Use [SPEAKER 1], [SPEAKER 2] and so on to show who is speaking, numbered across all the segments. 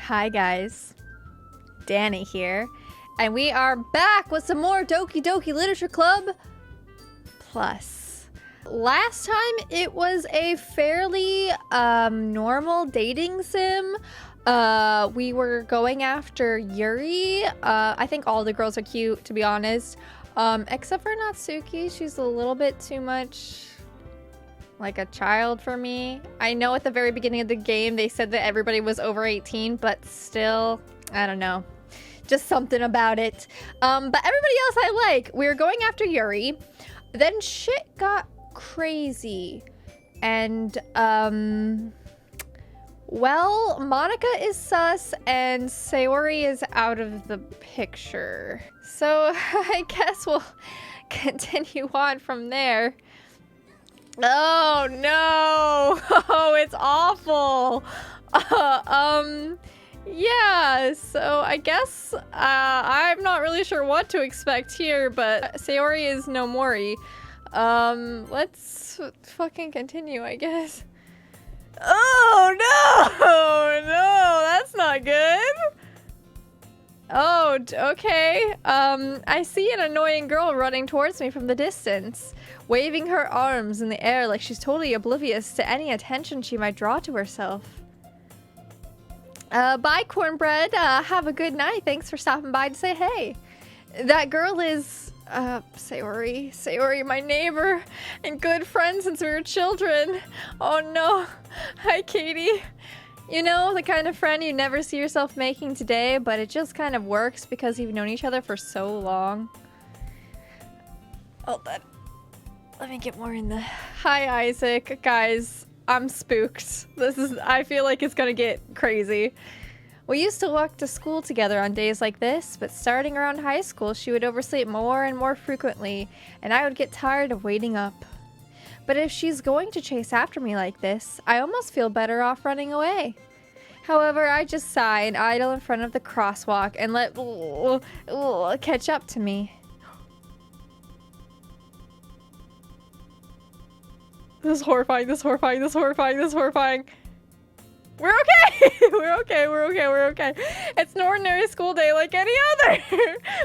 [SPEAKER 1] Hi guys, Dani here, and we are back with some more Doki Doki Literature Club Plus. Last time it was a fairly normal dating sim. We were going after Yuri. I think all the girls are cute, to be honest, except for Natsuki. She's a little bit too much like a child for me. I know at the very beginning of the game they said that everybody was over 18, but still, I don't know. Just something about it. But everybody else I like. We were going after Yuri. Then shit got crazy. And, well, Monica is sus and Sayori is out of the picture. So I guess we'll continue on from there. Oh no! Oh, it's awful! Yeah, so I guess I'm not really sure what to expect here, but Sayori is no mori. Let's fucking continue, I guess. Oh no! No, that's not good! Oh, okay. I see an annoying girl running towards me from the distance, waving her arms in the air like she's totally oblivious to any attention she might draw to herself. Bye, Cornbread. Have a good night. Thanks for stopping by to say hey. That girl is, Sayori. Sayori, my neighbor and good friend since we were children. Oh no. Hi, Katie. You know, the kind of friend you never see yourself making today, but it just kind of works because you've known each other for so long. Hold on. Let me get more in the... Hi, Isaac. Guys, I'm spooked. I feel like it's gonna get crazy. We used to walk to school together on days like this, but starting around high school, she would oversleep more and more frequently, and I would get tired of waiting up. But if she's going to chase after me like this, I almost feel better off running away. However, I just sigh and idle in front of the crosswalk and let catch up to me. This is horrifying, this is horrifying, this is horrifying, this is horrifying. We're okay! We're okay, we're okay, we're okay. It's an ordinary school day like any other.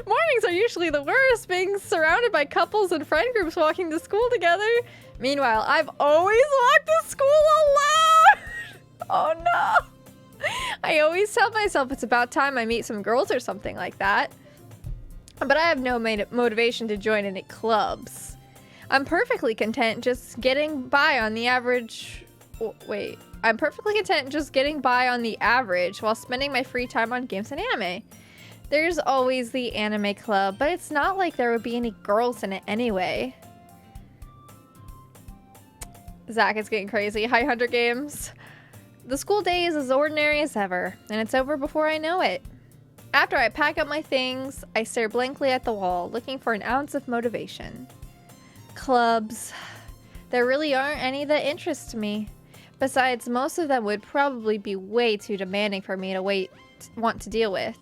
[SPEAKER 1] Mornings are usually the worst, being surrounded by couples and friend groups walking to school together. Meanwhile, I've always walked to school alone! Oh no! I always tell myself it's about time I meet some girls or something like that. But I have no motivation to join any clubs. I'm perfectly content just getting by on the average... Wait. I'm perfectly content just getting by on the average while spending my free time on games and anime. There's always the anime club, but it's not like there would be any girls in it anyway. Zach is getting crazy. Hi, Hunter Games. The school day is as ordinary as ever, and it's over before I know it. After I pack up my things, I stare blankly at the wall, looking for an ounce of motivation. Clubs. There really aren't any that interest me. Besides, most of them would probably be way too demanding for me to want to deal with.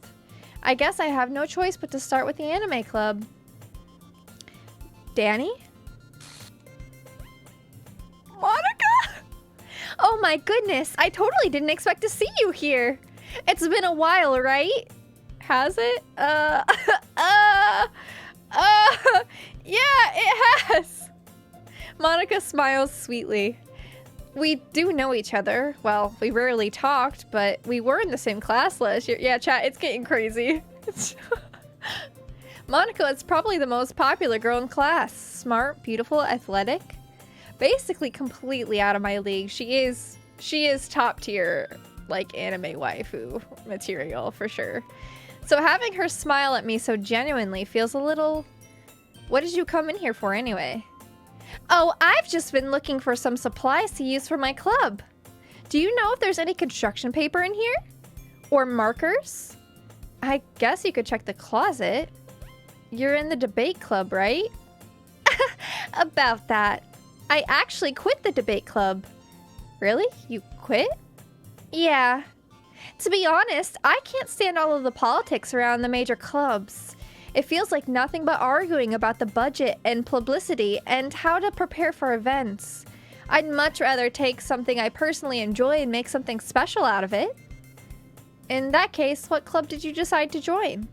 [SPEAKER 1] I guess I have no choice but to start with the anime club. Dani? Monica? Oh my goodness, I totally didn't expect to see you here. It's been a while, right? Has it? Yeah, it has. Monica smiles sweetly. We do know each other. Well, we rarely talked, but we were in the same class last year. Yeah, chat, it's getting crazy. Monica is probably the most popular girl in class. Smart, beautiful, athletic. Basically completely out of my league. She is top tier, like, anime waifu material, for sure. So having her smile at me so genuinely feels a little... What did you come in here for anyway? Oh, I've just been looking for some supplies to use for my club. Do you know if there's any construction paper in here? Or markers? I guess you could check the closet. You're in the debate club, right? About that. I actually quit the debate club. Really? You quit? Yeah. To be honest, I can't stand all of the politics around the major clubs. It feels like nothing but arguing about the budget and publicity and how to prepare for events. I'd much rather take something I personally enjoy and make something special out of it. In that case, what club did you decide to join?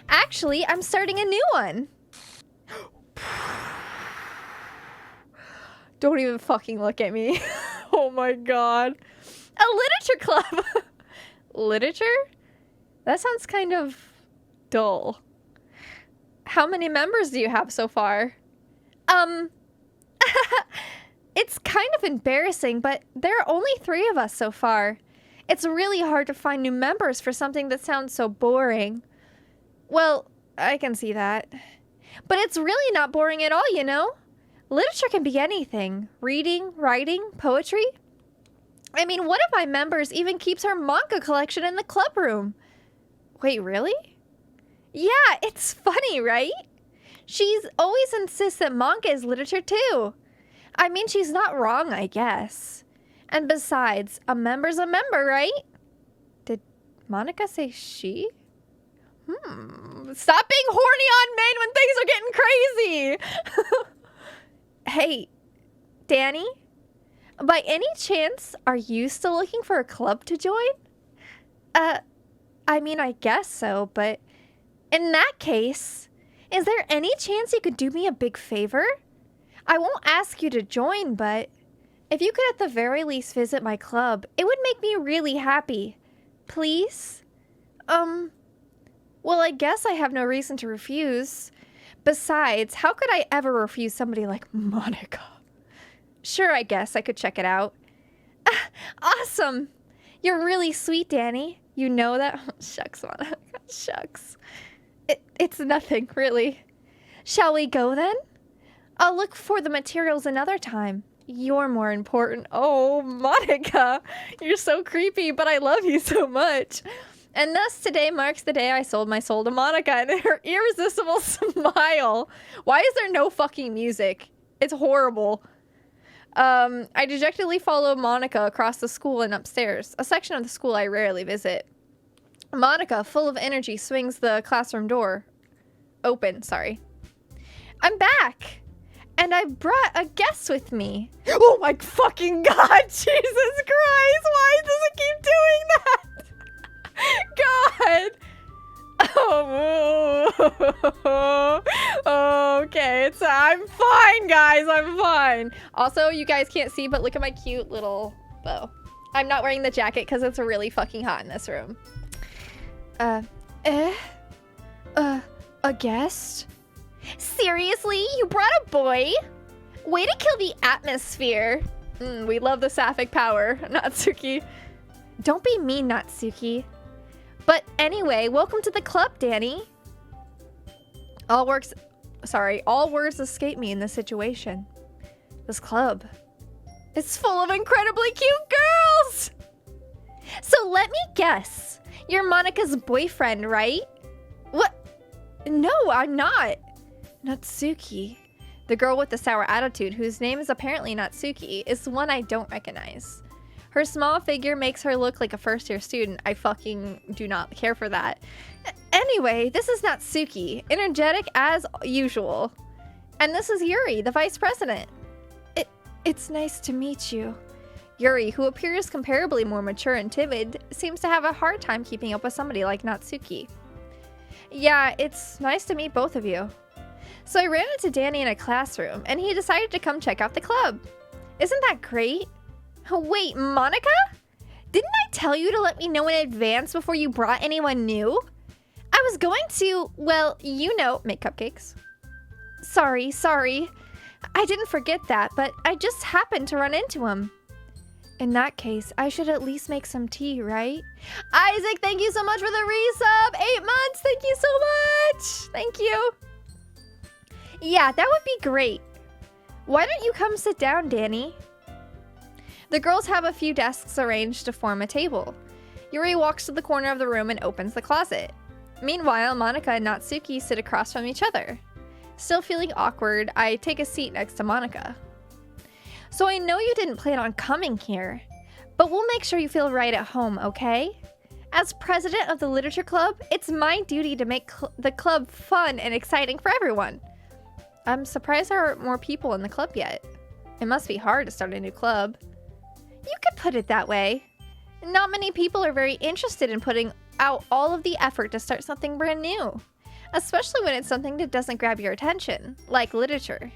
[SPEAKER 1] Actually, I'm starting a new one. Don't even fucking look at me. Oh my god. A literature club. Literature? That sounds kind of dull. How many members do you have so far? It's kind of embarrassing, but there are only 3 of us so far. It's really hard to find new members for something that sounds so boring. Well, I can see that. But it's really not boring at all, you know? Literature can be anything. Reading, writing, poetry. I mean, one of my members even keeps her manga collection in the club room. Wait, really? Yeah, it's funny, right? She's always insists that manga is literature too. I mean, she's not wrong, I guess. And besides, a member's a member, right? Did Monica say she? Stop being horny on men when things are getting crazy! Hey, Dani? By any chance, are you still looking for a club to join? I mean, I guess so, but in that case, is there any chance you could do me a big favor? I won't ask you to join, but if you could at the very least visit my club, it would make me really happy. Please? Well, I guess I have no reason to refuse. Besides, how could I ever refuse somebody like Monica? Sure, I guess I could check it out. Awesome! You're really sweet, Dani. You know that? Shucks, Monica. Shucks. It's nothing, really. Shall we go then? I'll look for the materials another time. You're more important. Oh, Monica. You're so creepy, but I love you so much. And thus today marks the day I sold my soul to Monica and her irresistible smile. Why is there no fucking music? It's horrible. I dejectedly follow Monica across the school and upstairs, a section of the school I rarely visit. Monica, full of energy, swings the classroom door open. Sorry. I'm back! And I brought a guest with me. Oh my fucking god! Jesus Christ! Why does it keep doing that? God! Oh, okay. I'm fine, guys. I'm fine. Also, you guys can't see, but look at my cute little bow. I'm not wearing the jacket because it's really fucking hot in this room. A guest? Seriously? You brought a boy? Way to kill the atmosphere. We love the sapphic power, Natsuki. Don't be mean, Natsuki. But anyway, welcome to the club, Dani. All words escape me in this situation. This club. It's full of incredibly cute girls! So let me guess. You're Monica's boyfriend, right? What? No, I'm not. Natsuki. The girl with the sour attitude, whose name is apparently Natsuki, is the one I don't recognize. Her small figure makes her look like a first-year student. I fucking do not care for that. Anyway, this is Natsuki, energetic as usual. And this is Yuri, the vice president. It's nice to meet you. Yuri, who appears comparably more mature and timid, seems to have a hard time keeping up with somebody like Natsuki. Yeah, it's nice to meet both of you. So I ran into Dani in a classroom, and he decided to come check out the club. Isn't that great? Wait, Monica? Didn't I tell you to let me know in advance before you brought anyone new? I was going to, well, you know, make cupcakes. Sorry. I didn't forget that, but I just happened to run into him. In that case, I should at least make some tea, right? Isaac, thank you so much for the resub! 8 months, thank you so much! Thank you. Yeah, that would be great. Why don't you come sit down, Dani? The girls have a few desks arranged to form a table. Yuri walks to the corner of the room and opens the closet. Meanwhile, Monica and Natsuki sit across from each other. Still feeling awkward, I take a seat next to Monica. So I know you didn't plan on coming here, but we'll make sure you feel right at home, okay? As president of the literature club, it's my duty to make the club fun and exciting for everyone. I'm surprised there aren't more people in the club yet. It must be hard to start a new club. You could put it that way. Not many people are very interested in putting out all of the effort to start something brand new, especially when it's something that doesn't grab your attention, like literature.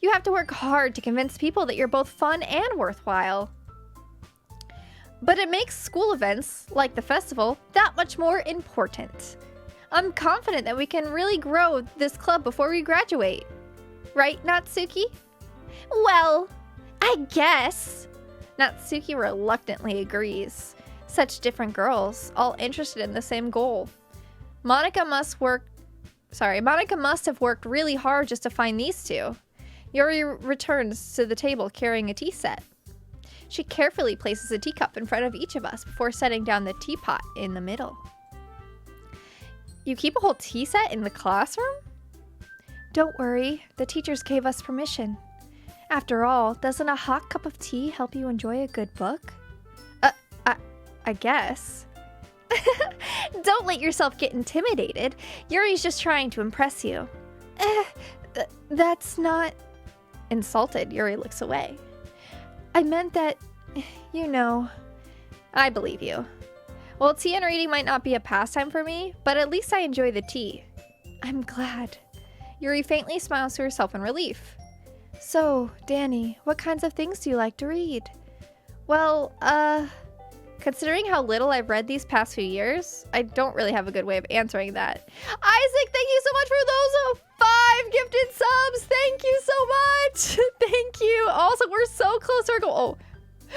[SPEAKER 1] You have to work hard to convince people that you're both fun and worthwhile. But it makes school events, like the festival, that much more important. I'm confident that we can really grow this club before we graduate. Right, Natsuki? Well, I guess. Natsuki reluctantly agrees. Such different girls, all interested in the same goal. Monica must have worked really hard just to find these two. Yuri returns to the table carrying a tea set. She carefully places a teacup in front of each of us before setting down the teapot in the middle. You keep a whole tea set in the classroom? Don't worry, the teachers gave us permission. After all, doesn't a hot cup of tea help you enjoy a good book? I guess. Don't let yourself get intimidated. Yuri's just trying to impress you. That's not... Insulted, Yuri looks away. I meant that, you know... I believe you. Well, tea and reading might not be a pastime for me, but at least I enjoy the tea. I'm glad. Yuri faintly smiles to herself in relief. So, Dani, what kinds of things do you like to read? Well, considering how little I've read these past few years, I don't really have a good way of answering that. Isaac, thank you so much for those 5 gifted subs. Thank you so much. Thank you. Also, we're so close to our goal.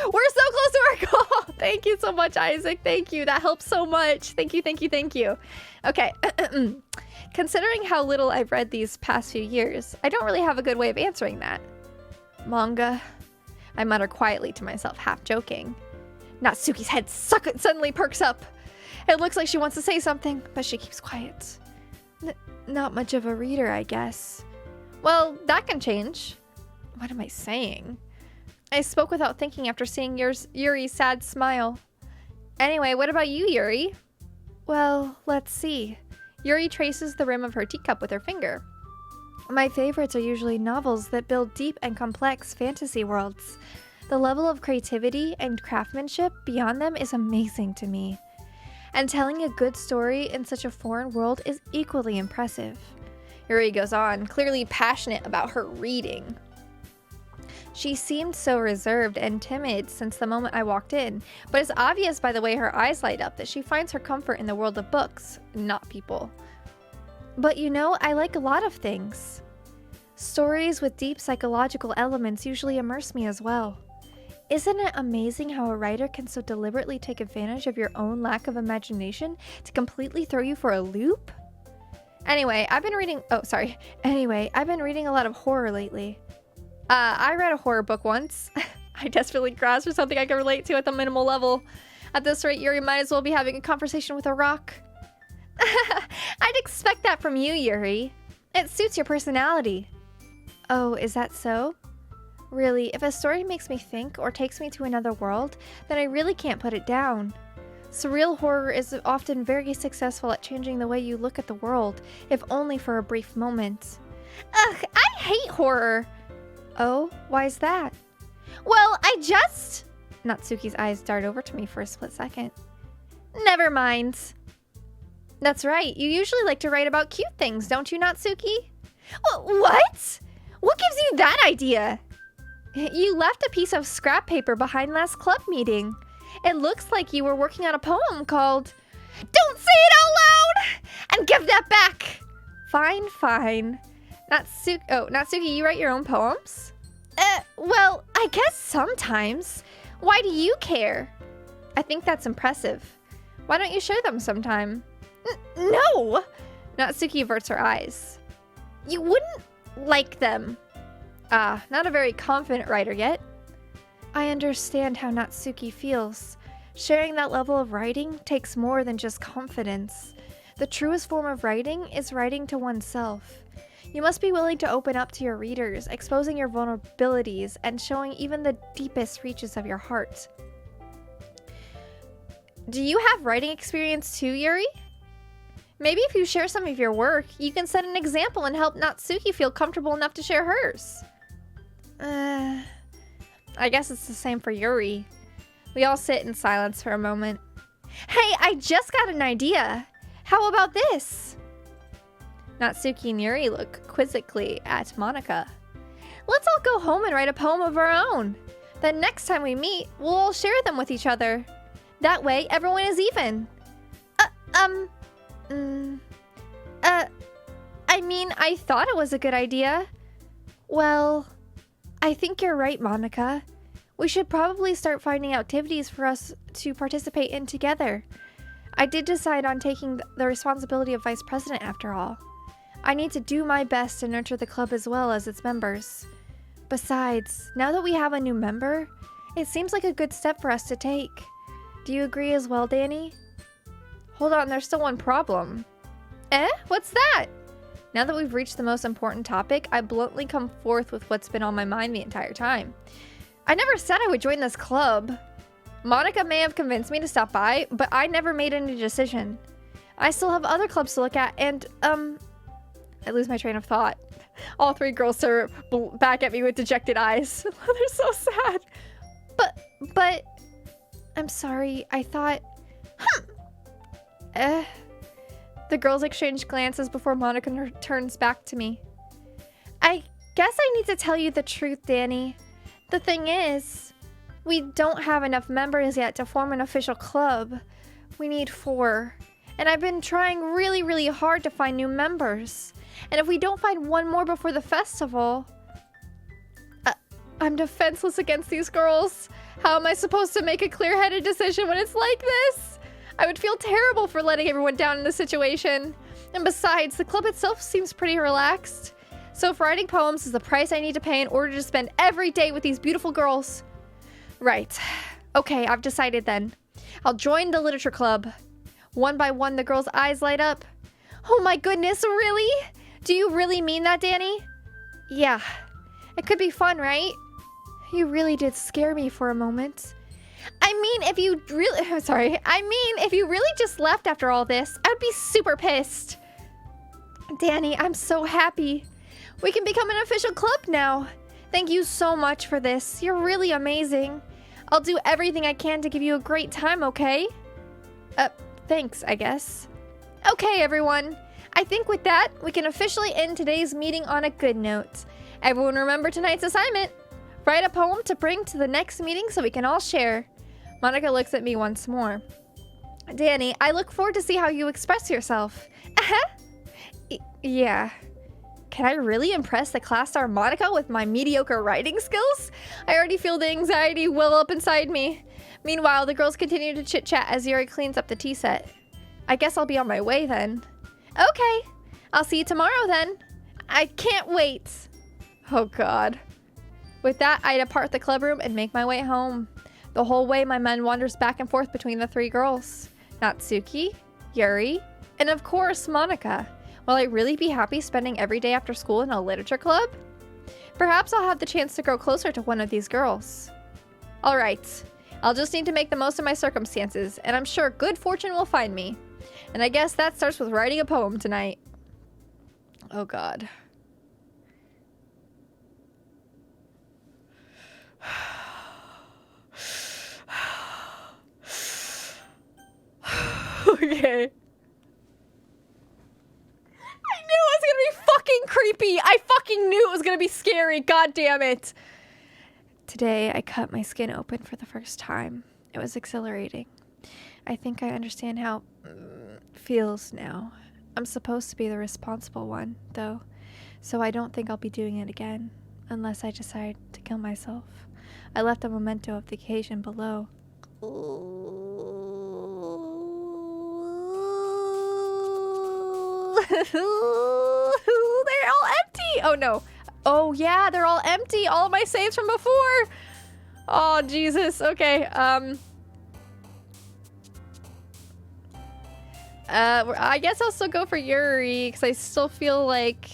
[SPEAKER 1] Oh, we're so close to our goal. Thank you so much, Isaac. Thank you. That helps so much. Thank you, thank you, thank you. Okay. Considering how little I've read these past few years, I don't really have a good way of answering that. Manga, I mutter quietly to myself, half joking. Natsuki's head suddenly perks up. It looks like she wants to say something, but she keeps quiet. Not much of a reader, I guess. Well, that can change. What am I saying? I spoke without thinking after seeing Yuri's sad smile. Anyway, what about you, Yuri? Well, let's see. Yuri traces the rim of her teacup with her finger. My favorites are usually novels that build deep and complex fantasy worlds. The level of creativity and craftsmanship beyond them is amazing to me. And telling a good story in such a foreign world is equally impressive. Yuri goes on, clearly passionate about her reading. She seemed so reserved and timid since the moment I walked in, but it's obvious by the way her eyes light up that she finds her comfort in the world of books, not people. But you know, I like a lot of things. Stories with deep psychological elements usually immerse me as well. Isn't it amazing how a writer can so deliberately take advantage of your own lack of imagination to completely throw you for a loop? Anyway, I've been reading a lot of horror lately. I read a horror book once. I desperately grasped for something I could relate to at the minimal level. At this rate, Yuri might as well be having a conversation with a rock. I'd expect that from you, Yuri. It suits your personality. Oh, is that so? Really, if a story makes me think or takes me to another world, then I really can't put it down. Surreal horror is often very successful at changing the way you look at the world, if only for a brief moment. Ugh, I hate horror! Oh, why is that? Well, Natsuki's eyes dart over to me for a split second. Never mind. That's right, you usually like to write about cute things, don't you, Natsuki? What? What gives you that idea? You left a piece of scrap paper behind last club meeting. It looks like you were working on a poem called... Don't say it out loud! And give that back! Fine. Natsuki, you write your own poems? Well, I guess sometimes. Why do you care? I think that's impressive. Why don't you share them sometime? No! Natsuki averts her eyes. You wouldn't like them. Not a very confident writer yet. I understand how Natsuki feels. Sharing that level of writing takes more than just confidence. The truest form of writing is writing to oneself. You must be willing to open up to your readers, exposing your vulnerabilities and showing even the deepest reaches of your heart. Do you have writing experience too, Yuri? Maybe if you share some of your work, you can set an example and help Natsuki feel comfortable enough to share hers. I guess it's the same for Yuri. We all sit in silence for a moment. Hey, I just got an idea. How about this? Natsuki and Yuri look quizzically at Monica. Let's all go home and write a poem of our own. Then next time we meet, we'll all share them with each other. That way, everyone is even. I mean, I thought it was a good idea. Well, I think you're right, Monica. We should probably start finding activities for us to participate in together. I did decide on taking the responsibility of vice president after all. I need to do my best to nurture the club as well as its members. Besides, now that we have a new member, it seems like a good step for us to take. Do you agree as well, Dani? Hold on, there's still one problem. What's that? Now that we've reached the most important topic, I bluntly come forth with what's been on my mind the entire time. I never said I would join this club. Monica may have convinced me to stop by, but I never made any decision. I still have other clubs to look at, and, I lose my train of thought. All three girls stare back at me with dejected eyes. They're so sad. But, I'm sorry, I thought, The girls exchange glances before Monica turns back to me. I guess I need to tell you the truth, Dani. The thing is, we don't have enough members yet to form an official club. We need 4. And I've been trying really, really hard to find new members. And if we don't find one more before the festival... I'm defenseless against these girls. How am I supposed to make a clear-headed decision when it's like this? I would feel terrible for letting everyone down in this situation. And besides, the club itself seems pretty relaxed. So if writing poems is the price I need to pay in order to spend every day with these beautiful girls... Right. Okay, I've decided then. I'll join the literature club. One by one, the girls' eyes light up. Oh my goodness, really? Do you really mean that, Dani? Yeah. It could be fun, right? You really did scare me for a moment. I mean, if you really just left after all this, I'd be super pissed. Dani, I'm so happy. We can become an official club now. Thank you so much for this. You're really amazing. I'll do everything I can to give you a great time, okay? Thanks, I guess. Okay, everyone. I think with that, we can officially end today's meeting on a good note. Everyone remember tonight's assignment. Write a poem to bring to the next meeting so we can all share. Monica looks at me once more. Dani, I look forward to see how you express yourself. Yeah. Can I really impress the class star Monica with my mediocre writing skills? I already feel the anxiety well up inside me. Meanwhile, the girls continue to chit-chat as Yuri cleans up the tea set. I guess I'll be on my way then. Okay. I'll see you tomorrow then. I can't wait. Oh god. With that, I depart the clubroom and make my way home. The whole way, my mind wanders back and forth between the 3 girls. Natsuki, Yuri, and of course, Monica. Will I really be happy spending every day after school in a literature club? Perhaps I'll have the chance to grow closer to one of these girls. Alright, I'll just need to make the most of my circumstances, and I'm sure good fortune will find me. And I guess that starts with writing a poem tonight. Oh god. Okay. I knew it was gonna be fucking creepy. I fucking knew it was gonna be scary. God damn it. Today, I cut my skin open for the first time. It was exhilarating. I think I understand how it feels now. I'm supposed to be the responsible one, though, so I don't think I'll be doing it again, unless I decide to kill myself. I left a memento of the occasion below. They're all empty! Oh no. Oh yeah, they're all empty. All of my saves from before. Oh Jesus. Okay. I guess I'll still go for Yuri because I still feel like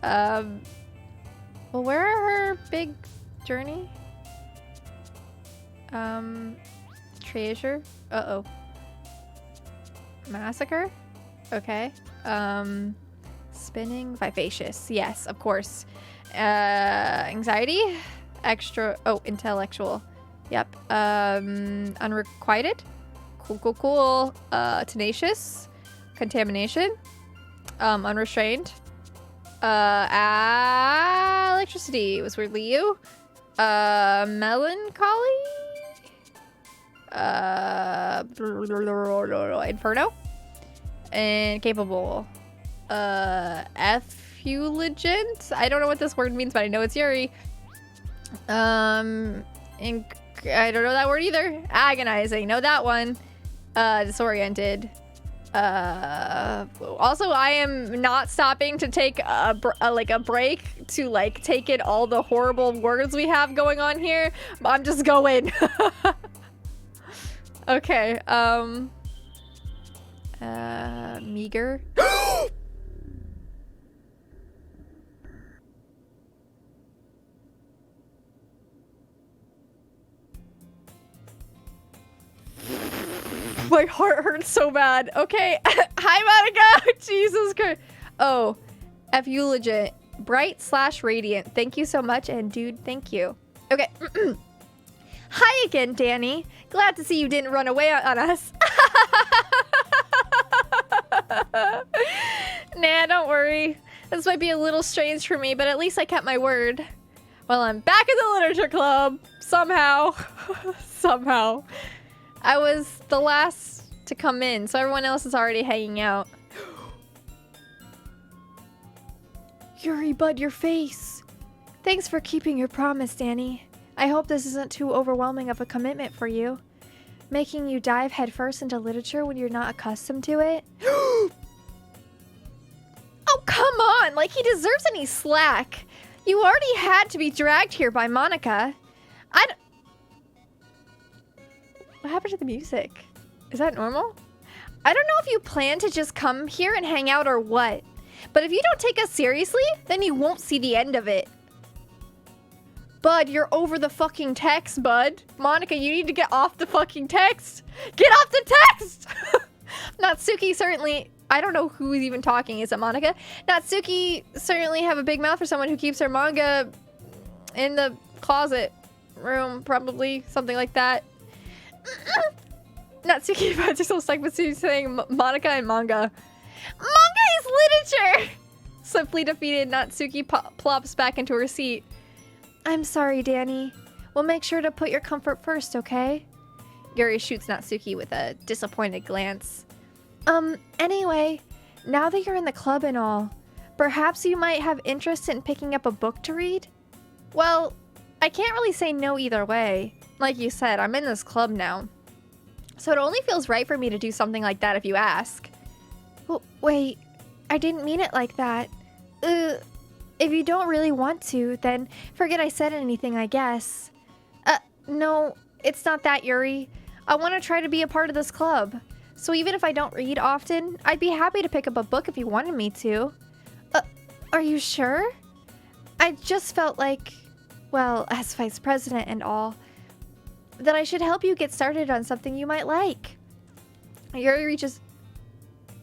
[SPEAKER 1] well, where are her big journey? Treasure? Uh-oh. Massacre? Okay. Spinning, vivacious. Yes, of course. Anxiety? Extra, oh, intellectual. Yep. Unrequited. Cool. Tenacious. Contamination. Unrestrained. Electricity was weirdly you. Melancholy. Inferno. And capable. Effulgent. I don't know what this word means, but I know it's Yuri. I don't know that word either. Agonizing. Know that one. Disoriented. Also, I am not stopping to take a break to like take in all the horrible words we have going on here. I'm just going. Okay. Meager. My heart hurts so bad. Okay. Hi, Monica. Jesus Christ. Oh, effulgent. Bright/radiant. Thank you so much. And dude, thank you. Okay. Hi again, Dani. Glad to see you didn't run away on us. Nah, don't worry. This might be a little strange for me, but at least I kept my word. Well, I'm back in the literature club. Somehow. Somehow. I was the last to come in, so everyone else is already hanging out. Yuri, bud, your face. Thanks for keeping your promise, Dani. I hope this isn't too overwhelming of a commitment for you. Making you dive headfirst into literature when you're not accustomed to it. Oh, come on! Like he deserves any slack. You already had to be dragged here by Monica. What happened to the music? Is that normal? I don't know if you plan to just come here and hang out or what. But if you don't take us seriously, then you won't see the end of it. Bud, you're over the fucking text, bud. Monica, you need to get off the fucking text. Get off the text! Natsuki certainly... I don't know who's even talking. Is it Monica? Natsuki certainly have a big mouth for someone who keeps her manga in the closet room. Probably. Something like that. Natsuki finds herself stuck between saying Monica and manga. Manga is literature! Simply defeated, Natsuki plops back into her seat. I'm sorry, Dani. We'll make sure to put your comfort first, okay? Yuri shoots Natsuki with a disappointed glance. Anyway, now that you're in the club and all, perhaps you might have interest in picking up a book to read? Well, I can't really say no either way. Like you said, I'm in this club now. So it only feels right for me to do something like that if you ask. Well, wait, I didn't mean it like that. If you don't really want to, then forget I said anything, I guess. No, it's not that, Yuri. I want to try to be a part of this club. So even if I don't read often, I'd be happy to pick up a book if you wanted me to. Are you sure? I just felt like, well, as vice president and all, that I should help you get started on something you might like. Yuri reaches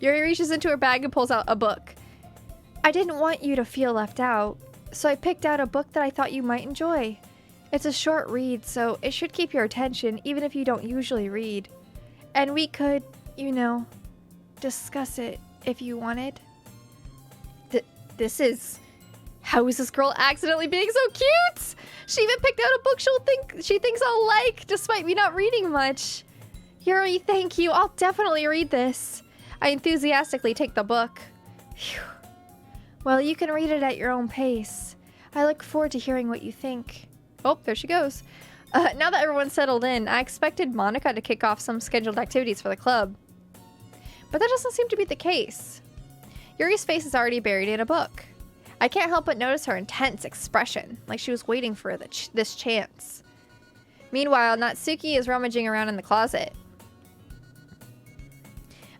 [SPEAKER 1] into her bag and pulls out a book. I didn't want you to feel left out, so I picked out a book that I thought you might enjoy. It's a short read, so it should keep your attention even if you don't usually read. And we could, you know, discuss it if you wanted. How is this girl accidentally being so cute? She even picked out a book she thinks I'll like, despite me not reading much. Yuri, thank you. I'll definitely read this. I enthusiastically take the book. Phew. Well, you can read it at your own pace. I look forward to hearing what you think. Oh, there she goes. Now that everyone's settled in, I expected Monica to kick off some scheduled activities for the club. But that doesn't seem to be the case. Yuri's face is already buried in a book. I can't help but notice her intense expression, like she was waiting for this chance. Meanwhile, Natsuki is rummaging around in the closet.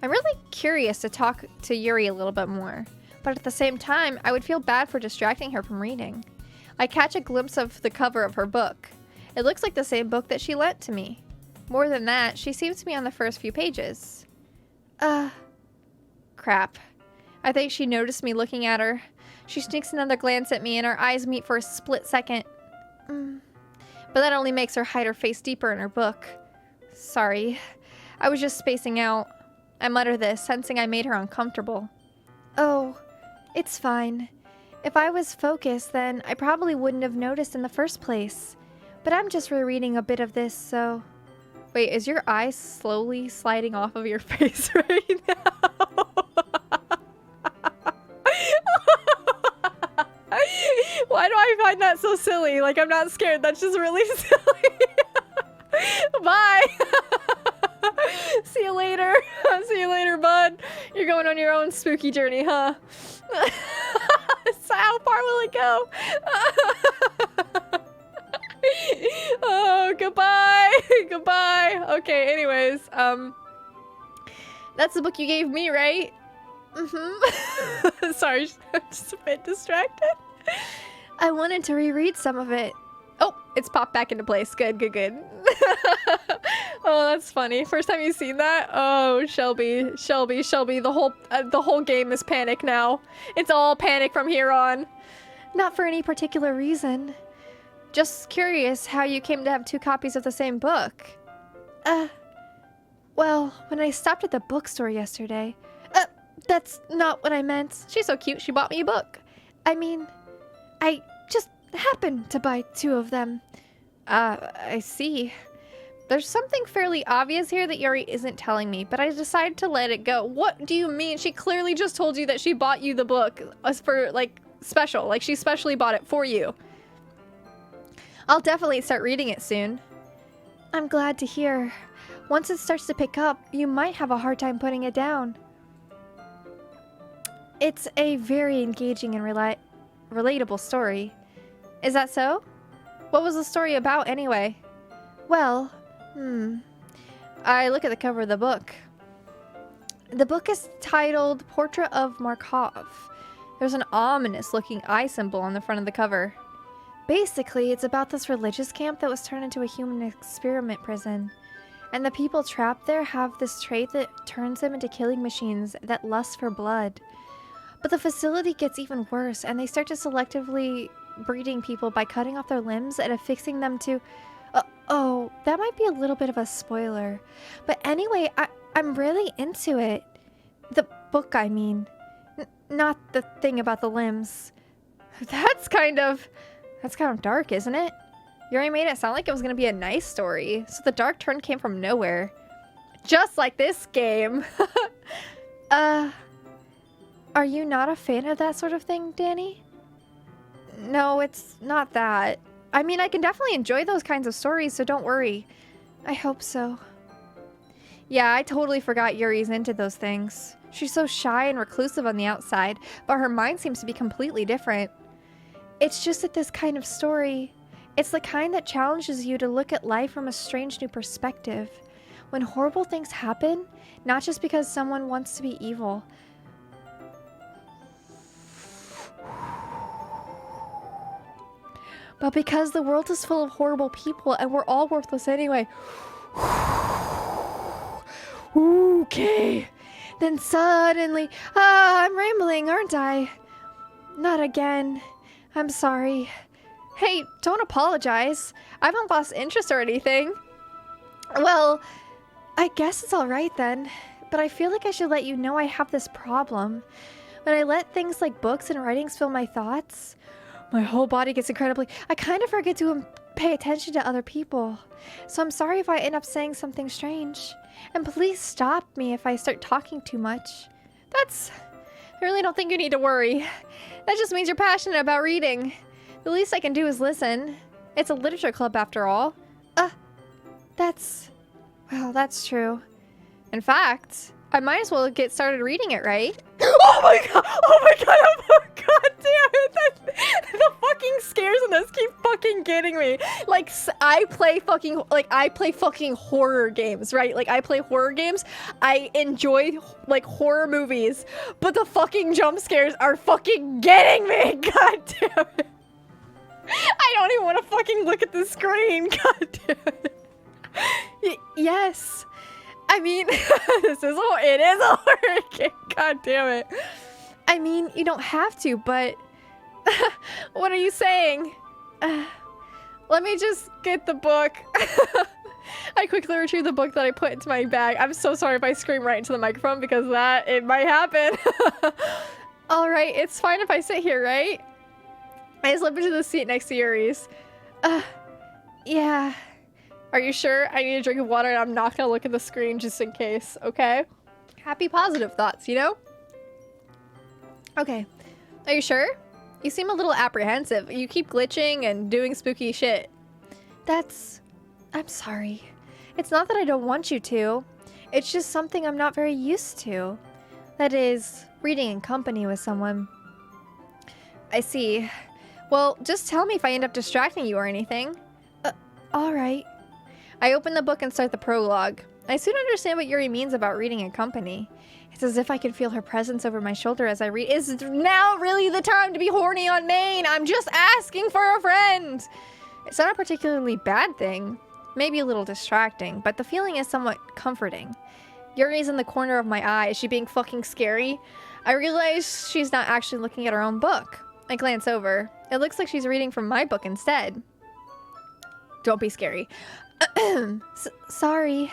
[SPEAKER 1] I'm really curious to talk to Yuri a little bit more, but at the same time, I would feel bad for distracting her from reading. I catch a glimpse of the cover of her book. It looks like the same book that she lent to me. More than that, she seems to be on the first few pages. Crap. I think she noticed me looking at her. She sneaks another glance at me and our eyes meet for a split second. But that only makes her hide her face deeper in her book. Sorry. I was just spacing out. I mutter this, sensing I made her uncomfortable. Oh, it's fine. If I was focused, then I probably wouldn't have noticed in the first place. But I'm just rereading a bit of this, so... Wait, is your eye slowly sliding off of your face right now? Why do I find that so silly? Like, I'm not scared. That's just really silly. Bye. See you later. See you later, bud. You're going on your own spooky journey, huh? So how far will it go? Oh, goodbye. Goodbye. Okay, anyways, that's the book you gave me, right? Mm-hmm. Sorry, I'm just a bit distracted. I wanted to reread some of it. Oh, it's popped back into place. Good, good, good. Oh, that's funny. First time you've seen that? Oh, Shelby. The whole game is panic now. It's all panic from here on. Not for any particular reason. Just curious how you came to have 2 copies of the same book. Well, when I stopped at the bookstore yesterday... that's not what I meant. She's so cute, she bought me a book. I mean, I just happened to buy 2 of them. I see. There's something fairly obvious here that Yuri isn't telling me, but I decided to let it go. What do you mean? She clearly just told you that she bought you the book as for, like, special. Like, she specially bought it for you. I'll definitely start reading it soon. I'm glad to hear. Once it starts to pick up, you might have a hard time putting it down. It's a very engaging and relatable story. Is that so? What was the story about anyway? Well, I look at the cover of the book. The book is titled Portrait of Markov. There's an ominous looking eye symbol on the front of the cover. Basically, it's about this religious camp that was turned into a human experiment prison. And the people trapped there have this trait that turns them into killing machines that lust for blood. But the facility gets even worse, and they start to selectively breeding people by cutting off their limbs and affixing them to... oh, that might be a little bit of a spoiler. But anyway, I'm really into it. The book, I mean. Not the thing about the limbs. That's kind of dark, isn't it? Yuri made it sound like it was going to be a nice story, so the dark turn came from nowhere. Just like this game. Are you not a fan of that sort of thing, Dani? No, it's not that. I mean, I can definitely enjoy those kinds of stories, so don't worry. I hope so. Yeah, I totally forgot Yuri's into those things. She's so shy and reclusive on the outside, but her mind seems to be completely different. It's just that this kind of story, it's the kind that challenges you to look at life from a strange new perspective. When horrible things happen, not just because someone wants to be evil, but because the world is full of horrible people and we're all worthless anyway. Okay. Then suddenly, I'm rambling, aren't I? Not again. I'm sorry. Hey, don't apologize. I haven't lost interest or anything. Well, I guess it's alright then. But I feel like I should let you know I have this problem. When I let things like books and writings fill my thoughts, my whole body gets incredibly... I kind of forget to pay attention to other people. So I'm sorry if I end up saying something strange. And please stop me if I start talking too much. I really don't think you need to worry. That just means you're passionate about reading. The least I can do is listen. It's a literature club after all. Well, that's true. In fact, I might as well get started reading it, right? Oh my god! Oh my god! Oh god damn it! The fucking scares in this keep fucking getting me. Like, I play fucking horror games, right? Like, I play horror games. I enjoy, like, horror movies. But the fucking jump scares are fucking getting me! God damn it. I don't even want to fucking look at the screen. God damn it. Yes. I mean, it is a horror game. God damn it. I mean, you don't have to, but... What are you saying? Let me just get the book. I quickly retrieve the book that I put into my bag. I'm so sorry if I scream right into the microphone because it might happen. All right, it's fine if I sit here, right? I slip into the seat next to Yuri's. Yeah. Are you sure? I need a drink of water and I'm not gonna look at the screen just in case, okay? Happy positive thoughts, you know? Okay. Are you sure? You seem a little apprehensive. You keep glitching and doing spooky shit. I'm sorry. It's not that I don't want you to. It's just something I'm not very used to. That is, reading in company with someone. I see. Well, just tell me if I end up distracting you or anything. Alright. I open the book and start the prologue. I soon understand what Yuri means about reading in company. It's as if I can feel her presence over my shoulder as I read. Is now really the time to be horny on Maine? I'm just asking for a friend! It's not a particularly bad thing. Maybe a little distracting, but the feeling is somewhat comforting. Yuri's in the corner of my eye. Is she being fucking scary? I realize she's not actually looking at her own book. I glance over. It looks like she's reading from my book instead. Don't be scary. Sorry.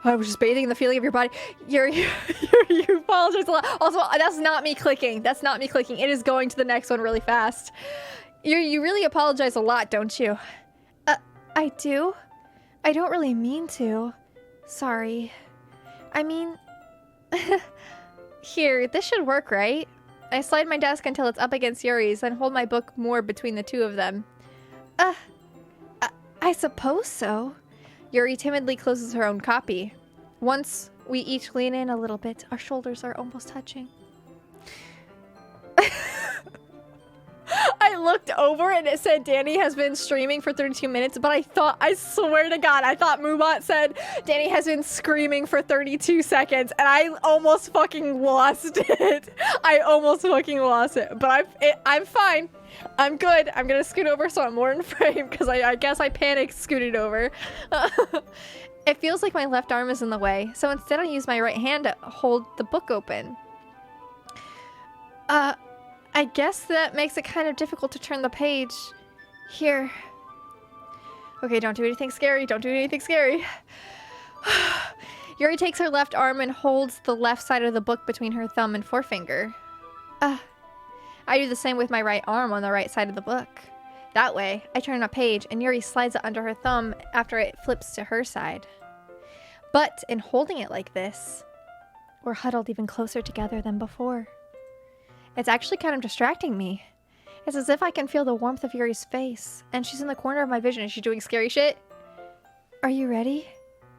[SPEAKER 1] I was just bathing in the feeling of your body. You apologize a lot. Also, that's not me clicking. That's not me clicking. It is going to the next one really fast. You really apologize a lot, don't you? I do. I don't really mean to. Sorry. I mean... Here, this should work, right? I slide my desk until it's up against Yuri's, then hold my book more between the two of them. I suppose so. Yuri timidly closes her own copy. Once we each lean in a little bit, our shoulders are almost touching. I looked over and it said Dani has been streaming for 32 minutes, but I swear to God, I thought Moobot said Dani has been screaming for 32 seconds, and I almost fucking lost it. I almost fucking lost it, but I'm fine. I'm good. I'm gonna scoot over so I'm more in frame, because I guess I panicked scooted over. It feels like my left arm is in the way, so instead I use my right hand to hold the book open. I guess that makes it kind of difficult to turn the page. Here. Okay, don't do anything scary. Don't do anything scary. Yuri takes her left arm and holds the left side of the book between her thumb and forefinger. I do the same with my right arm on the right side of the book. That way, I turn a page and Yuri slides it under her thumb after it flips to her side. But in holding it like this, we're huddled even closer together than before. It's actually kind of distracting me. It's as if I can feel the warmth of Yuri's face, and she's in the corner of my vision. Is she doing scary shit? Are you ready?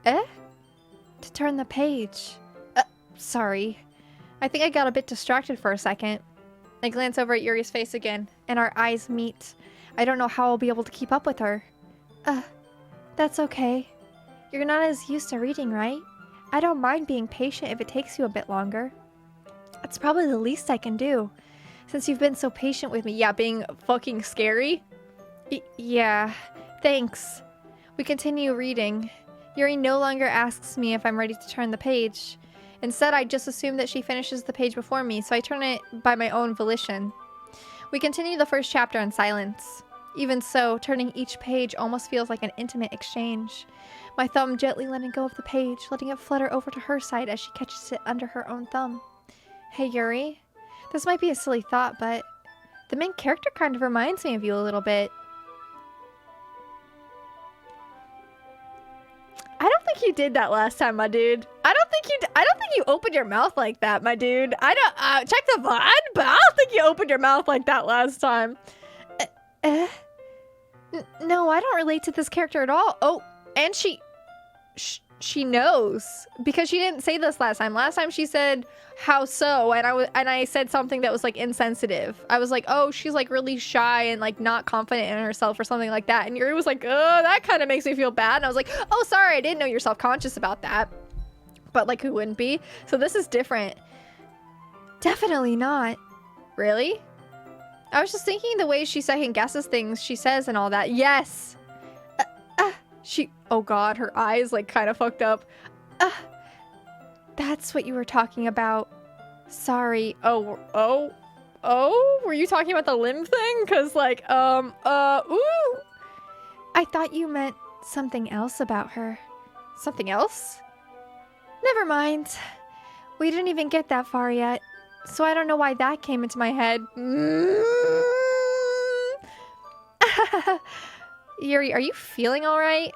[SPEAKER 1] To turn the page. Sorry. I think I got a bit distracted for a second. I glance over at Yuri's face again, and our eyes meet. I don't know how I'll be able to keep up with her. That's okay. You're not as used to reading, right? I don't mind being patient if it takes you a bit longer. It's probably the least I can do, since you've been so patient with me. Yeah, being fucking scary? Yeah, thanks. We continue reading. Yuri no longer asks me if I'm ready to turn the page. Instead, I just assume that she finishes the page before me, so I turn it by my own volition. We continue the first chapter in silence. Even so, turning each page almost feels like an intimate exchange. My thumb gently letting go of the page, letting it flutter over to her side as she catches it under her own thumb. Hey, Yuri. This might be a silly thought, but the main character kind of reminds me of you a little bit. I don't think you did that last time, my dude. I don't think you opened your mouth like that, my dude. I don't check the VOD, but I don't think you opened your mouth like that last time. No, I don't relate to this character at all. Oh, and she knows, because she didn't say this last time. Last time she said, how so? And I said something that was like insensitive. I was like, oh, she's like really shy and like not confident in herself or something like that. And Yuri was like, oh, that kind of makes me feel bad. And I was like, oh, sorry, I didn't know you're self-conscious about that. But like, who wouldn't be? So this is different. Definitely not. Really? I was just thinking the way she second guesses things she says and all that. Yes. Oh god, her eyes like kind of fucked up. That's what you were talking about. Sorry. Oh, were you talking about the limb thing? Cause like, ooh. I thought you meant something else about her. Something else? Never mind. We didn't even get that far yet, so I don't know why that came into my head. Yuri, are you feeling alright?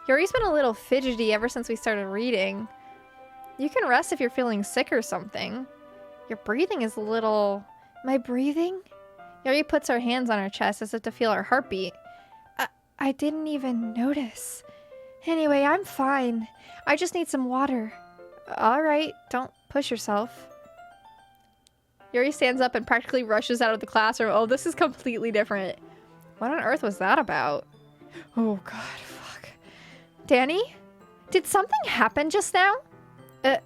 [SPEAKER 1] Yuri's been a little fidgety ever since we started reading. You can rest if you're feeling sick or something. Your breathing is a little... My breathing? Yuri puts her hands on her chest as if to feel her heartbeat. I didn't even notice. Anyway, I'm fine. I just need some water. Alright, don't push yourself. Yuri stands up and practically rushes out of the classroom. Oh, this is completely different. What on earth was that about? Oh god, fuck. Dani? Did something happen just now? I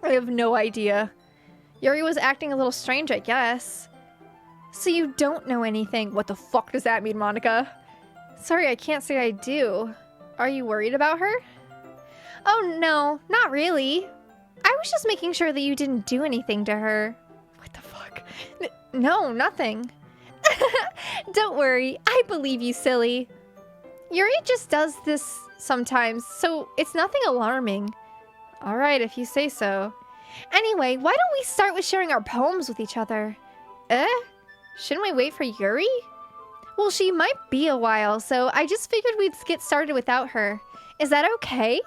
[SPEAKER 1] have no idea. Yuri was acting a little strange, I guess. So you don't know anything. What the fuck does that mean, Monica? Sorry, I can't say I do. Are you worried about her? Oh, no, not really. I was just making sure that you didn't do anything to her. What the fuck? No, nothing. Don't worry, I believe you, silly. Yuri just does this sometimes, so it's nothing alarming. Alright, if you say so. Anyway, why don't we start with sharing our poems with each other? Shouldn't we wait for Yuri? Well, she might be a while, so I just figured we'd get started without her. Is that okay?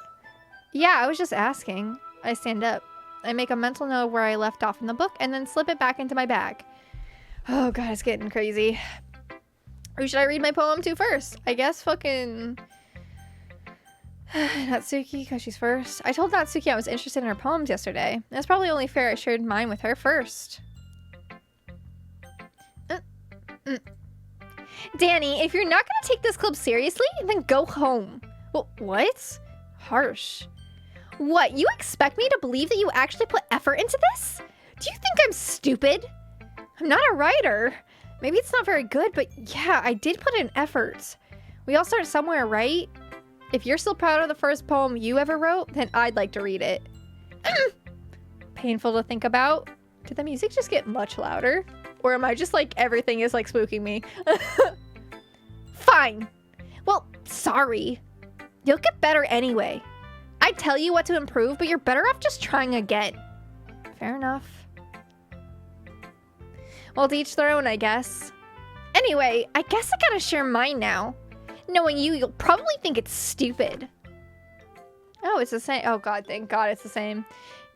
[SPEAKER 1] Yeah, I was just asking. I stand up. I make a mental note of where I left off in the book and then slip it back into my bag. Oh god, it's getting crazy. Who should I read my poem to first? I guess fucking... Natsuki, because she's first. I told Natsuki I was interested in her poems yesterday. It's probably only fair I shared mine with her first. Dani, if you're not going to take this club seriously, then go home. Well, what? Harsh. What, you expect me to believe that you actually put effort into this? Do you think I'm stupid? I'm not a writer. Maybe it's not very good, but yeah, I did put in effort. We all start somewhere, right? If you're still proud of the first poem you ever wrote, then I'd like to read it. Painful to think about. Did the music just get much louder? Or am I just like, everything is like spooking me? Fine. Well, sorry. You'll get better anyway. I tell you what to improve, but you're better off just trying again. Fair enough. Well, to each their own, I guess. Anyway, I guess I gotta share mine now. Knowing you, you'll probably think it's stupid. Oh, it's the same. Oh god, thank god it's the same.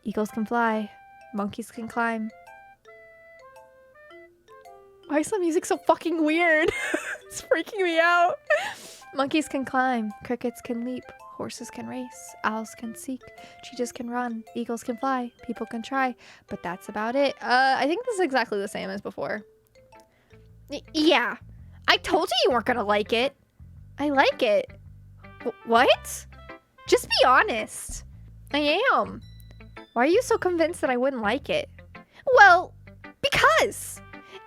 [SPEAKER 1] Eagles can fly. Monkeys can climb. Why is the music so fucking weird? It's freaking me out. Monkeys can climb. Crickets can leap. Horses can race. Owls can seek. Cheetahs can run. Eagles can fly. People can try. But that's about it. I think this is exactly the same as before. Yeah. I told you weren't gonna like it. I like it. What? Just be honest. I am. Why are you so convinced that I wouldn't like it? Well, because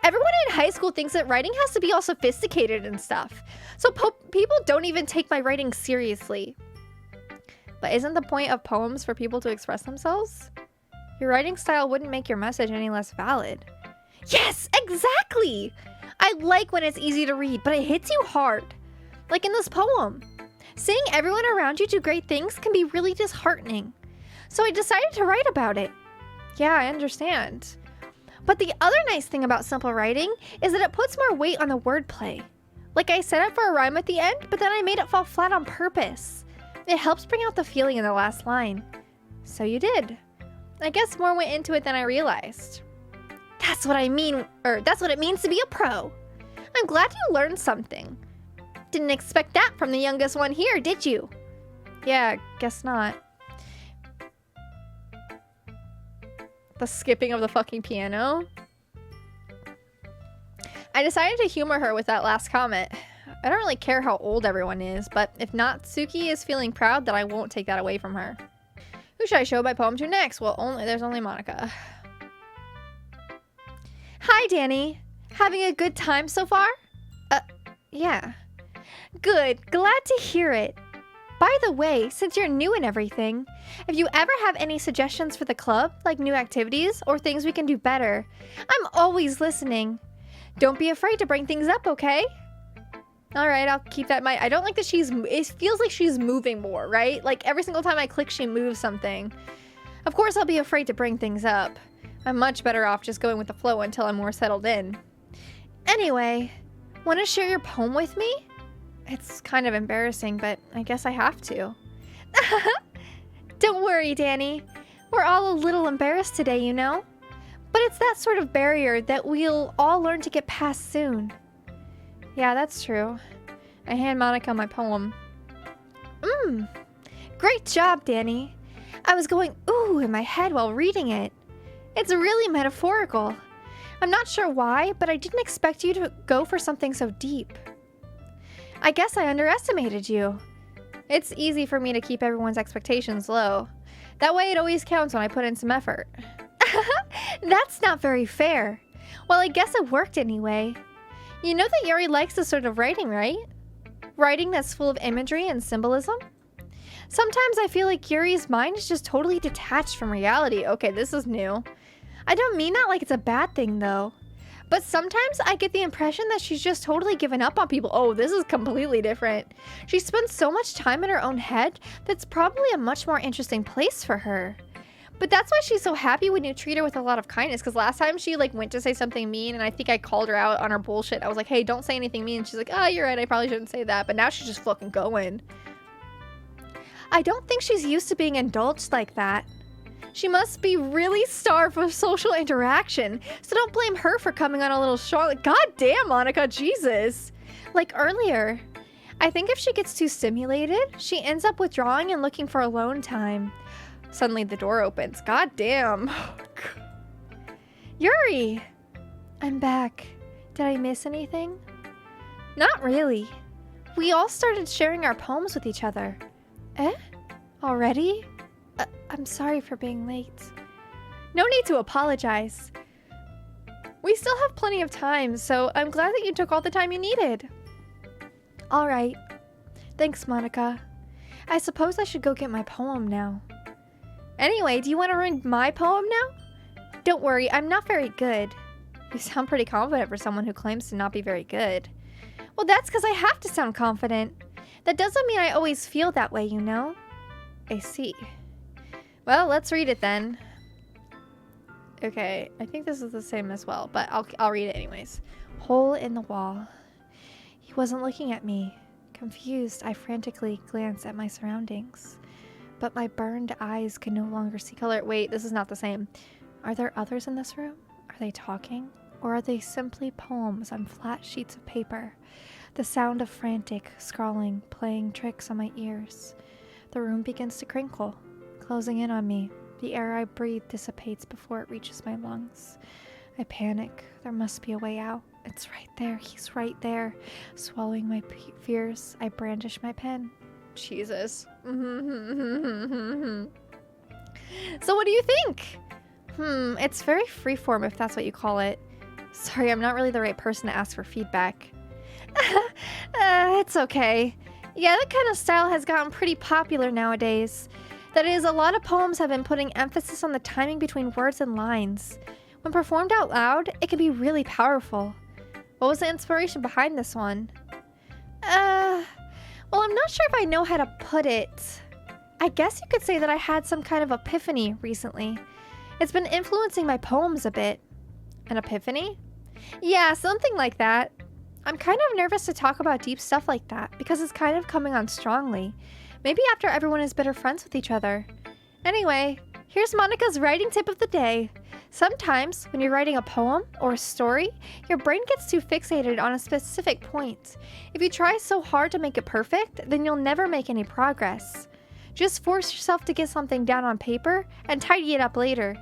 [SPEAKER 1] everyone in high school thinks that writing has to be all sophisticated and stuff. So people don't even take my writing seriously. But isn't the point of poems for people to express themselves? Your writing style wouldn't make your message any less valid. Yes, exactly! I like when it's easy to read, but it hits you hard. Like in this poem. Seeing everyone around you do great things can be really disheartening. So I decided to write about it. Yeah, I understand. But the other nice thing about simple writing is that it puts more weight on the wordplay. Like I set up for a rhyme at the end, but then I made it fall flat on purpose. It helps bring out the feeling in the last line. So you did. I guess more went into it than I realized. That's what I mean, or that's what it means to be a pro. I'm glad you learned something. Didn't expect that from the youngest one here, did you? Yeah, guess not. The skipping of the fucking piano. I decided to humor her with that last comment. I don't really care how old everyone is, but if Natsuki is feeling proud, then I won't take that away from her. Who should I show my poem to next? Well, there's only Monica. Hi, Dani. Having a good time so far? Yeah. Good. Glad to hear it. By the way, since you're new and everything, if you ever have any suggestions for the club, like new activities or things we can do better, I'm always listening. Don't be afraid to bring things up, okay? All right, I'll keep that in mind. I don't like that it feels like she's moving more, right? Like every single time I click, she moves something. Of course, I'll be afraid to bring things up. I'm much better off just going with the flow until I'm more settled in. Anyway, want to share your poem with me? It's kind of embarrassing, but I guess I have to. Don't worry, Dani. We're all a little embarrassed today, you know? But it's that sort of barrier that we'll all learn to get past soon. Yeah, that's true. I hand Monica my poem. Great job, Dani. I was going ooh in my head while reading it. It's really metaphorical. I'm not sure why, but I didn't expect you to go for something so deep. I guess I underestimated you. It's easy for me to keep everyone's expectations low. That way it always counts when I put in some effort. That's not very fair. Well, I guess it worked anyway. You know that Yuri likes this sort of writing, right? Writing that's full of imagery and symbolism? Sometimes I feel like Yuri's mind is just totally detached from reality. Okay, this is new. I don't mean that like it's a bad thing, though. But sometimes I get the impression that she's just totally given up on people. Oh, this is completely different. She spends so much time in her own head that's probably a much more interesting place for her. But that's why she's so happy when you treat her with a lot of kindness. Because last time she like went to say something mean and I think I called her out on her bullshit. I was like, hey, don't say anything mean. She's like, oh, you're right. I probably shouldn't say that. But now she's just fucking going. I don't think she's used to being indulged like that. She must be really starved for social interaction. So don't blame her for coming on a little strong. God damn, Monica, Jesus. Like earlier. I think if she gets too stimulated, she ends up withdrawing and looking for alone time. Suddenly the door opens. God damn. Yuri! I'm back. Did I miss anything? Not really. We all started sharing our poems with each other. Eh? Already? I'm sorry for being late. No need to apologize. We still have plenty of time, so I'm glad that you took all the time you needed. All right. Thanks, Monica. I suppose I should go get my poem now. Anyway, do you want to read my poem now? Don't worry, I'm not very good. You sound pretty confident for someone who claims to not be very good. Well, that's because I have to sound confident. That doesn't mean I always feel that way, you know? I see. Well, let's read it then. Okay, I think this is the same as well, but I'll read it anyways. Hole in the wall. He wasn't looking at me. Confused, I frantically glanced at my surroundings. But my burned eyes could no longer see color. Wait, this is not the same. Are there others in this room? Are they talking? Or are they simply poems on flat sheets of paper? The sound of frantic scrawling, playing tricks on my ears. The room begins to crinkle, closing in on me. The air I breathe dissipates before it reaches my lungs. I panic. There must be a way out. It's right there. He's right there. Swallowing my fears, I brandish my pen. Jesus. So what do you think? It's very freeform if that's what you call it. Sorry, I'm not really the right person to ask for feedback. It's okay. Yeah, that kind of style has gotten pretty popular nowadays. That is, a lot of poems have been putting emphasis on the timing between words and lines. When performed out loud, it can be really powerful. What was the inspiration behind this one? Well, I'm not sure if I know how to put it. I guess you could say that I had some kind of epiphany recently. It's been influencing my poems a bit. An epiphany? Yeah, something like that. I'm kind of nervous to talk about deep stuff like that because it's kind of coming on strongly. Maybe after everyone is better friends with each other. Anyway, here's Monica's writing tip of the day. Sometimes, when you're writing a poem or a story, your brain gets too fixated on a specific point. If you try so hard to make it perfect, then you'll never make any progress. Just force yourself to get something down on paper and tidy it up later.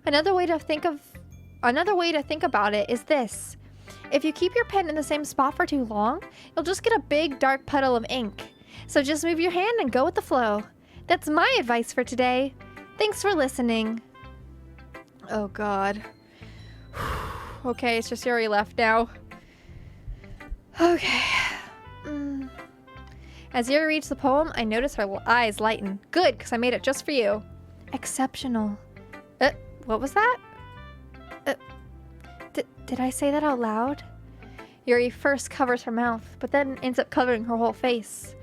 [SPEAKER 1] Another way to think about it is this. If you keep your pen in the same spot for too long, you'll just get a big dark puddle of ink. So just move your hand and go with the flow. That's my advice for today. Thanks for listening. Oh God. Okay, it's just Yuri left now. Okay. As Yuri reads the poem, I notice her eyes lighten. Good, because I made it just for you. Exceptional. What was that? Did I say that out loud? Yuri first covers her mouth, but then ends up covering her whole face.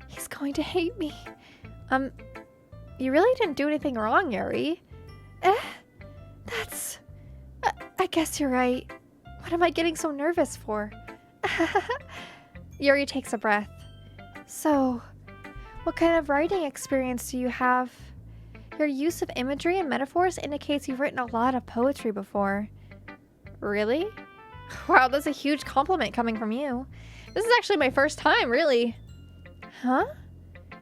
[SPEAKER 1] He's going to hate me. You really didn't do anything wrong, Yuri. I guess you're right. What am I getting so nervous for? Yuri takes a breath. So, what kind of writing experience do you have? Your use of imagery and metaphors indicates you've written a lot of poetry before. Really? Wow, that's a huge compliment coming from you. This is actually my first time, really. Huh?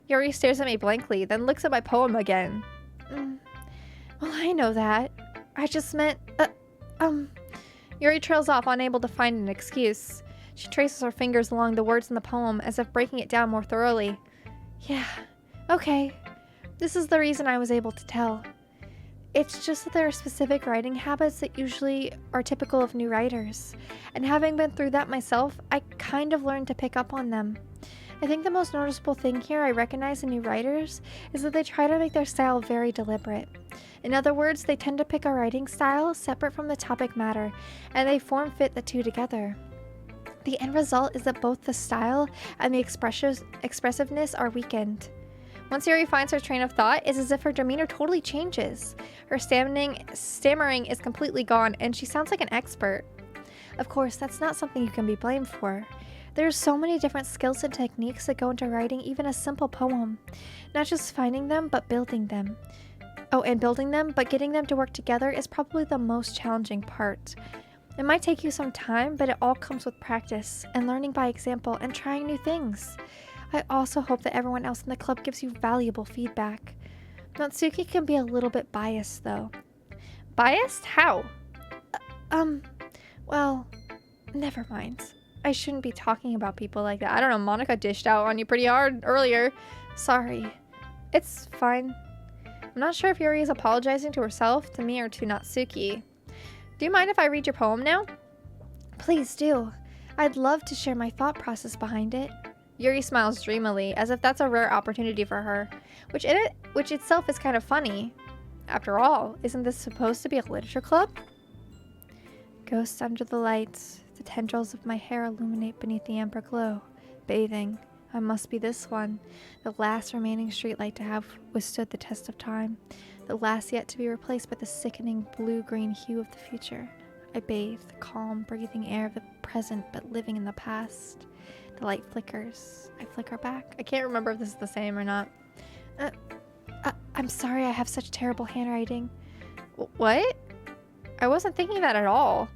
[SPEAKER 1] Yuri stares at me blankly, then looks at my poem again. Well, I know that. I just meant, Yuri trails off, unable to find an excuse. She traces her fingers along the words in the poem, as if breaking it down more thoroughly. Yeah, okay. This is the reason I was able to tell. It's just that there are specific writing habits that usually are typical of new writers. And having been through that myself, I kind of learned to pick up on them. I think the most noticeable thing here I recognize in new writers is that they try to make their style very deliberate. In other words, they tend to pick a writing style separate from the topic matter, and they form-fit the two together. The end result is that both the style and the expressiveness are weakened. Once Yuri finds her train of thought, it's as if her demeanor totally changes. Her stammering is completely gone, and she sounds like an expert. Of course, that's not something you can be blamed for. There are so many different skills and techniques that go into writing even a simple poem. Not just finding them, but building them. Oh, and building them, but getting them to work together is probably the most challenging part. It might take you some time, but it all comes with practice, and learning by example, and trying new things. I also hope that everyone else in the club gives you valuable feedback. Natsuki can be a little bit biased, though. Biased? How? Well, never mind. I shouldn't be talking about people like that. I don't know, Monica dished out on you pretty hard earlier. Sorry. It's fine. I'm not sure if Yuri is apologizing to herself, to me, or to Natsuki. Do you mind if I read your poem now? Please do. I'd love to share my thought process behind it. Yuri smiles dreamily, as if that's a rare opportunity for her, which itself is kind of funny. After all, isn't this supposed to be a literature club? Ghosts under the lights, the tendrils of my hair illuminate beneath the amber glow. Bathing, I must be this one, the last remaining streetlight to have withstood the test of time, the last yet to be replaced by the sickening blue-green hue of the future. I bathe, the calm, breathing air of the present, but living in the past. The light flickers. I flicker back. I can't remember if this is the same or not. I'm sorry I have such terrible handwriting. What? I wasn't thinking that at all.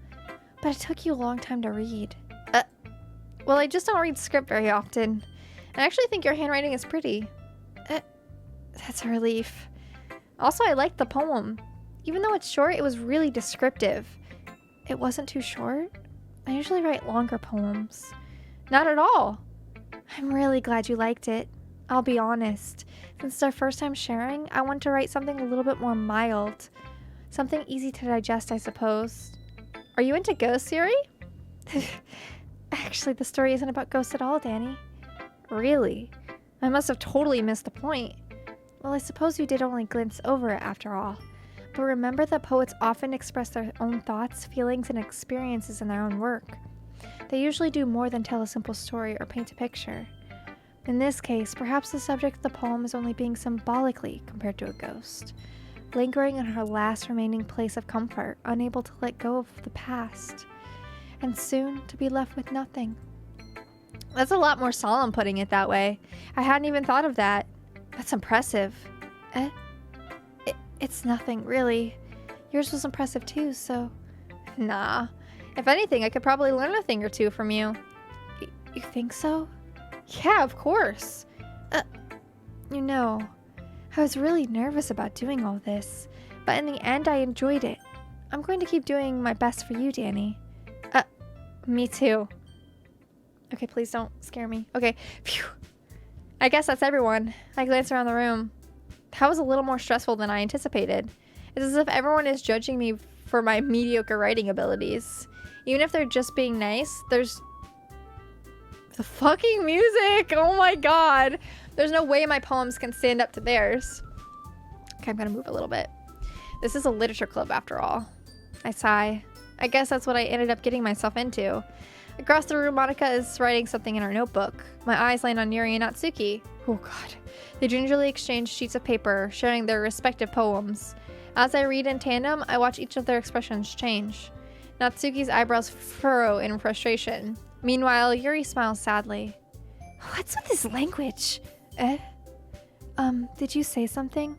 [SPEAKER 1] But it took you a long time to read. Well, I just don't read script very often. I actually think your handwriting is pretty. That's a relief. Also, I liked the poem. Even though it's short, it was really descriptive. It wasn't too short. I usually write longer poems. Not at all. I'm really glad you liked it. I'll be honest. Since it's our first time sharing, I want to write something a little bit more mild. Something easy to digest, I suppose. Are you into ghosts, Yuri? Actually, the story isn't about ghosts at all, Dani. Really? I must have totally missed the point. Well, I suppose you did only glance over it after all. But remember that poets often express their own thoughts, feelings, and experiences in their own work. They usually do more than tell a simple story or paint a picture. In this case, perhaps the subject of the poem is only being symbolically compared to a ghost, lingering in her last remaining place of comfort, unable to let go of the past, and soon to be left with nothing. That's a lot more solemn putting it that way. I hadn't even thought of that. That's impressive. It's nothing, really. Yours was impressive too, so... Nah. If anything, I could probably learn a thing or two from you. You think so? Yeah, of course. You know, I was really nervous about doing all this, but in the end, I enjoyed it. I'm going to keep doing my best for you, Dani. Me too. Okay, please don't scare me. Okay, phew. I guess that's everyone. I glance around the room. That was a little more stressful than I anticipated. It's as if everyone is judging me for my mediocre writing abilities. Even if they're just being nice, there's... the fucking music! Oh my god! There's no way my poems can stand up to theirs. Okay, I'm gonna move a little bit. This is a literature club after all. I sigh. I guess that's what I ended up getting myself into. Across the room, Monica is writing something in her notebook. My eyes land on Yuri and Natsuki. Oh god. They gingerly exchange sheets of paper, sharing their respective poems. As I read in tandem, I watch each of their expressions change. Natsuki's eyebrows furrow in frustration. Meanwhile, Yuri smiles sadly. What's with this language? Did you say something?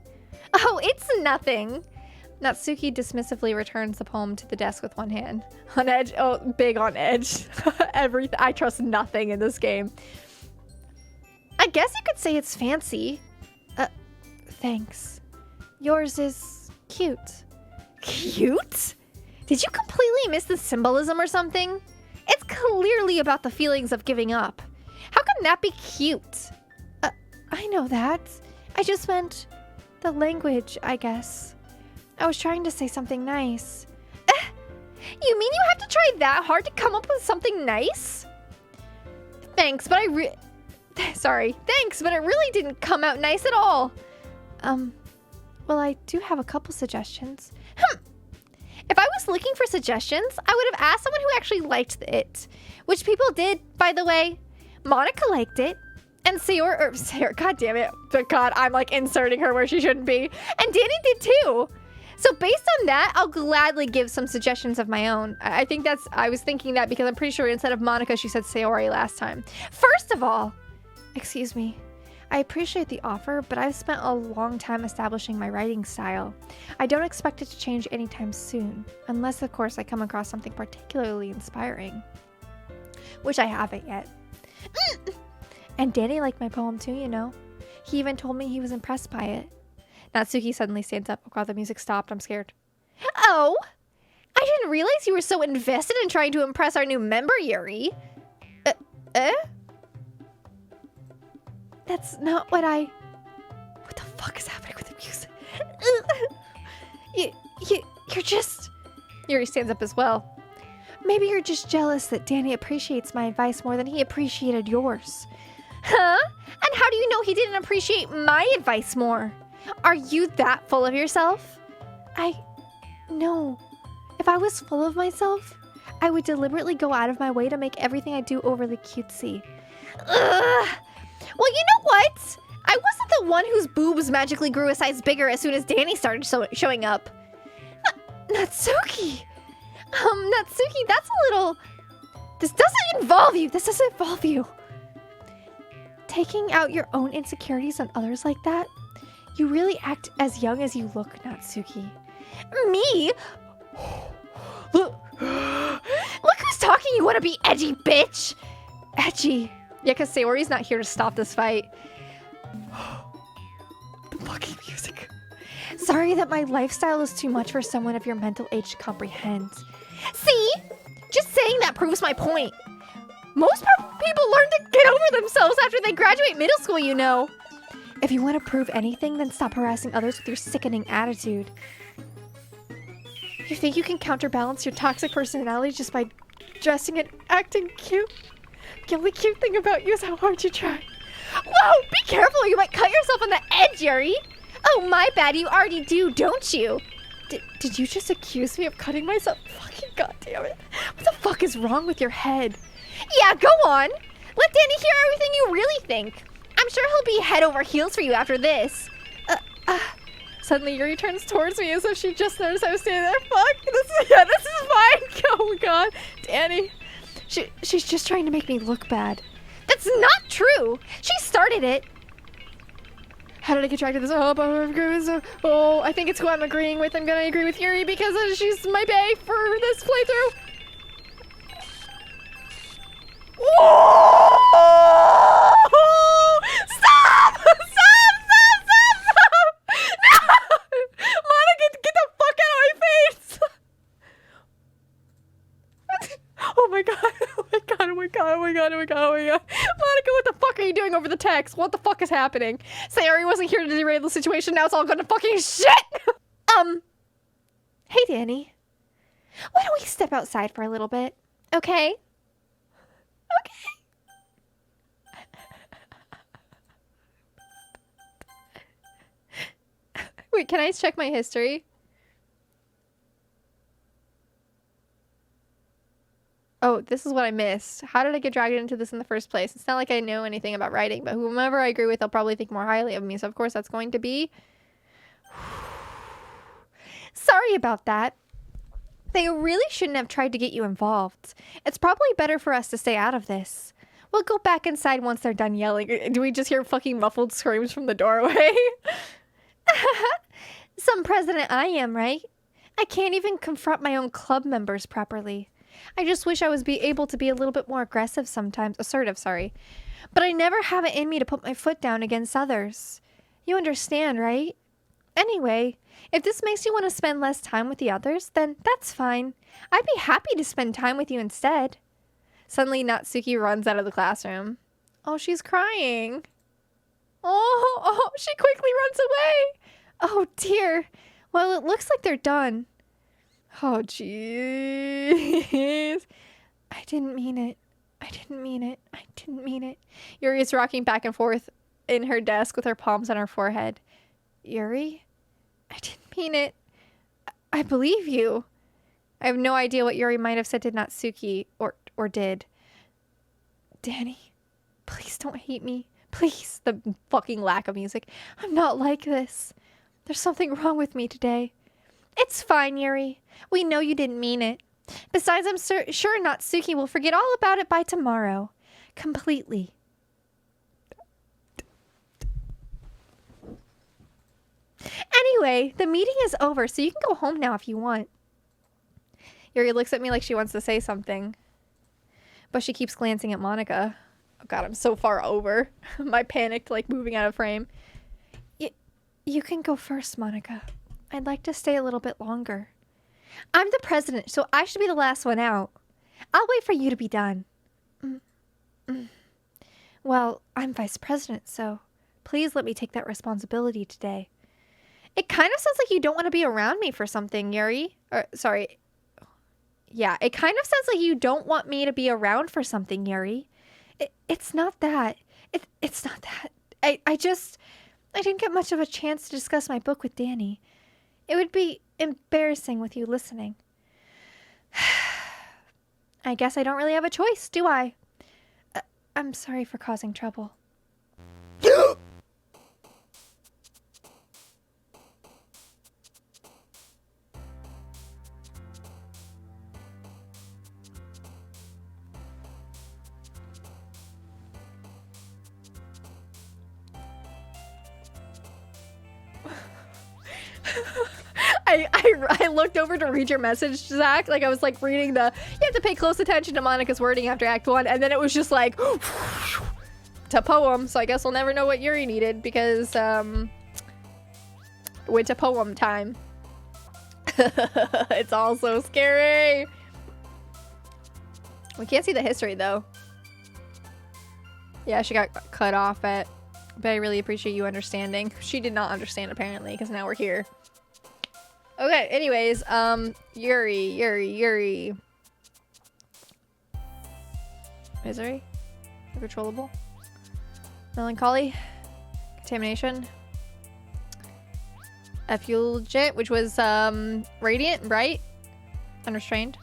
[SPEAKER 1] Oh, it's nothing. Natsuki dismissively returns the poem to the desk with one hand. On edge? Oh, big on edge. Everything. I trust nothing in this game. I guess you could say it's fancy. Thanks. Yours is cute. Cute? Did you completely miss the symbolism or something? It's clearly about the feelings of giving up. How can that be cute? I know that. I just meant the language, I guess. I was trying to say something nice. You mean you have to try that hard to come up with something nice? Thanks, but Thanks, but it really didn't come out nice at all. Well, I do have a couple suggestions. If I was looking for suggestions, I would have asked someone who actually liked it. Which people did, by the way. Monica liked it. And Sayori, god damn it. God, I'm like inserting her where she shouldn't be. And Dani did too. So based on that, I'll gladly give some suggestions of my own. I was thinking that because I'm pretty sure instead of Monica, she said Sayori last time. First of all, excuse me. I appreciate the offer, but I've spent a long time establishing my writing style. I don't expect it to change anytime soon, unless, of course, I come across something particularly inspiring. Which I haven't yet. And Dani liked my poem too, you know. He even told me he was impressed by it. Natsuki suddenly stands up while the music stopped. I'm scared. Oh! I didn't realize you were so invested in trying to impress our new member, Yuri. That's not what I... What the fuck is happening with the music? You're just... Yuri stands up as well. Maybe you're just jealous that Dani appreciates my advice more than he appreciated yours. Huh? And how do you know he didn't appreciate my advice more? Are you that full of yourself? No. If I was full of myself, I would deliberately go out of my way to make everything I do overly cutesy. Ugh! Well, you know what? I wasn't the one whose boobs magically grew a size bigger as soon as Dani started showing up. Natsuki! Natsuki, that's a little... This doesn't involve you. This doesn't involve you. Taking out your own insecurities on others like that? You really act as young as you look, Natsuki. Me? Look who's talking. You want to be edgy, bitch? Edgy. Yeah, because Sayori's not here to stop this fight. The fucking music. Sorry that my lifestyle is too much for someone of your mental age to comprehend. See? Just saying that proves my point. Most people learn to get over themselves after they graduate middle school, you know. If you want to prove anything, then stop harassing others with your sickening attitude. You think you can counterbalance your toxic personality just by dressing and acting cute? The only cute thing about you is how hard you try. Whoa, be careful, you might cut yourself on the edge, Yuri. Oh, my bad, you already do, don't you? Did you just accuse me of cutting myself? Fucking goddamn it. What the fuck is wrong with your head? Yeah, go on. Let Dani hear everything you really think. I'm sure he'll be head over heels for you after this. Suddenly Yuri turns towards me as if she just noticed I was standing there. Fuck, this is fine. Oh my god. Dani. She's just trying to make me look bad. That's not true. She started it. How did I get attracted to this? Oh, I think it's who I'm agreeing with. I'm gonna agree with Yuri because she's my bae for this playthrough. Whoa! Stop! No! Monica, get the fuck out of my face! Oh my god, oh my god, oh my god, oh my god, oh my god, oh my god. Monica, what the fuck are you doing over the text? What the fuck is happening? Sayori wasn't here to derail the situation, now it's all going to fucking shit! Hey Dani. Why don't we step outside for a little bit? Okay? Okay. Wait, can I check my history? Oh, this is what I missed. How did I get dragged into this in the first place? It's not like I know anything about writing, but whomever I agree with, they'll probably think more highly of me. So, of course, that's going to be... Sorry about that. They really shouldn't have tried to get you involved. It's probably better for us to stay out of this. We'll go back inside once they're done yelling. Do we just hear fucking muffled screams from the doorway? Some president I am, right? I can't even confront my own club members properly. I just wish I was able to be a little bit more aggressive sometimes. Assertive, sorry. But I never have it in me to put my foot down against others. You understand, right? Anyway, if this makes you want to spend less time with the others, then that's fine. I'd be happy to spend time with you instead. Suddenly, Natsuki runs out of the classroom. Oh, she's crying. Oh, she quickly runs away. Oh, dear. Well, it looks like they're done. Oh, jeez. I didn't mean it. I didn't mean it. I didn't mean it. Yuri is rocking back and forth in her desk with her palms on her forehead. Yuri? I didn't mean it. I believe you. I have no idea what Yuri might have said to Natsuki or did. Dani, please don't hate me. Please. The fucking lack of music. I'm not like this. There's something wrong with me today. It's fine, Yuri. We know you didn't mean it. Besides, I'm sure Natsuki will forget all about it by tomorrow. Completely. Anyway, the meeting is over, so you can go home now if you want. Yuri looks at me like she wants to say something, but she keeps glancing at Monica. Oh god, I'm so far over. My panicked, like, moving out of frame. You can go first, Monica. I'd like to stay a little bit longer. I'm the president, so I should be the last one out. I'll wait for you to be done. Well, I'm vice president, so please let me take that responsibility today. It kind of sounds like you don't want to be around me for something, Yuri. Sorry. Yeah, it kind of sounds like you don't want me to be around for something, Yuri. It's not that. It's not that. I didn't get much of a chance to discuss my book with Dani. It would be embarrassing with you listening. I guess I don't really have a choice, do I? I'm sorry for causing trouble. I looked over to read your message, Zach. Like, I was like reading you have to pay close attention to Monica's wording after Act 1, and then it was just like to poem. So I guess we'll never know what Yuri needed because went to poem time. It's all so scary. We can't see the history though. Yeah, she got cut off at, but I really appreciate you understanding. She did not understand apparently because now we're here. Okay, anyways, Yuri. Misery? Uncontrollable? Melancholy? Contamination? Effulgent, which was, radiant, bright? Unrestrained?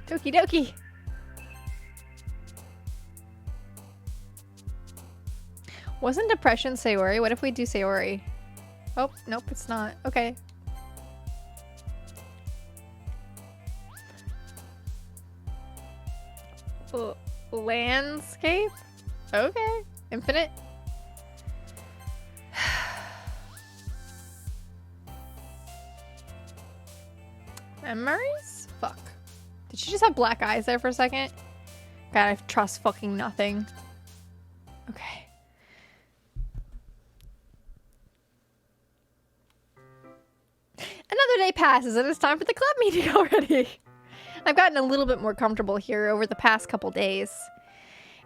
[SPEAKER 1] Doki doki. Wasn't depression Sayori? What if we do Sayori? Oh, nope, it's not. Okay. Landscape? Okay. Infinite? Memories? Fuck. Did she just have black eyes there for a second? God, I trust fucking nothing. Okay. Another day passes and it's time for the club meeting already. I've gotten a little bit more comfortable here over the past couple days.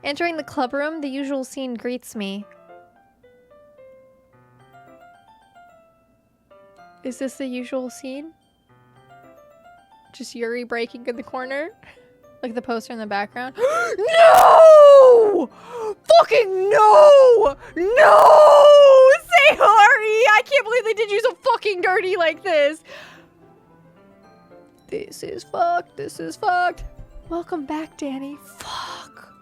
[SPEAKER 1] Entering the club room, the usual scene greets me. Is this the usual scene? Just Yuri breaking in the corner. Like the poster in the background. No! Fucking no! No! Say Hurry! I can't believe they did you so fucking dirty like this. This is fucked. This is fucked. Welcome back, Dani. Fuck.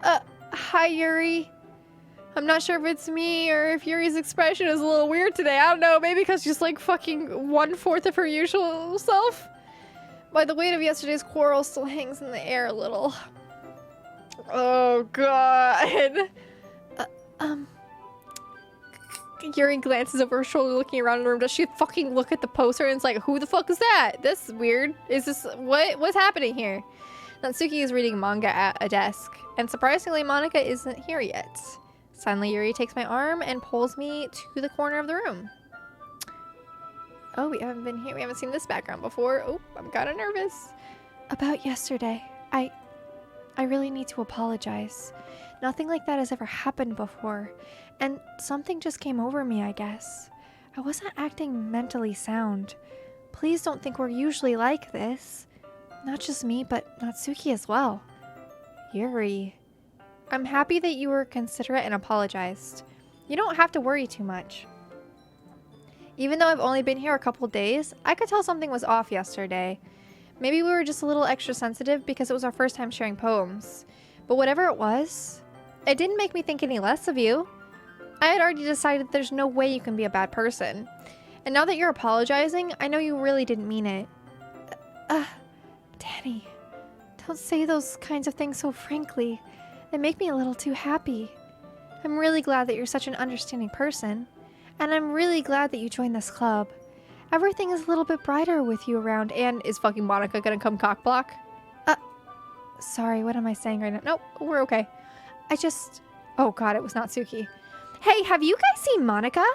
[SPEAKER 1] Hi, Yuri. I'm not sure if it's me or if Yuri's expression is a little weird today. I don't know. Maybe because she's like fucking 1/4 of her usual self. By the weight of yesterday's quarrel still hangs in the air a little. Oh, God. Yuri glances over her shoulder looking around the room. Does she fucking look at the poster and it's like, who the fuck is that? This is weird. Is this... What's happening here? Natsuki is reading manga at a desk. And surprisingly, Monika isn't here yet. Suddenly, Yuri takes my arm and pulls me to the corner of the room. Oh, we haven't been here. We haven't seen this background before. Oh, I'm kind of nervous. About yesterday, I really need to apologize. Nothing like that has ever happened before. And something just came over me, I guess. I wasn't acting mentally sound. Please don't think we're usually like this. Not just me, but Natsuki as well. Yuri. I'm happy that you were considerate and apologized. You don't have to worry too much. Even though I've only been here a couple days, I could tell something was off yesterday. Maybe we were just a little extra sensitive because it was our first time sharing poems. But whatever it was, it didn't make me think any less of you. I had already decided there's no way you can be a bad person. And now that you're apologizing, I know you really didn't mean it. Dani, don't say those kinds of things so frankly. They make me a little too happy. I'm really glad that you're such an understanding person. And I'm really glad that you joined this club. Everything is a little bit brighter with you around. And is fucking Monika gonna come cockblock? Sorry, what am I saying right now? Nope, we're okay. Oh god, it was Natsuki. Hey, have you guys seen Monika?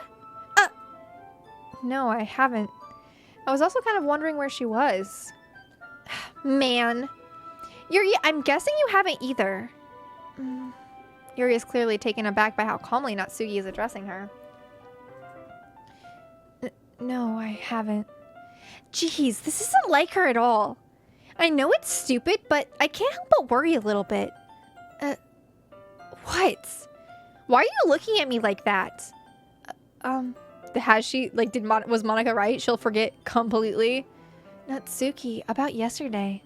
[SPEAKER 1] No, I haven't. I was also kind of wondering where she was. Man. Yuri, I'm guessing you haven't either. Yuri is clearly taken aback by how calmly Natsuki is addressing her. No, I haven't. Jeez, this isn't like her at all. I know it's stupid, but I can't help but worry a little bit. What? Why are you looking at me like that? Has she, like, was Monika right? She'll forget completely. Natsuki, about yesterday.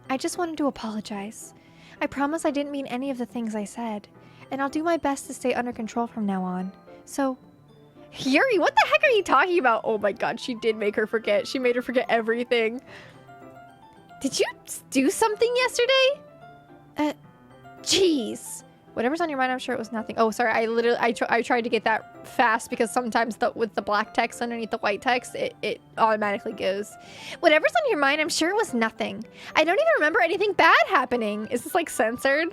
[SPEAKER 1] I just wanted to apologize. I promise I didn't mean any of the things I said. And I'll do my best to stay under control from now on. So... Yuri, what the heck are you talking about? Oh my god, she did make her forget. She made her forget everything. Did you do something yesterday? Jeez. Whatever's on your mind, I'm sure it was nothing. Oh, sorry, I tried to get that fast because sometimes with the black text underneath the white text, it automatically goes. Whatever's on your mind, I'm sure it was nothing. I don't even remember anything bad happening. Is this like censored?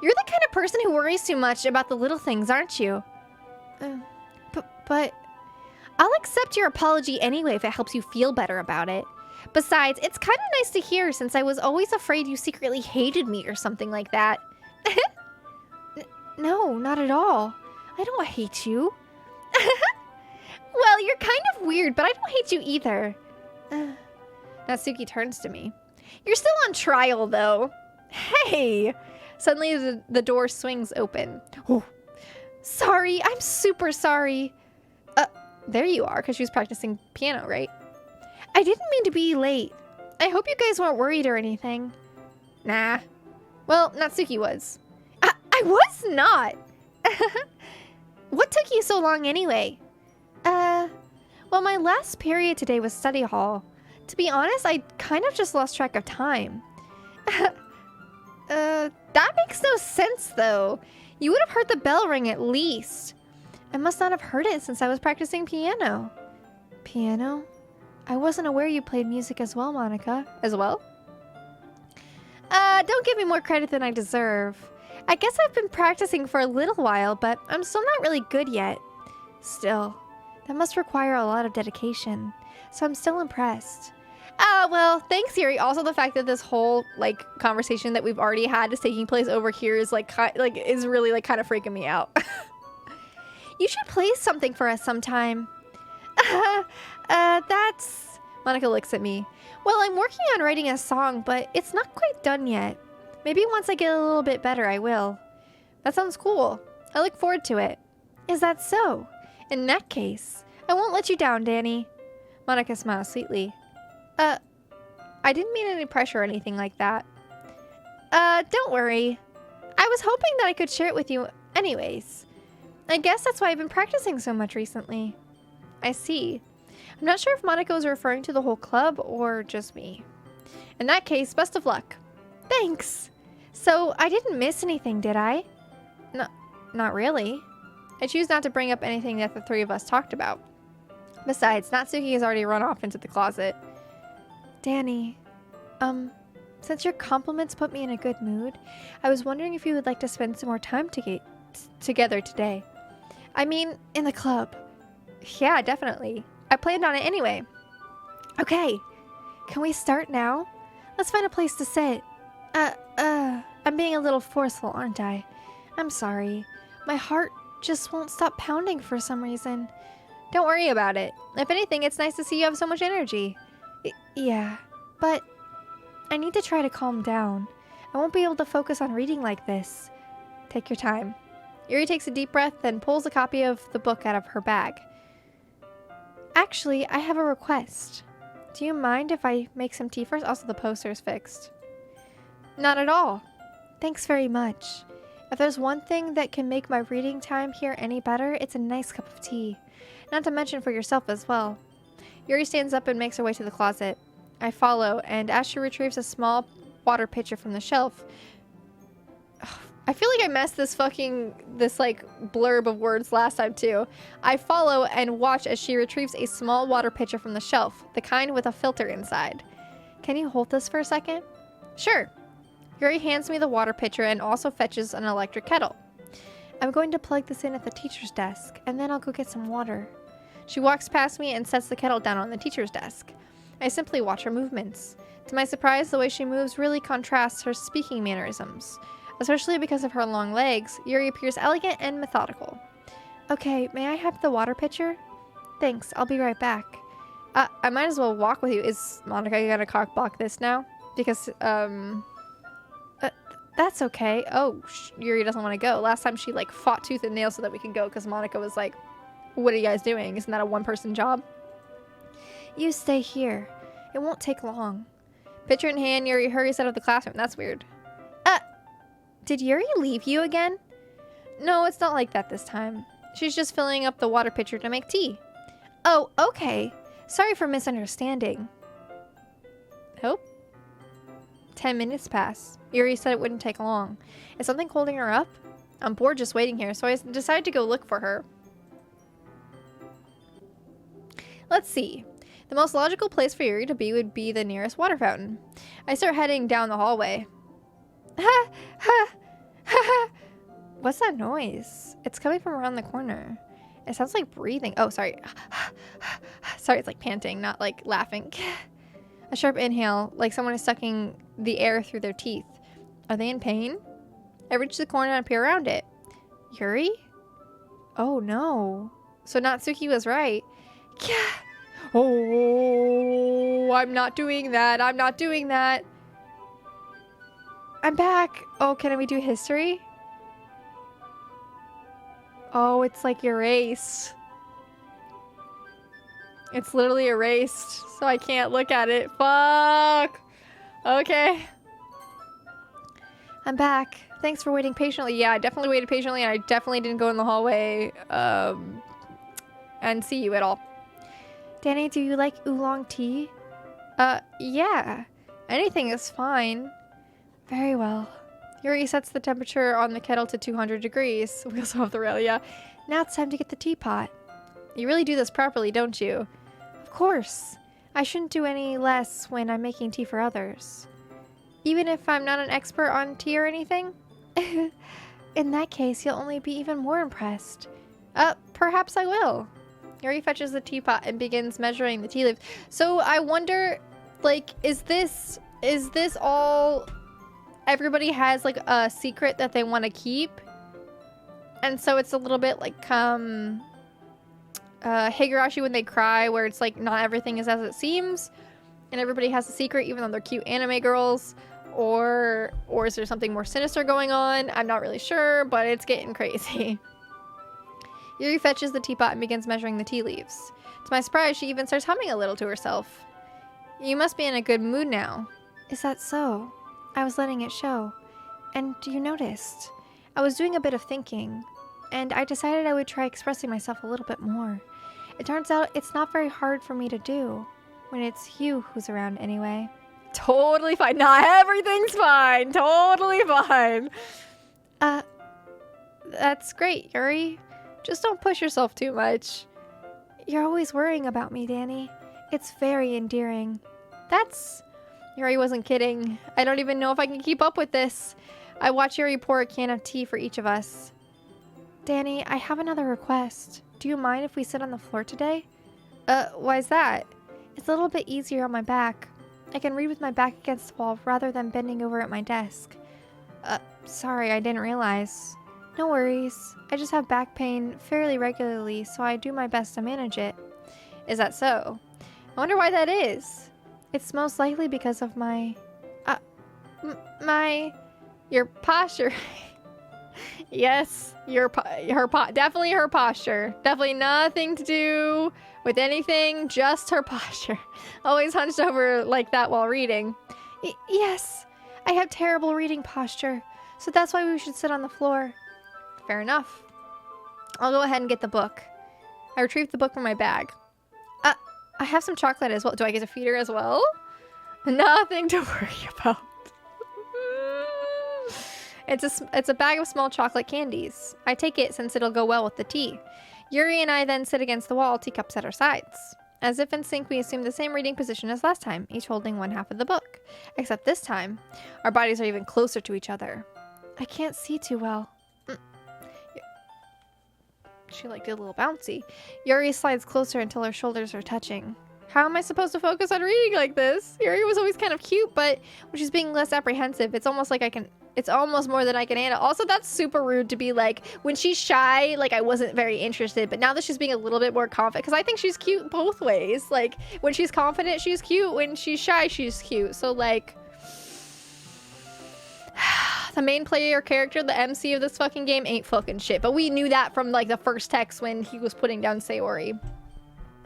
[SPEAKER 1] You're the kind of person who worries too much about the little things, aren't you? But I'll accept your apology anyway if it helps you feel better about it. Besides, it's kind of nice to hear since I was always afraid you secretly hated me or something like that. No, not at all. I don't hate you. Well, you're kind of weird, but I don't hate you either. Natsuki turns to me. You're still on trial, though. Hey! Suddenly, the door swings open. Oh. Sorry, I'm super sorry. There you are, because she was practicing piano, right? I didn't mean to be late. I hope you guys weren't worried or anything. Nah. Well, Natsuki was. I was not! What took you so long anyway? Well, my last period today was study hall. To be honest, I kind of just lost track of time. That makes no sense, though. You would have heard the bell ring at least. I must not have heard it since I was practicing piano. Piano? I wasn't aware you played music as well, Monika. As well? Don't give me more credit than I deserve. I guess I've been practicing for a little while, but I'm still not really good yet. Still, that must require a lot of dedication, so I'm still impressed. Well, thanks, Yuri. Also, the fact that this whole, like, conversation that we've already had is taking place over here is, is really, kind of freaking me out. You should play something for us sometime. That's... Monica looks at me. Well, I'm working on writing a song, but it's not quite done yet. Maybe once I get a little bit better, I will. That sounds cool. I look forward to it. Is that so? In that case, I won't let you down, Dani. Monica smiles sweetly. I didn't mean any pressure or anything like that. Don't worry. I was hoping that I could share it with you anyways. I guess that's why I've been practicing so much recently. I see. I'm not sure if Monica was referring to the whole club or just me. In that case, best of luck. Thanks. So, I didn't miss anything, did I? No, not really. I choose not to bring up anything that the three of us talked about. Besides, Natsuki has already run off into the closet. Dani, since your compliments put me in a good mood, I was wondering if you would like to spend some more time together today. I mean, in the club. Yeah, definitely. I planned on it anyway. Okay, can we start now? Let's find a place to sit. I'm being a little forceful, aren't I? I'm sorry. My heart just won't stop pounding for some reason. Don't worry about it. If anything, it's nice to see you have so much energy. Yeah, but I need to try to calm down. I won't be able to focus on reading like this. Take your time. Yuri takes a deep breath, then pulls a copy of the book out of her bag. Actually, I have a request. Do you mind if I make some tea first? Also, the poster's fixed. Not at all. Thanks very much. If there's one thing that can make my reading time here any better, it's a nice cup of tea. Not to mention for yourself as well. Yuri stands up and makes her way to the closet. I follow, and as she retrieves a small water pitcher from the shelf... I feel like I messed this blurb of words last time too. I follow and watch as she retrieves a small water pitcher from the shelf, the kind with a filter inside. Can you hold this for a second? Sure. Yuri hands me the water pitcher and also fetches an electric kettle. I'm going to plug this in at the teacher's desk, and then I'll go get some water. She walks past me and sets the kettle down on the teacher's desk. I simply watch her movements. To my surprise, the way she moves really contrasts her speaking mannerisms. Especially because of her long legs, Yuri appears elegant and methodical. Okay, may I have the water pitcher? Thanks, I'll be right back. I might as well walk with you. Is Monica gonna cockblock this now? Because, that's okay. Oh, Yuri doesn't want to go. Last time she, fought tooth and nail so that we could go because Monica was like, what are you guys doing? Isn't that a one-person job? You stay here. It won't take long. Pitcher in hand, Yuri hurries out of the classroom. That's weird. Did Yuri leave you again? No, it's not like that this time. She's just filling up the water pitcher to make tea. Oh, okay. Sorry for misunderstanding. Hope? 10 minutes pass. Yuri said it wouldn't take long. Is something holding her up? I'm bored just waiting here, so I decided to go look for her. Let's see. The most logical place for Yuri to be would be the nearest water fountain. I start heading down the hallway. Ha! Ha! Ha! What's that noise? It's coming from around the corner. It sounds like breathing. Oh, sorry. Sorry, it's like panting, not like laughing. A sharp inhale, like someone is sucking the air through their teeth. Are they in pain? I reach the corner and peer around it. Yuri? Oh no. So Natsuki was right. Oh, I'm not doing that. I'm not doing that. I'm back. Oh, can we do history? Oh, it's like erased. It's literally erased, so I can't look at it. Fuck. Okay. I'm back. Thanks for waiting patiently. Yeah, I definitely waited patiently, and I definitely didn't go in the hallway and see you at all. Dani, do you like oolong tea? Yeah. Anything is fine. Very well. Yuri sets the temperature on the kettle to 200 degrees. We also have the rail, yeah. Now it's time to get the teapot. You really do this properly, don't you? Of course. I shouldn't do any less when I'm making tea for others. Even if I'm not an expert on tea or anything? In that case, you'll only be even more impressed. Perhaps I will. Yuri fetches the teapot and begins measuring the tea leaves. So I wonder, is this all... Everybody has, a secret that they want to keep. And so it's a little bit like, Higurashi when they cry, where it's not everything is as it seems. and everybody has a secret even though they're cute anime girls? Or is there something more sinister going on? I'm not really sure, but it's getting crazy. Yuri fetches the teapot and begins measuring the tea leaves. To my surprise, she even starts humming a little to herself. You must be in a good mood now. Is that so? I was letting it show. And you noticed. I was doing a bit of thinking, and I decided I would try expressing myself a little bit more. It turns out it's not very hard for me to do, when it's you who's around anyway. Totally fine. Not everything's fine. Totally fine. That's great, Yuri. Just don't push yourself too much. You're always worrying about me, Dani. It's very endearing. Yuri wasn't kidding. I don't even know if I can keep up with this. I watch Yuri pour a can of tea for each of us. Dani, I have another request. Do you mind if we sit on the floor today? Why's that? It's a little bit easier on my back. I can read with my back against the wall rather than bending over at my desk. Sorry, I didn't realize. No worries. I just have back pain fairly regularly, so I do my best to manage it. Is that so? I wonder why that is. It's most likely because of my... your posture. Yes, definitely her posture. Definitely nothing to do with anything, just her posture. Always hunched over like that while reading. Yes, I have terrible reading posture, so that's why we should sit on the floor. Fair enough. I'll go ahead and get the book. I retrieved the book from my bag. I have some chocolate as well. Do I get to feed her as well? Nothing to worry about. It's a bag of small chocolate candies. I take it since it'll go well with the tea. Yuri and I then sit against the wall, teacups at our sides. As if in sync, we assume the same reading position as last time, each holding one half of the book. Except this time, our bodies are even closer to each other. I can't see too well. She did a little bouncy. Yuri slides closer until her shoulders are touching. How am I supposed to focus on reading like this? Yuri was always kind of cute, but when she's being less apprehensive, it's almost more than I can handle. Also, that's super rude to be like, when she's shy, I wasn't very interested, but now that she's being a little bit more confident, because I think she's cute both ways. When she's confident, she's cute. When she's shy, she's cute. So, the main player character, the MC of this fucking game, ain't fucking shit. But we knew that from, the first text when he was putting down Sayori.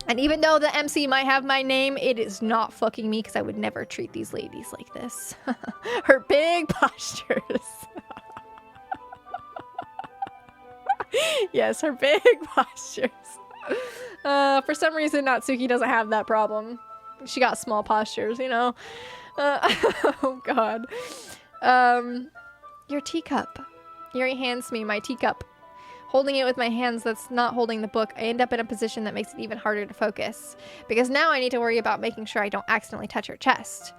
[SPEAKER 1] And even though the MC might have my name, it is not fucking me, because I would never treat these ladies like this. Her big postures. Yes, her big postures. For some reason, Natsuki doesn't have that problem. She got small postures, you know? Oh, God. Your teacup. Yuri hands me my teacup. Holding it with my hands that's not holding the book, I end up in a position that makes it even harder to focus. Because now I need to worry about making sure I don't accidentally touch her chest.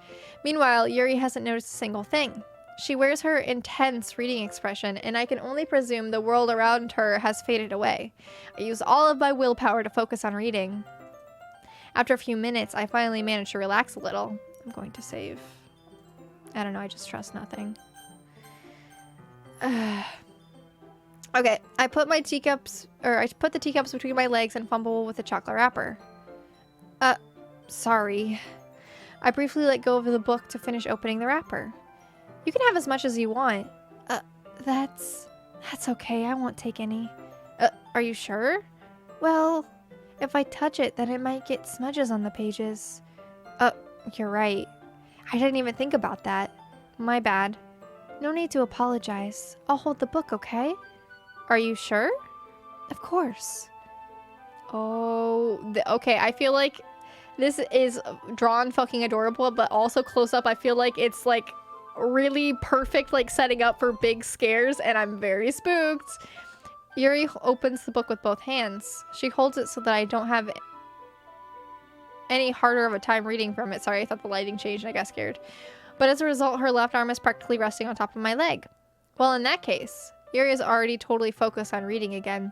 [SPEAKER 1] Meanwhile, Yuri hasn't noticed a single thing. She wears her intense reading expression, and I can only presume the world around her has faded away. I use all of my willpower to focus on reading. After a few minutes, I finally manage to relax a little. I'm going to save. I don't know, I just trust nothing. Okay, I put the teacups between my legs and fumble with the chocolate wrapper. Sorry. I briefly let go of the book to finish opening the wrapper. You can have as much as you want. That's okay, I won't take any. Are you sure? Well, if I touch it, then it might get smudges on the pages. You're right. I didn't even think about that. My bad. No need to apologize. I'll hold the book, okay? Are you sure? Of course. Oh, okay. I feel like this is drawn fucking adorable, but also close up, I feel like it's really perfect, setting up for big scares, and I'm very spooked. Yuri opens the book with both hands. She holds it so that I don't have any harder of a time reading from it. Sorry, I thought the lighting changed and I got scared. But as a result, her left arm is practically resting on top of my leg. Well, in that case, Yuri is already totally focused on reading again.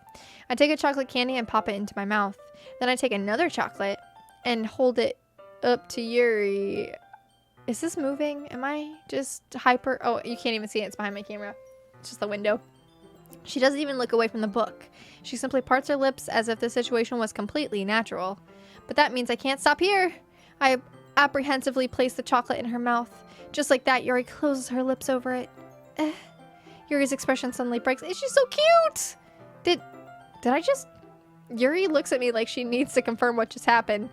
[SPEAKER 1] I take a chocolate candy and pop it into my mouth. Then I take another chocolate and hold it up to Yuri. Is this moving? Am I just hyper? Oh, you can't even see it. It's behind my camera. It's just the window. She doesn't even look away from the book. She simply parts her lips as if the situation was completely natural. But that means I can't stop here. I apprehensively place the chocolate in her mouth. Just like that, Yuri closes her lips over it. Yuri's expression suddenly breaks. Is she so cute? Did I just... Yuri looks at me like she needs to confirm what just happened.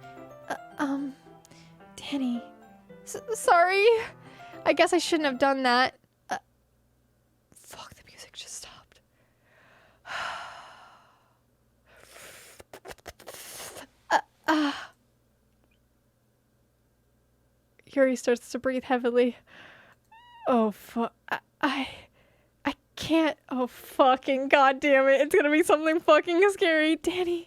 [SPEAKER 1] Dani. Sorry. I guess I shouldn't have done that. Fuck, the music just stopped. Yuri starts to breathe heavily. Oh, fuck. I can't. Oh, fucking goddamn it. It's gonna be something fucking scary. Dani.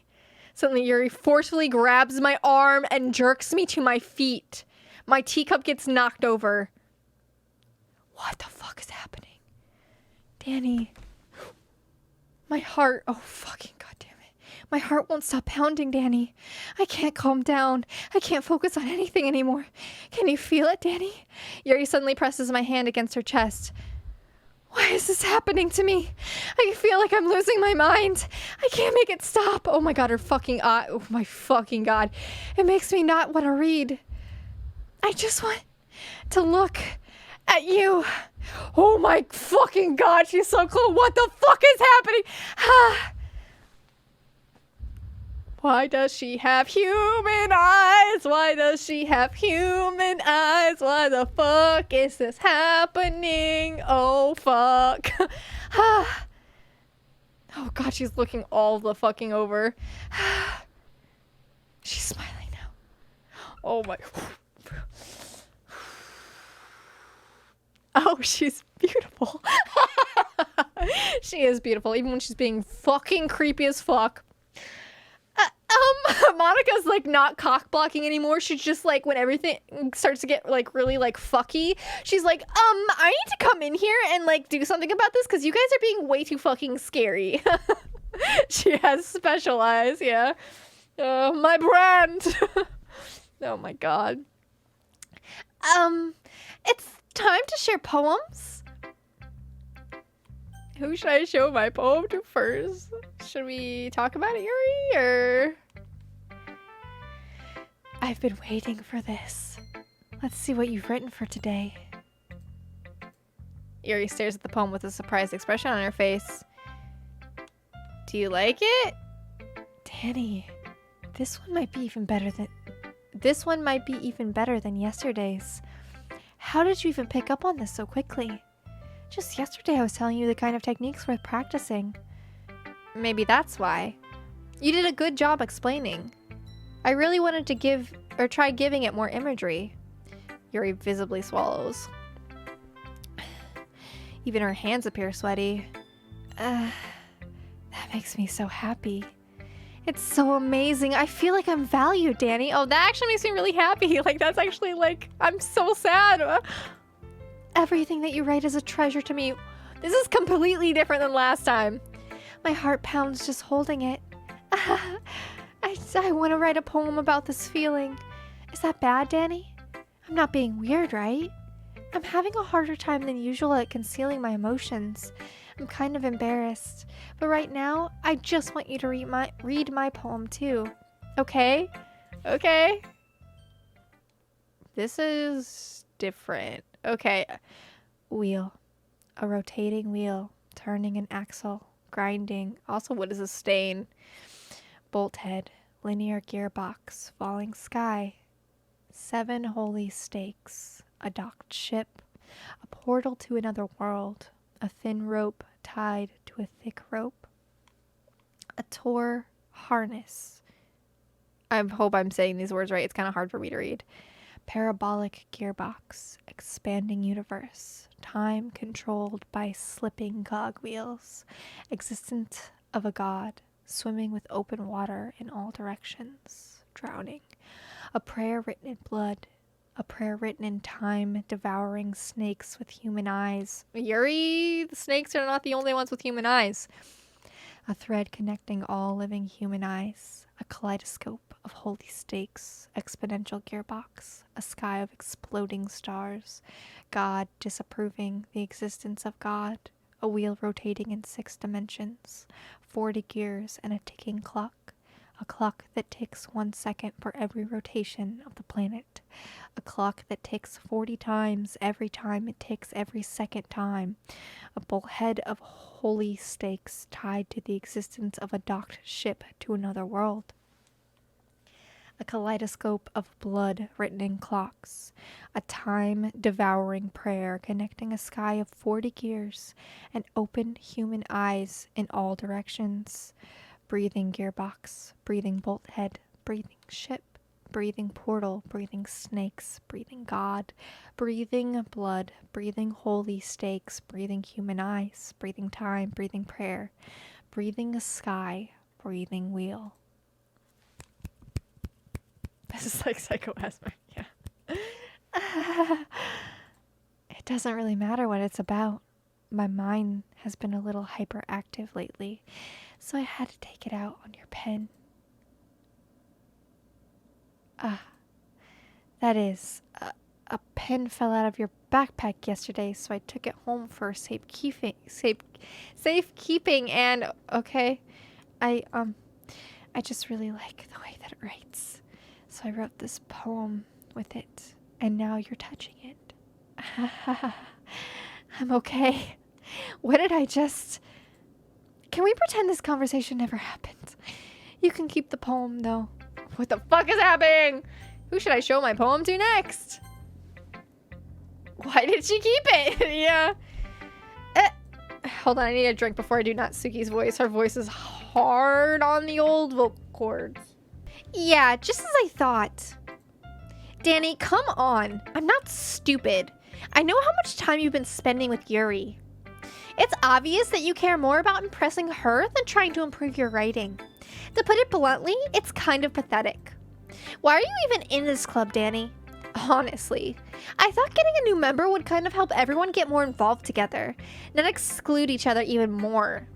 [SPEAKER 1] Suddenly, Yuri forcefully grabs my arm and jerks me to my feet. My teacup gets knocked over. What the fuck is happening? Dani. My heart. Oh, fucking goddamn it. My heart won't stop pounding, Dani. I can't calm down. I can't focus on anything anymore. Can you feel it, Dani? Yuri suddenly presses my hand against her chest. Why is this happening to me? I feel like I'm losing my mind. I can't make it stop. Oh my god, her fucking eye. Oh my fucking god. It makes me not want to read. I just want to look at you. Oh my fucking god, she's so close. What the fuck is happening? Why does she have human eyes? Why does she have human eyes? Why the fuck is this happening? Oh fuck. Oh god, she's looking all the fucking over. She's smiling now. Oh my. Oh, she's beautiful. She is beautiful, even when she's being fucking creepy as fuck. Monica's like not cock blocking anymore. She's just like, when everything starts to get like really like fucky, she's like, I need to come in here and like do something about this because you guys are being way too fucking scary. She has special eyes, yeah. My brand. Oh my god. It's time to share poems. Who should I show my poem to first? Should we talk about it, Yuri, or... I've been waiting for this. Let's see what you've written for today. Yuri stares at the poem with a surprised expression on her face. Do you like it? Dani, this one might be even better than yesterday's. How did you even pick up on this so quickly? Just yesterday I was telling you the kind of techniques worth practicing. Maybe that's why. You did a good job explaining. I really wanted to try giving it more imagery. Yuri visibly swallows. Even her hands appear sweaty. That makes me so happy. It's so amazing. I feel like I'm valued, Dani. Oh, that actually makes me really happy. Like, that's actually like, I'm so sad. Everything that you write is a treasure to me. This is completely different than last time. My heart pounds just holding it. I want to write a poem about this feeling. Is that bad, Dani? I'm not being weird, right? I'm having a harder time than usual at concealing my emotions. I'm kind of embarrassed. But right now, I just want you to read my poem too. Okay? Okay? This is different. Okay. Wheel. A rotating wheel. Turning an axle. Grinding. Also, what is a stain? Bolt head. Linear gearbox. Falling sky. 7 holy stakes. A docked ship. A portal to another world. A thin rope tied to a thick rope. A Tor harness. I hope I'm saying these words right. It's kind of hard for me to read. Parabolic gearbox. Expanding universe. Time controlled by slipping cogwheels. Existence of a god. Swimming with open water in all directions. Drowning. A prayer written in blood. A prayer written in time, devouring snakes with human eyes. Yuri, the snakes are not the only ones with human eyes. A thread connecting all living human eyes. A kaleidoscope of holy stakes. Exponential gearbox. A sky of exploding stars. God disapproving the existence of God. A wheel rotating in 6 dimensions. 40 gears and a ticking clock. A clock that ticks 1 second for every rotation of the planet. A clock that ticks 40 times every time it ticks every second time. A bullhead of holy stakes tied to the existence of a docked ship to another world. A kaleidoscope of blood written in clocks. A time-devouring prayer connecting a sky of 40 gears and open human eyes in all directions. Breathing gearbox, breathing bolt head, breathing ship, breathing portal, breathing snakes, breathing God, breathing blood, breathing holy stakes, breathing human eyes, breathing time, breathing prayer, breathing sky, breathing wheel. This is like psychoasthma, yeah. It doesn't really matter what it's about. My mind has been a little hyperactive lately, so I had to take it out on your pen. That is, a pen fell out of your backpack yesterday, so I took it home for safekeeping, and, okay, I just really like the way that it writes, so I wrote this poem with it, and now you're touching it. I'm okay. What did I just... Can we pretend this conversation never happened? You can keep the poem, though. What the fuck is happening? Who should I show my poem to next? Why did she keep it? Yeah. Hold on, I need a drink before I do Natsuki's voice. Her voice is hard on the old vocal cords. Yeah, just as I thought. Dani, come on. I'm not stupid. I know how much time you've been spending with Yuri. It's obvious that you care more about impressing her than trying to improve your writing. To put it bluntly, it's kind of pathetic. Why are you even in this club, Dani? Honestly, I thought getting a new member would kind of help everyone get more involved together, not exclude each other even more.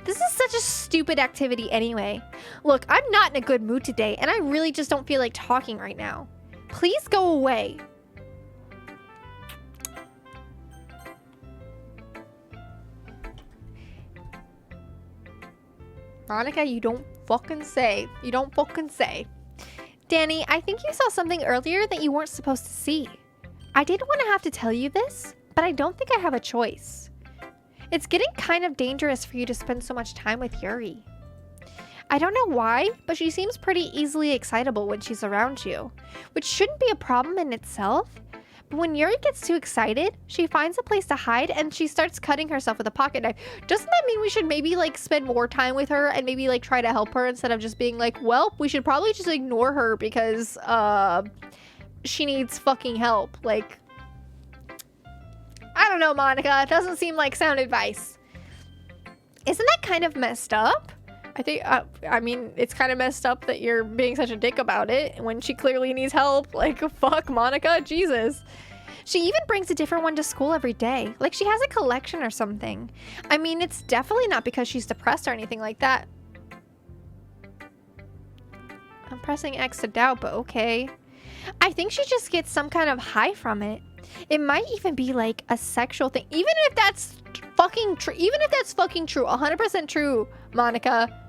[SPEAKER 1] This is such a stupid activity anyway. Look, I'm not in a good mood today, and I really just don't feel like talking right now. Please go away. Monica, you don't fucking say. You don't fucking say. Dani, I think you saw something earlier that you weren't supposed to see. I didn't want to have to tell you this, but I don't think I have a choice. It's getting kind of dangerous for you to spend so much time with Yuri. I don't know why, but she seems pretty easily excitable when she's around you, which shouldn't be a problem in itself. But when Yuri gets too excited, she finds a place to hide and she starts cutting herself with a pocket knife. Doesn't that mean we should maybe like spend more time with her and maybe like try to help her instead of just being like, well, we should probably just ignore her because she needs fucking help. Like, I don't know, Monica. It doesn't seem like sound advice. Isn't that kind of messed up? I think, I mean, it's kind of messed up that you're being such a dick about it when she clearly needs help. Like, fuck, Monica, Jesus. She even brings a different one to school every day. Like, she has a collection or something. I mean, it's definitely not because she's depressed or anything like that. I'm pressing X to doubt, but okay. I think she just gets some kind of high from it. It might even be like a sexual thing. Even if that's fucking true. Even if that's fucking true. 100% true, Monica.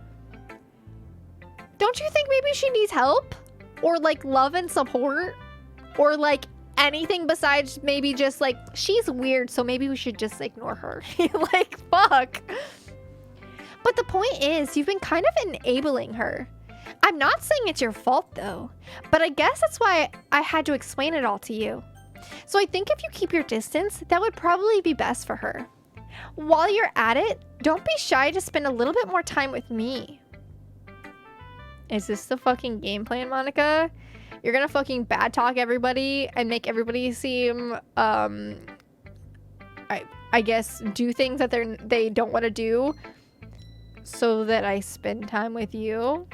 [SPEAKER 1] Don't you think maybe she needs help? Or like love and support? Or like anything besides maybe just like, she's weird, so maybe we should just ignore her. Like, fuck. But the point is, you've been kind of enabling her. I'm not saying it's your fault though, but I guess that's why I had to explain it all to you. So I think if you keep your distance, that would probably be best for her. While you're at it, don't be shy to spend a little bit more time with me. Is this the fucking game plan, Monica? You're gonna fucking bad talk everybody and make everybody seem, I guess, do things that they don't want to do so that I spend time with you,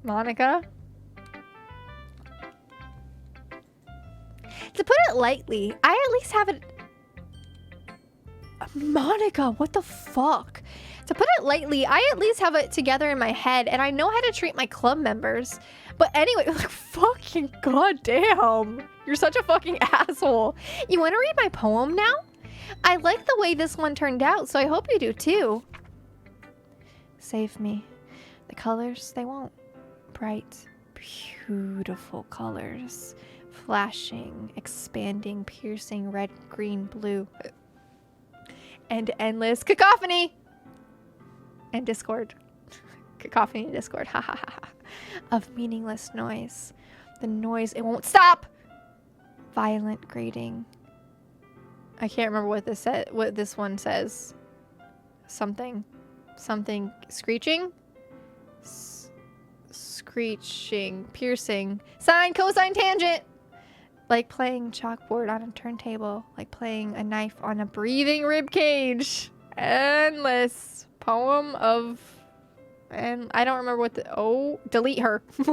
[SPEAKER 1] Monica? To put it lightly, I at least have it... Monica, what the fuck? To put it lightly, I at least have it together in my head, and I know how to treat my club members. But anyway, like, fucking goddamn. You're such a fucking asshole. You want to read my poem now? I like the way this one turned out, so I hope you do too. Save me. The colors, they won't. bright, beautiful colors, flashing, expanding, piercing, red, green, blue, and endless cacophony and discord. Cacophony and discord, ha ha ha ha, of meaningless noise. The noise, it won't stop! Violent grating. I can't remember what this said, what this one says. Something screeching? Screeching, piercing, sine, cosine, tangent. Like playing chalkboard on a turntable, like playing a knife on a breathing rib cage. Endless poem of, and I don't remember what the, oh, delete her. I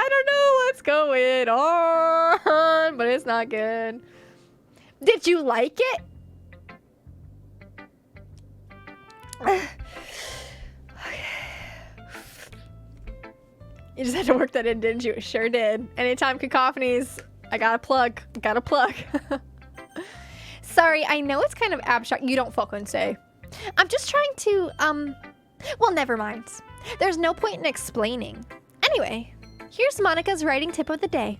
[SPEAKER 1] don't know what's going on, but it's not good. Did you like it? You just had to work that in, didn't you? Sure did. Anytime cacophonies, I got a plug. Sorry, I know it's kind of abstract. You don't fucking say. I'm just trying to, well, never mind. There's no point in explaining. Anyway, here's Monica's writing tip of the day.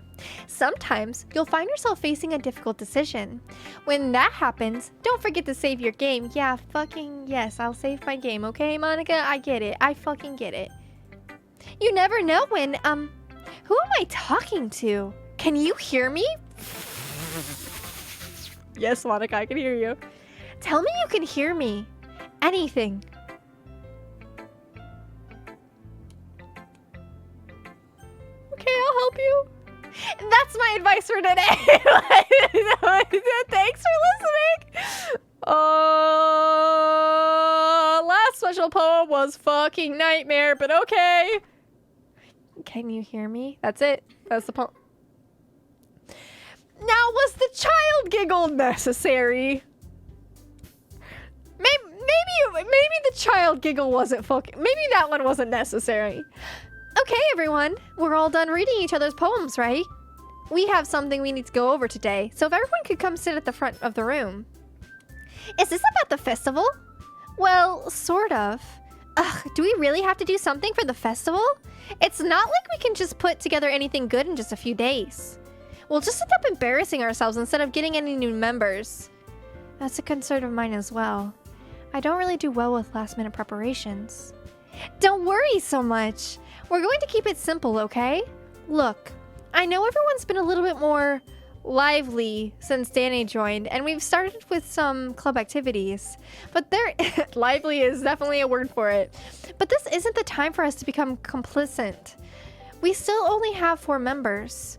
[SPEAKER 1] Sometimes you'll find yourself facing a difficult decision. When that happens, don't forget to save your game. Yeah, fucking yes, I'll save my game, okay, Monica? I get it. I fucking get it. You never know when, who am I talking to? Can you hear me? Yes, Monica, I can hear you. Tell me you can hear me. Anything. Okay, I'll help you. That's my advice for today. Thanks for listening. Last special poem was fucking nightmare, but okay. Can you hear me? That's it. That's the poem. Now, was the child giggle necessary? Maybe the child giggle wasn't fucking... Maybe that one wasn't necessary. Okay, everyone. We're all done reading each other's poems, right? We have something we need to go over today, so if everyone could come sit at the front of the room. Is this about the festival? Well, sort of. Ugh, do we really have to do something for the festival? It's not like we can just put together anything good in just a few days. We'll just end up embarrassing ourselves instead of getting any new members. That's a concern of mine as well. I don't really do well with last-minute preparations. Don't worry so much. We're going to keep it simple, okay? Look, I know everyone's been a little bit more lively since Dani joined, and we've started with some club activities. But lively is definitely a word for it. But this isn't the time for us to become complicit. We still only have 4 members.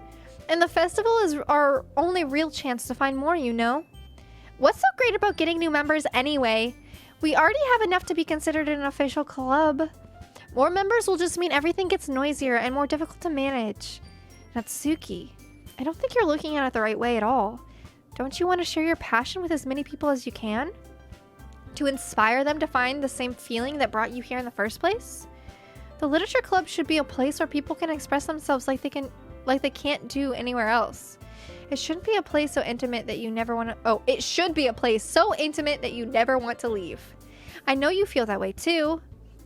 [SPEAKER 1] And the festival is our only real chance to find more, you know? What's so great about getting new members anyway? We already have enough to be considered an official club. More members will just mean everything gets noisier and more difficult to manage. Natsuki, I don't think you're looking at it the right way at all. Don't you want to share your passion with as many people as you can? To inspire them to find the same feeling that brought you here in the first place? The literature club should be a place where people can express themselves like they can't do anywhere else. It shouldn't be a place so intimate that you never want to... Oh, it should be a place so intimate that you never want to leave. I know you feel that way too.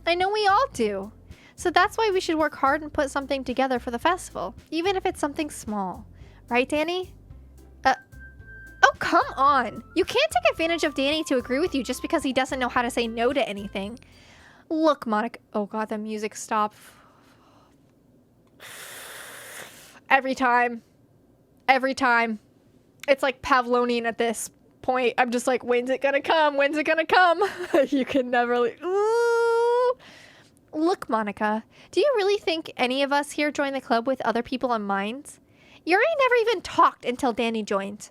[SPEAKER 1] I know we all do. So that's why we should work hard and put something together for the festival, even if it's something small. Right, Dani? Oh, come on. You can't take advantage of Dani to agree with you just because he doesn't know how to say no to anything. Look, Monica... Oh god, the music stopped. Every time. It's like Pavlonian at this point. I'm just like, when's it gonna come? When's it gonna come? You can never leave. Ooh. Look, Monica, do you really think any of us here joined the club with other people in mind? Yuri never even talked until Dani joined.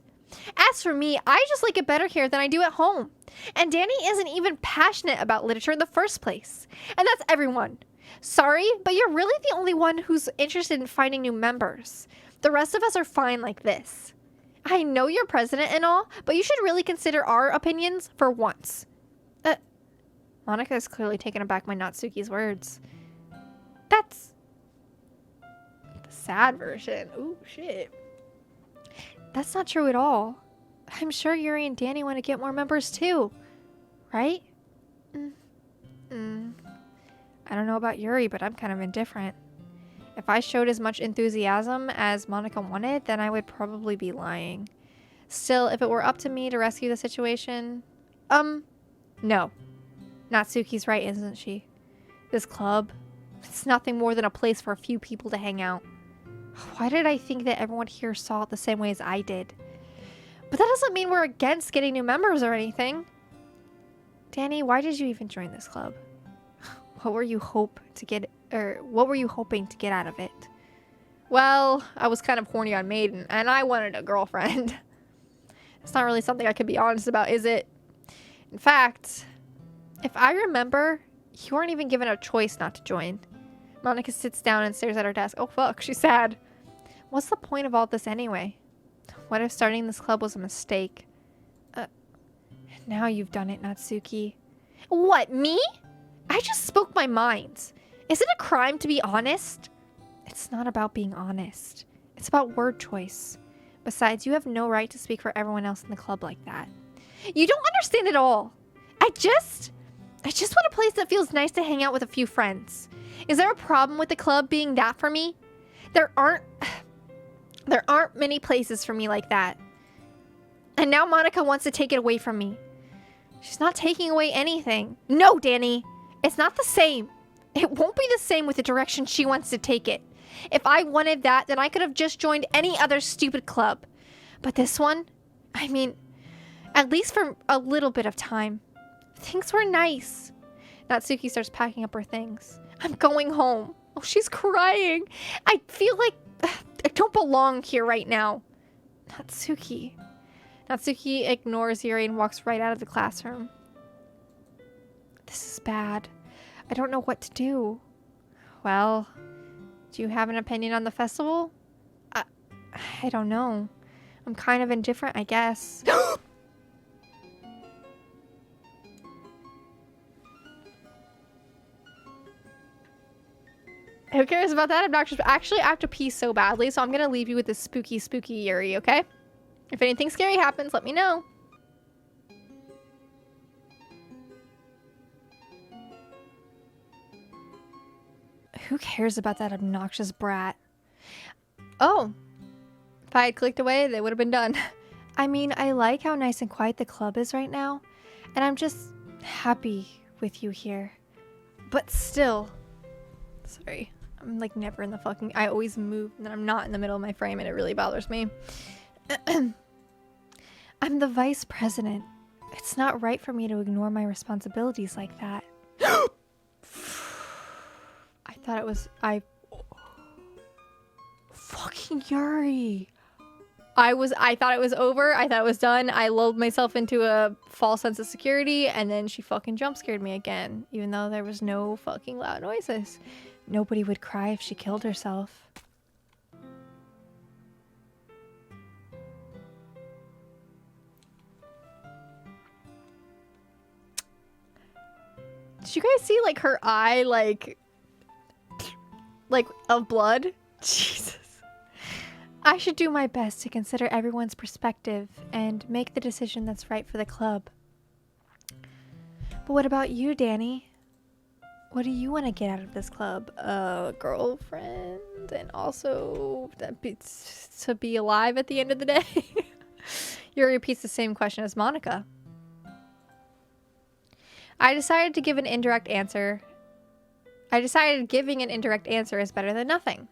[SPEAKER 1] As for me, I just like it better here than I do at home. And Dani isn't even passionate about literature in the first place. And that's everyone. Sorry, but you're really the only one who's interested in finding new members. The rest of us are fine like this. I know you're president and all, but you should really consider our opinions for once. Monica is clearly taken aback by Natsuki's words. That's the sad version. Ooh, shit. That's not true at all. I'm sure Yuri and Dani want to get more members too. right? I don't know about Yuri, but I'm kind of indifferent. If I showed as much enthusiasm as Monica wanted, then I would probably be lying. Still, if it were up to me to rescue the situation... No. Natsuki's right, isn't she? This club, it's nothing more than a place for a few people to hang out. Why did I think that everyone here saw it the same way as I did? But that doesn't mean we're against getting new members or anything. Dani, why did you even join this club? What were you hoping to get out of it? Well, I was kind of horny on Maiden, and I wanted a girlfriend. It's not really something I could be honest about, is it? In fact, if I remember, you weren't even given a choice not to join. Monica sits down and stares at her desk. Oh fuck, she's sad. What's the point of all this anyway? What if starting this club was a mistake? Now you've done it, Natsuki. What, me? I just spoke my mind. Is it a crime to be honest? It's not about being honest. It's about word choice. Besides, you have no right to speak for everyone else in the club like that. You don't understand at all. I just want a place that feels nice to hang out with a few friends. Is there a problem with the club being that for me? There aren't many places for me like that. And now Monica wants to take it away from me. She's not taking away anything. No, Dani. It's not the same. It won't be the same with the direction she wants to take it. If I wanted that, then I could have just joined any other stupid club. But this one, I mean, at least for a little bit of time. Things were nice. Natsuki starts packing up her things. I'm going home. Oh, she's crying. I feel like I don't belong here right now. Natsuki. Natsuki ignores Yuri and walks right out of the classroom. This is bad. I don't know what to do. Well, do you have an opinion on the festival? I don't know. I'm kind of indifferent, I guess. Who cares about that obnoxious? Actually, I have to pee so badly, so I'm gonna leave you with this spooky, spooky Yuri, okay? If anything scary happens, let me know. Who cares about that obnoxious brat? Oh, if I had clicked away, they would have been done. I mean, I like how nice and quiet the club is right now, and I'm just happy with you here. But still, sorry, I'm like never in the fucking, I always move and then I'm not in the middle of my frame and it really bothers me. I'm the vice president. It's not right for me to ignore my responsibilities like that. Fucking Yuri. I thought it was over. I thought it was done. I lulled myself into a false sense of security and then she fucking jump scared me again. Even though there was no fucking loud noises. Nobody would cry if she killed herself. Did you guys see like her eye like of blood? Jesus. I should do my best to consider everyone's perspective and make the decision that's right for the club. But what about you, Dani? What do you want to get out of this club? A girlfriend and also to be alive at the end of the day? Yuri repeats the same question as Monica. I decided giving an indirect answer is better than nothing.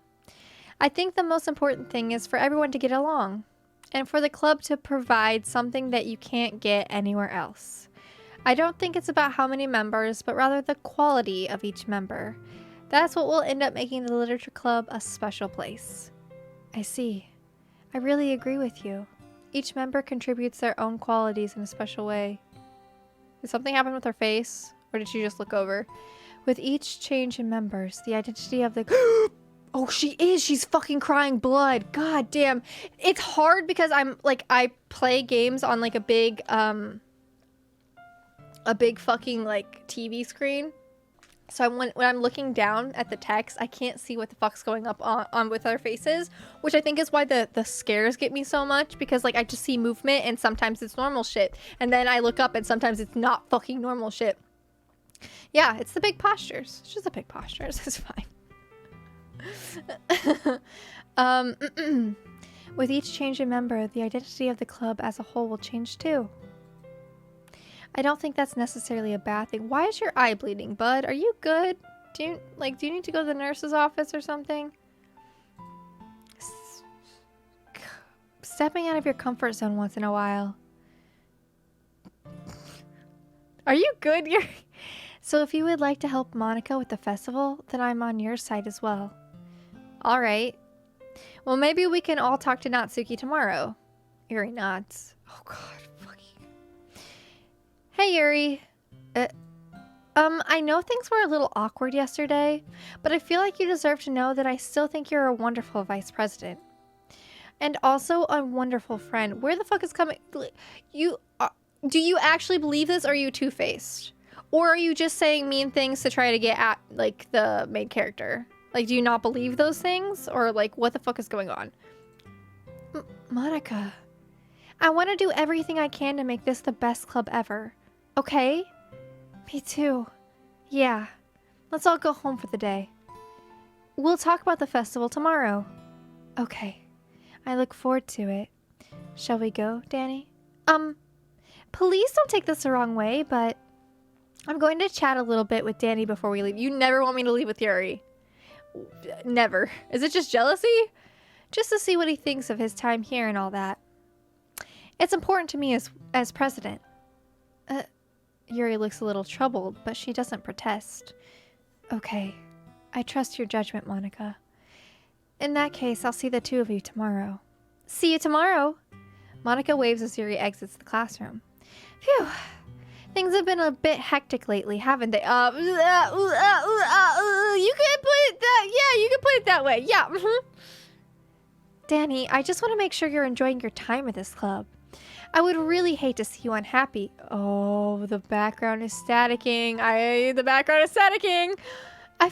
[SPEAKER 1] I think the most important thing is for everyone to get along, and for the club to provide something that you can't get anywhere else. I don't think it's about how many members, but rather the quality of each member. That's what will end up making the literature club a special place. I see. I really agree with you. Each member contributes their own qualities in a special way. Did something happen with her face? Or did she just look over? With each change in members, the identity of the... Oh, she's fucking crying blood. God damn. It's hard because I play games on like a big fucking like TV screen. So when I'm looking down at the text, I can't see what the fuck's going up on with our faces, which I think is why the scares get me so much, because like I just see movement and sometimes it's normal shit. And then I look up and sometimes it's not fucking normal shit. Yeah, it's the big postures. It's just the big postures. It's fine. With each change in member, the identity of the club as a whole will change too. I don't think that's necessarily a bad thing. Why is your eye bleeding, bud? Are you good? Do you need to go to the nurse's office or something? Stepping out of your comfort zone once in a while. Are you good? So if you would like to help Monica with the festival, then I'm on your side as well. All right. Well, maybe we can all talk to Natsuki tomorrow. Yuri nods. Oh god. Hey, Yuri. I know things were a little awkward yesterday, but I feel like you deserve to know that I still think you're a wonderful vice president. And also a wonderful friend. Where the fuck is coming... do you actually believe this, or are you two-faced? Or are you just saying mean things to try to get at, like, the main character? Like, do you not believe those things? Or, like, what the fuck is going on? Monica. I want to do everything I can to make this the best club ever. Okay? Me too. Yeah. Let's all go home for the day. We'll talk about the festival tomorrow. Okay. I look forward to it. Shall we go, Dani? Please don't take this the wrong way, but I'm going to chat a little bit with Dani before we leave. You never want me to leave with Yuri. Never. Is it just jealousy? Just to see what he thinks of his time here and all that. It's important to me as president. Yuri looks a little troubled, but she doesn't protest. Okay. I trust your judgment, Monica. In that case, I'll see the two of you tomorrow. See you tomorrow! Monica waves as Yuri exits the classroom. Phew. Things have been a bit hectic lately, haven't they? You can put it that... Yeah, you can put it that way. Yeah. Dani, I just want to make sure you're enjoying your time at this club. I would really hate to see you unhappy. Oh, the background is staticking. The background is staticking. I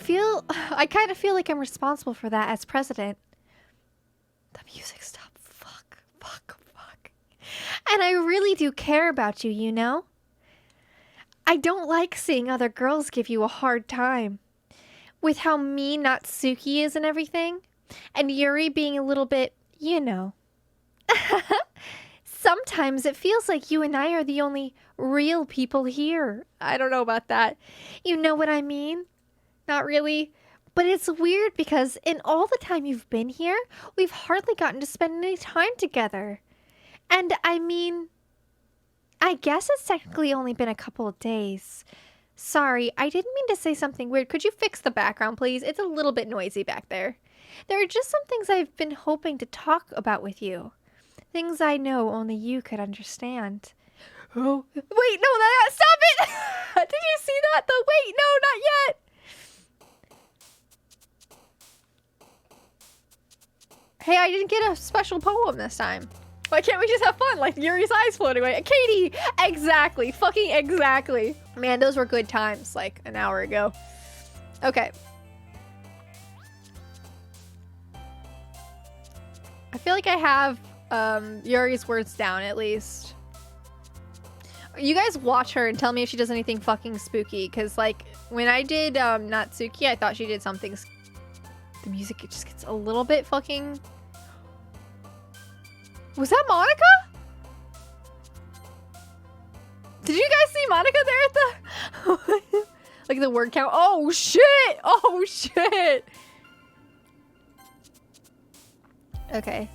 [SPEAKER 1] kind of feel like I'm responsible for that as president. The music stopped. Fuck. And I really do care about you, you know? I don't like seeing other girls give you a hard time. With how mean Natsuki is and everything. And Yuri being a little bit, you know. Sometimes it feels like you and I are the only real people here. I don't know about that. You know what I mean? Not really. But it's weird because in all the time you've been here, we've hardly gotten to spend any time together. And I mean, I guess it's technically only been a couple of days. Sorry, I didn't mean to say something weird. Could you fix the background, please? It's a little bit noisy back there. There are just some things I've been hoping to talk about with you. Things I know only you could understand. Oh, wait, no, stop it! Did you see that? Wait, no, not yet! Hey, I didn't get a special poem this time. Why can't we just have fun? Like Yuri's eyes floating away. Katie! Exactly. Fucking exactly. Man, those were good times, like an hour ago. Okay. I feel like I have Yuri's words down at least. You guys watch her and tell me if she does anything fucking spooky, because like when I did Natsuki, I thought she did something. The music, it just gets a little bit fucking... Was that Monica? Did you guys see Monica there at the... like the word count? Oh shit! Oh shit! Okay.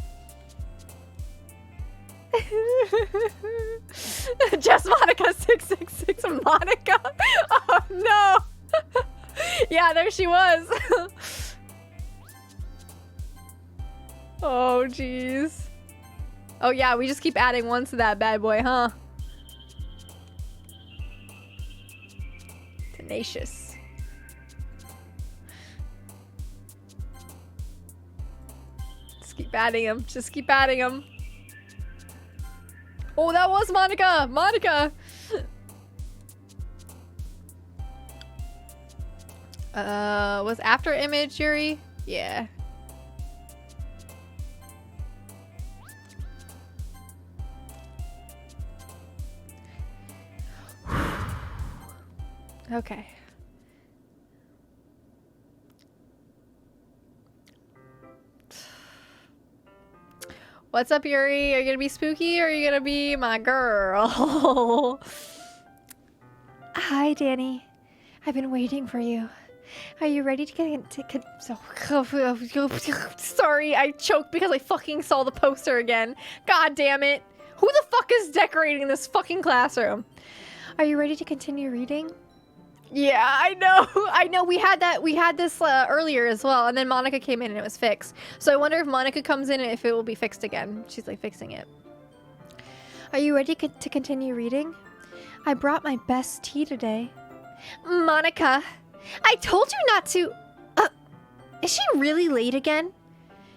[SPEAKER 1] Just Monica 666 Monica. Oh no. Yeah, there she was. Oh jeez. Oh yeah, we just keep adding ones to that bad boy, huh? Tenacious. Just keep adding them. Just keep adding them. Oh, that was Monica! Monica! Was after image, Yuri? Yeah. Okay. What's up, Yuri? Are you gonna be spooky or are you gonna be my girl? Hi, Dani. I've been waiting for you. Are you ready to get into... Sorry, I choked because I fucking saw the poster again. God damn it. Who the fuck is decorating this fucking classroom? Are you ready to continue reading? Yeah, I know. I know. We had this earlier as well, and then Monica came in and it was fixed. So I wonder if Monica comes in and if it will be fixed again. She's like fixing it. Are you ready to continue reading? I brought my best tea today. Monica, I told you not to. Is she really late again?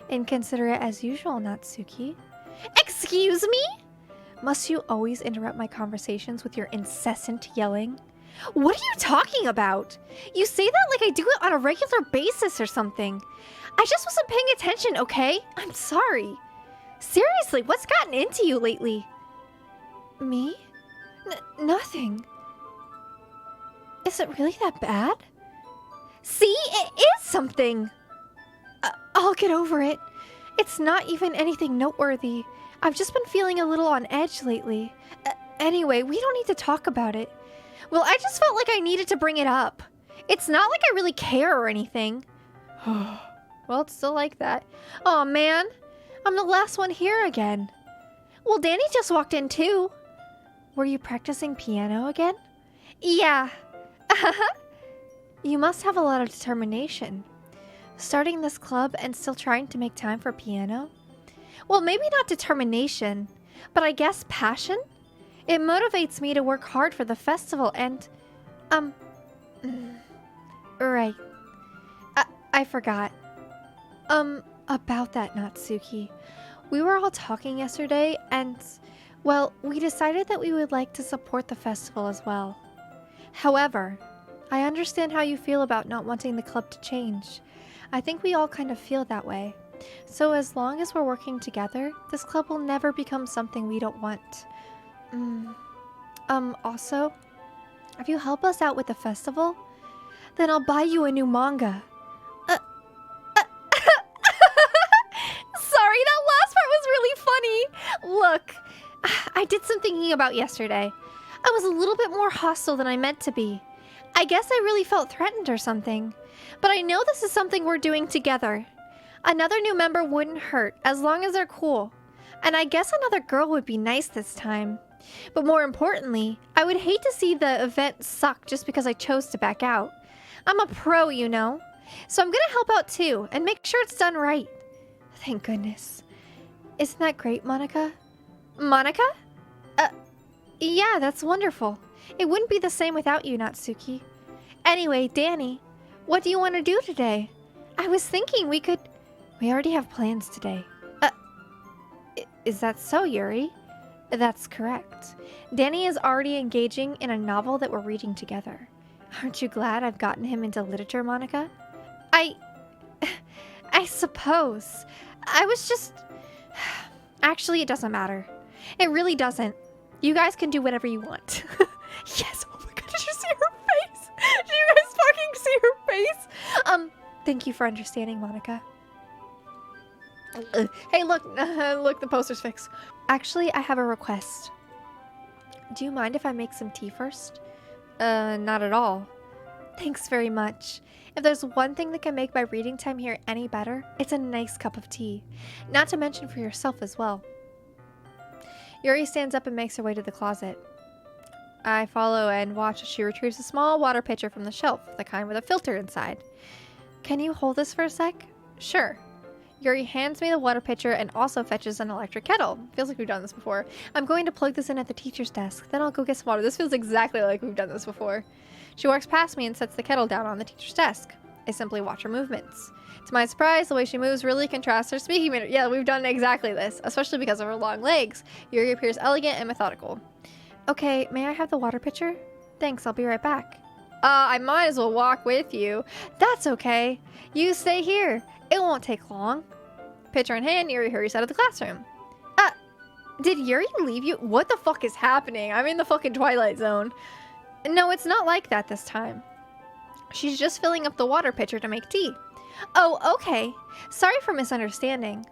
[SPEAKER 1] Inconsiderate as usual, Natsuki. Excuse me? Must you always interrupt my conversations with your incessant yelling? What are you talking about? You say that like I do it on a regular basis or something. I just wasn't paying attention, okay? I'm sorry. Seriously, what's gotten into you lately? Me? Nothing. Is it really that bad? See, it is something. I'll get over it. It's not even anything noteworthy. I've just been feeling a little on edge lately. Anyway, we don't need to talk about it. Well, I just felt like I needed to bring it up. It's not like I really care or anything. Well, it's still like that. Aw, man. I'm the last one here again. Well, Dani just walked in too. Were you practicing piano again? Yeah. You must have a lot of determination. Starting this club and still trying to make time for piano? Well, maybe not determination, but I guess passion? It motivates me to work hard for the festival and... Right. I forgot. About that, Natsuki. We were all talking yesterday and... Well, we decided that we would like to support the festival as well. However, I understand how you feel about not wanting the club to change. I think we all kind of feel that way. So as long as we're working together, this club will never become something we don't want. Also, if you help us out with the festival, then I'll buy you a new manga. Sorry, that last part was really funny. Look, I did some thinking about yesterday. I was a little bit more hostile than I meant to be. I guess I really felt threatened or something. But I know this is something we're doing together. Another new member wouldn't hurt, as long as they're cool. And I guess another girl would be nice this time. But more importantly, I would hate to see the event suck just because I chose to back out. I'm a pro, you know. So I'm gonna help out too, and make sure it's done right. Thank goodness. Isn't that great, Monica? Monica? Yeah, that's wonderful. It wouldn't be the same without you, Natsuki. Anyway, Dani, what do you want to do today? I was thinking we already have plans today. Is that so, Yuri? That's correct. Dani is already engaging in a novel that we're reading together. Aren't you glad I've gotten him into literature, Monica? I suppose. I was just... Actually, it doesn't matter. It really doesn't. You guys can do whatever you want. Yes, oh my god, did you see her face? Did you guys fucking see her face? Thank you for understanding, Monica. Hey, look, look, the poster's fixed. Actually, I have a request. Do you mind if I make some tea first? Not at all. Thanks very much. If there's one thing that can make my reading time here any better, it's a nice cup of tea. Not to mention for yourself as well. Yuri stands up and makes her way to the closet. I follow and watch as she retrieves a small water pitcher from the shelf, the kind with a filter inside. Can you hold this for a sec? Sure. Yuri hands me the water pitcher and also fetches an electric kettle. Feels like we've done this before. I'm going to plug this in at the teacher's desk, then I'll go get some water. This feels exactly like we've done this before. She walks past me and sets the kettle down on the teacher's desk. I simply watch her movements. To my surprise, the way she moves really contrasts her speaking manner. Yeah, we've done exactly this, especially because of her long legs. Yuri appears elegant and methodical. Okay, may I have the water pitcher? Thanks, I'll be right back. I might as well walk with you. That's okay. You stay here. It won't take long. Pitcher in hand, Yuri hurries out of the classroom. Did Yuri leave you? What the fuck is happening? I'm in the fucking Twilight Zone. No, it's not like that this time. She's just filling up the water pitcher to make tea. Oh, okay. Sorry for misunderstanding.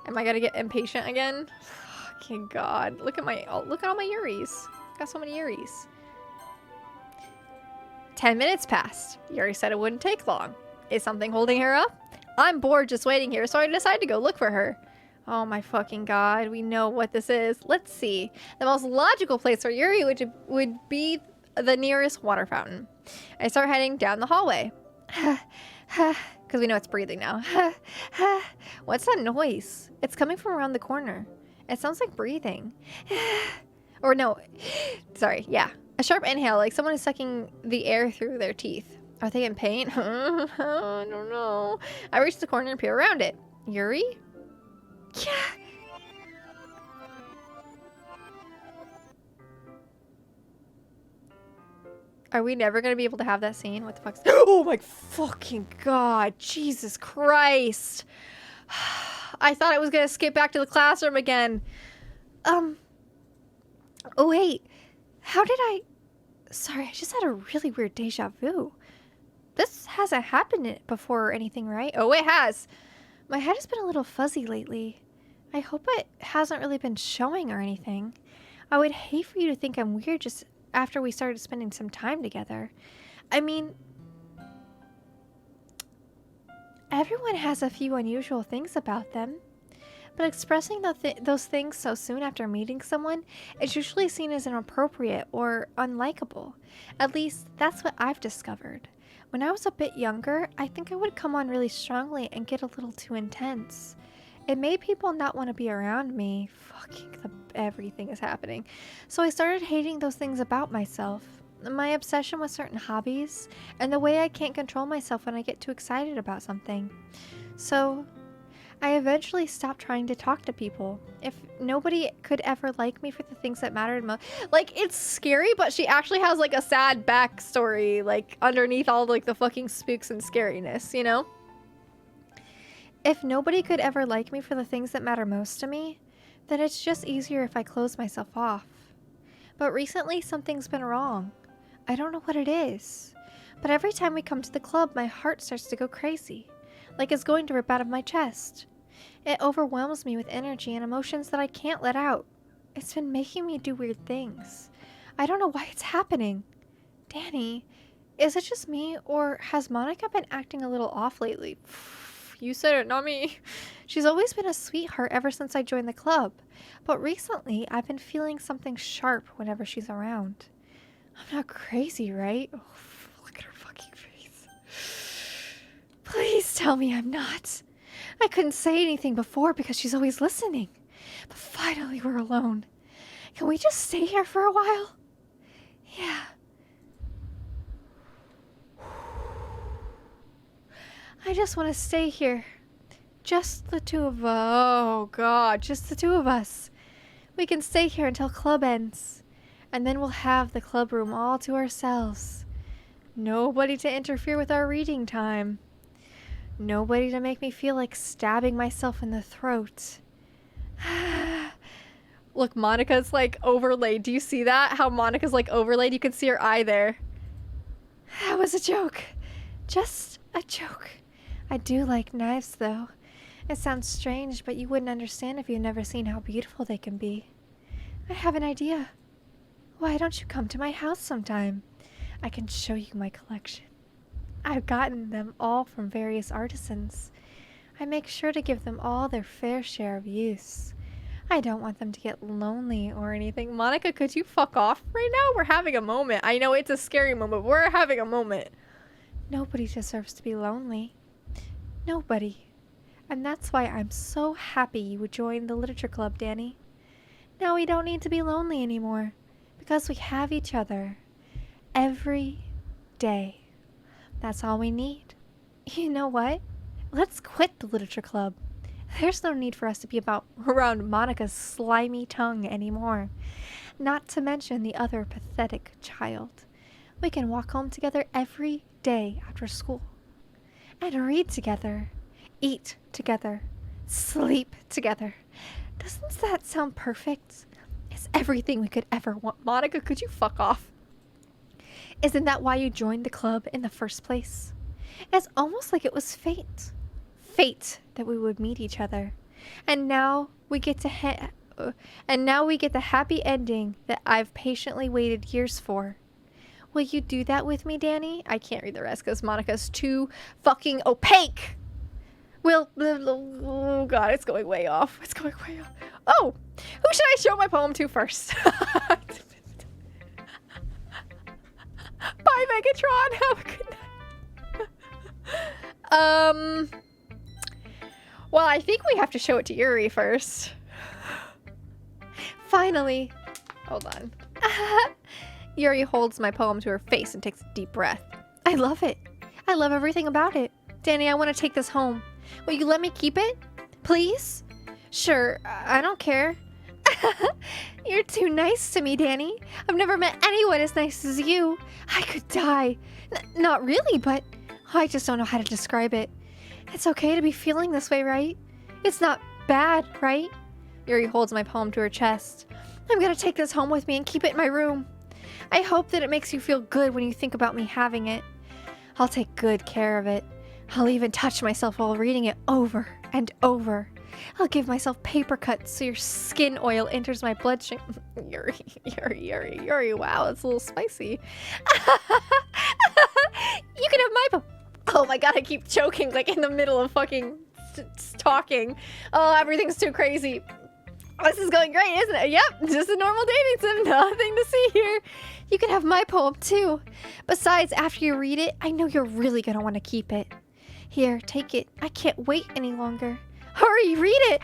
[SPEAKER 1] Am I gonna get impatient again? Fucking God. Look at all my Yuris. Got so many Yuris. 10 minutes passed. Yuri said it wouldn't take long. Is something holding her up? I'm bored just waiting here, so I decided to go look for her. Oh my fucking God, we know what this is. Let's see. The most logical place for Yuri would be the nearest water fountain. I start heading down the hallway. Because we know it's breathing now. What's that noise? It's coming from around the corner. It sounds like breathing. Or no, sorry, yeah. A sharp inhale, like someone is sucking the air through their teeth. Are they in pain? I don't know. I reach the corner and peer around it. Yuri? Yeah. Are we never going to be able to have that scene? What the fuck's... Oh my fucking God. Jesus Christ. I thought I was going to skip back to the classroom again. Oh, wait. How did I... Sorry, I just had a really weird deja vu. This hasn't happened before or anything, right? Oh, it has. My head has been a little fuzzy lately. I hope it hasn't really been showing or anything. I would hate for you to think I'm weird just after we started spending some time together. I mean, everyone has a few unusual things about them. But expressing those things so soon after meeting someone is usually seen as inappropriate or unlikable. At least, that's what I've discovered. When I was a bit younger, I think I would come on really strongly and get a little too intense. It made people not want to be around me. Everything is happening. So I started hating those things about myself. My obsession with certain hobbies, and the way I can't control myself when I get too excited about something. So I eventually stopped trying to talk to people. If nobody could ever like me for the things that mattered most. Like, it's scary, but she actually has, like, a sad backstory, like, underneath all, like, the fucking spooks and scariness, you know? If nobody could ever like me for the things that matter most to me, then it's just easier if I close myself off. But recently, something's been wrong. I don't know what it is. But every time we come to the club, my heart starts to go crazy. Like it's going to rip out of my chest. It overwhelms me with energy and emotions that I can't let out. It's been making me do weird things. I don't know why it's happening. Dani, is it just me, or has Monica been acting a little off lately? You said it, not me. She's always been a sweetheart ever since I joined the club. But recently, I've been feeling something sharp whenever she's around. I'm not crazy, right? Oh, look at her fucking face. Please tell me I'm not. I couldn't say anything before because she's always listening. But finally we're alone. Can we just stay here for a while? Yeah. I just want to stay here. Just the two of us. Oh, God. Just the two of us. We can stay here until club ends. And then we'll have the club room all to ourselves. Nobody to interfere with our reading time. Nobody to make me feel like stabbing myself in the throat. Look, Monica's like overlaid. Do you see that? How Monica's like overlaid? You can see her eye there. That was a joke. Just a joke. I do like knives, though. It sounds strange, but you wouldn't understand if you'd never seen how beautiful they can be. I have an idea. Why don't you come to my house sometime? I can show you my collection. I've gotten them all from various artisans. I make sure to give them all their fair share of use. I don't want them to get lonely or anything. Monica, could you fuck off right now? We're having a moment. I know it's a scary moment, but we're having a moment. Nobody deserves to be lonely. Nobody. And that's why I'm so happy you would join the literature club, Dani. Now we don't need to be lonely anymore, because we have each other. Every day. That's all we need. You know what? Let's quit the literature club. There's no need for us to be around Monica's slimy tongue anymore. Not to mention the other pathetic child. We can walk home together every day after school. And read together. Eat together. Sleep together. Doesn't that sound perfect? It's everything we could ever want. Monica, could you fuck off? Isn't that why you joined the club in the first place? It's almost like it was fate. Fate that we would meet each other. And now we get the happy ending that I've patiently waited years for. Will you do that with me, Dani? I can't read the rest because Monica's too fucking opaque. Oh god, it's going way off. It's going way off. Oh, who should I show my poem to first? Bye, Megatron. Have a good night. Well, I think we have to show it to Yuri first. Finally. Hold on. Yuri holds my poem to her face and takes a deep breath. I love it. I love everything about it. Dani, I want to take this home. Will you let me keep it? Please? Sure, I don't care. You're too nice to me, Dani. I've never met anyone as nice as you. I could die. Not really, but I just don't know how to describe it. It's okay to be feeling this way, right? It's not bad, right? Yuri holds my poem to her chest. I'm gonna take this home with me and keep it in my room. I hope that it makes you feel good when you think about me having it. I'll take good care of it. I'll even touch myself while reading it over and over. I'll give myself paper cuts so your skin oil enters my bloodstream. Yuri, wow, it's a little spicy. You can have my poem. Oh my god, I keep choking like in the middle of fucking talking. Oh, everything's too crazy. This is going great, isn't it? Yep, just a normal dating sim, nothing to see here. You can have my poem too. Besides, after you read it, I know you're really gonna want to keep it. Here, take it. I can't wait any longer. Hurry, read it!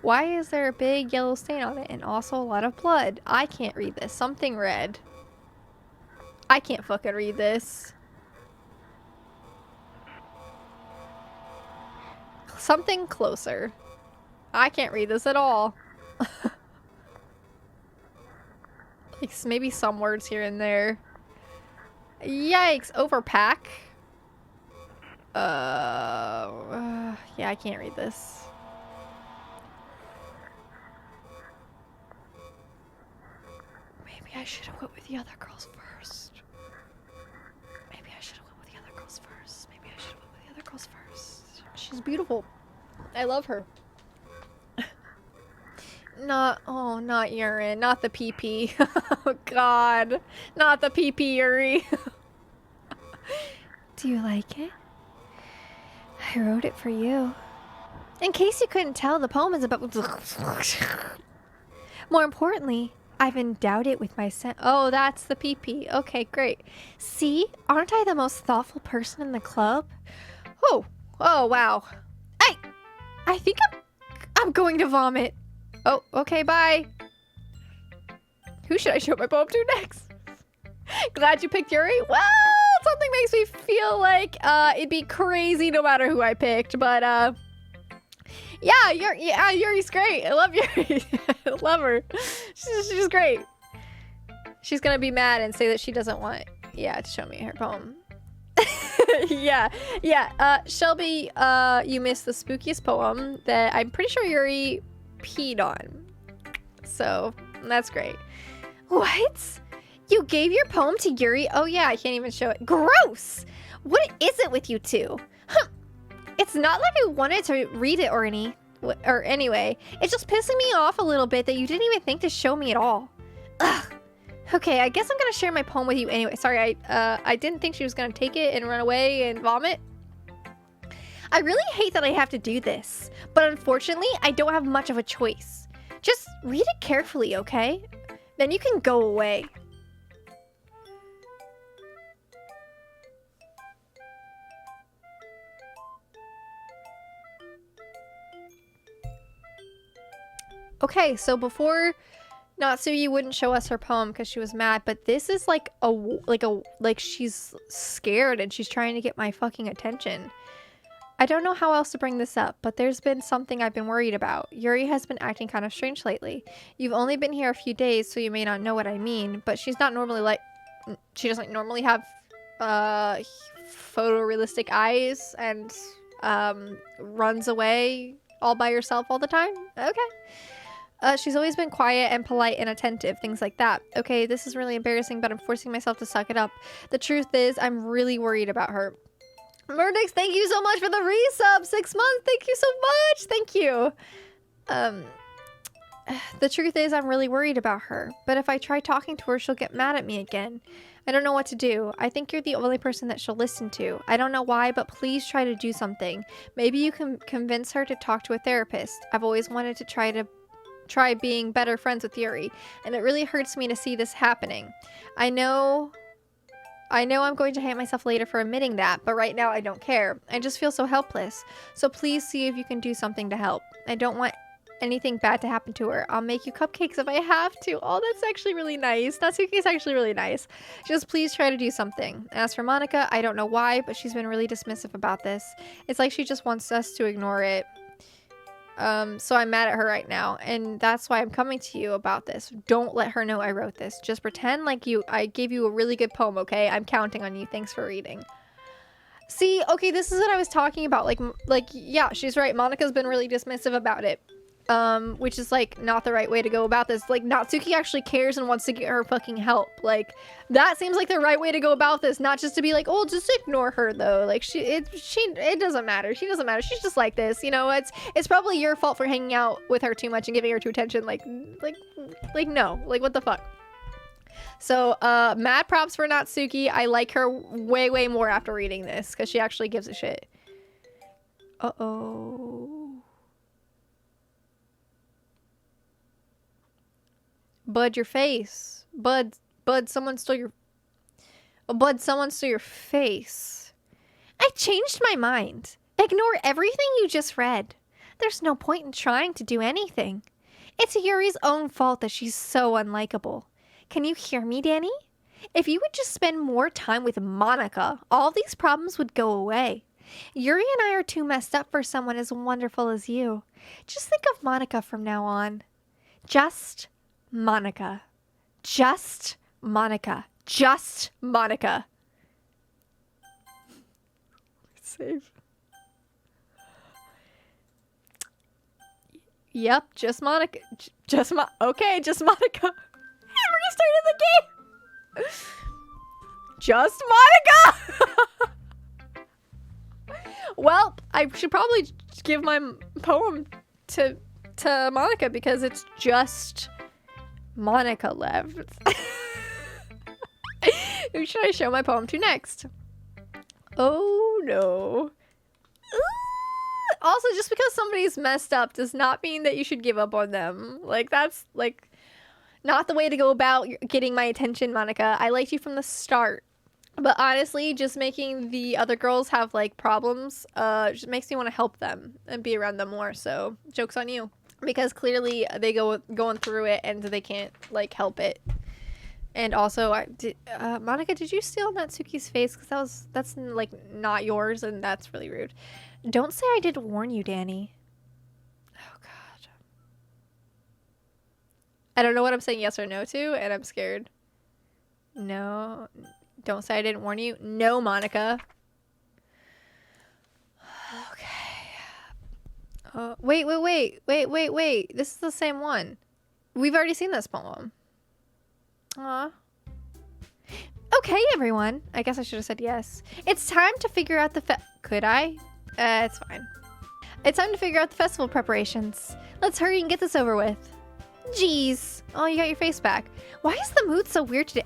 [SPEAKER 1] Why is there a big yellow stain on it and also a lot of blood? I can't read this. Something red. I can't fucking read this. Something closer. I can't read this at all. Like maybe some words here and there. Yikes, overpack. Yeah, I can't read this. Maybe I should have went with the other girls first. She's beautiful. I love her. Not urine. Not the pee-pee. Oh, God. Not the pee-pee, Yuri. Do you like it? I wrote it for you. In case you couldn't tell, the poem is about... More importantly, I've endowed it with my scent. Oh, that's the pee-pee. Okay, great. See? Aren't I the most thoughtful person in the club? Oh, wow. I think I'm going to vomit. Oh, okay, bye. Who should I show my poem to next? Glad you picked Yuri. Well, something makes me feel like it'd be crazy no matter who I picked, but yeah, Yuri's great. I love Yuri. I love her. She's great. She's gonna be mad and say that she doesn't want to show me her poem. yeah. Shelby, you missed the spookiest poem that I'm pretty sure Yuri peed on. So, that's great. What? You gave your poem to Yuri? Oh yeah, I can't even show it. Gross! What is it with you two? Huh. It's not like I wanted to read it or anyway. It's just pissing me off a little bit that you didn't even think to show me at all. Ugh. Okay, I guess I'm gonna share my poem with you anyway. Sorry, I didn't think she was gonna take it and run away and vomit. I really hate that I have to do this, but unfortunately, I don't have much of a choice. Just read it carefully, okay? Then you can go away. Okay, so before Natsuki wouldn't show us her poem because she was mad, but this is like she's scared and she's trying to get my fucking attention. I don't know how else to bring this up, but there's been something I've been worried about. Yuri has been acting kind of strange lately. You've only been here a few days, so you may not know what I mean, but she's not normally like... She doesn't normally have photorealistic eyes and runs away all by herself all the time? Okay. She's always been quiet and polite and attentive, things like that. Okay, this is really embarrassing, but I'm forcing myself to suck it up. The truth is, I'm really worried about her. Murdix, thank you so much for the resub. 6 months. Thank you so much. Thank you. The truth is, I'm really worried about her. But if I try talking to her, she'll get mad at me again. I don't know what to do. I think you're the only person that she'll listen to. I don't know why, but please try to do something. Maybe you can convince her to talk to a therapist. I've always wanted to try being better friends with Yuri, and it really hurts me to see this happening. I know I'm going to hate myself later for admitting that, but right now I don't care. I just feel so helpless. So please see if you can do something to help. I don't want anything bad to happen to her. I'll make you cupcakes if I have to. Oh, that's actually really nice. Natsuki's actually really nice. Just please try to do something. As for Monica, I don't know why, but she's been really dismissive about this. It's like she just wants us to ignore it. So I'm mad at her right now, and that's why I'm coming to you about this. Don't let her know I wrote this. Just pretend like I gave you a really good poem, okay? I'm counting on you. Thanks for reading. See, okay, this is what I was talking about. Like, yeah, she's right. Monica's been really dismissive about it. Which is, like, not the right way to go about this. Like, Natsuki actually cares and wants to get her fucking help. Like, that seems like the right way to go about this. Not just to be like, oh, just ignore her, though. Like, it doesn't matter. She doesn't matter. She's just like this, you know? It's probably your fault for hanging out with her too much and giving her too attention. Like, no. Like, what the fuck? So, mad props for Natsuki. I like her way, way more after reading this, because she actually gives a shit. Uh-oh. Bud, your face. Bud, someone stole your... Oh, Bud, someone stole your face. I changed my mind. Ignore everything you just read. There's no point in trying to do anything. It's Yuri's own fault that she's so unlikable. Can you hear me, Dani? If you would just spend more time with Monica, all these problems would go away. Yuri and I are too messed up for someone as wonderful as you. Just think of Monica from now on. Just Monica. Just Monica. Just Monica. Save. Yep, just Monica. Okay, just Monica. Hey, restarted the game. Just Monica. Well, I should probably give my poem to Monica because it's just Monica left. Who should I show my poem to next? Oh no. Also, just because somebody's messed up does not mean that you should give up on them. Like, that's like not the way to go about getting my attention, Monica. I liked you from the start. But honestly, just making the other girls have like problems just makes me want to help them and be around them more. So, joke's on you. Because clearly they going through it and they can't like help it. And also, Monica, did you steal Natsuki's face? Because that's like not yours, and that's really rude. Don't say I didn't warn you, Dani. Oh God. I don't know what I'm saying yes or no to, and I'm scared. No. Don't say I didn't warn you. No, Monica. Okay. Wait. This is the same one. We've already seen this poem. Aw. Okay, everyone. I guess I should have said yes. It's time to figure out the Could I? It's fine. It's time to figure out the festival preparations. Let's hurry and get this over with. Jeez. Oh, you got your face back. Why is the mood so weird today?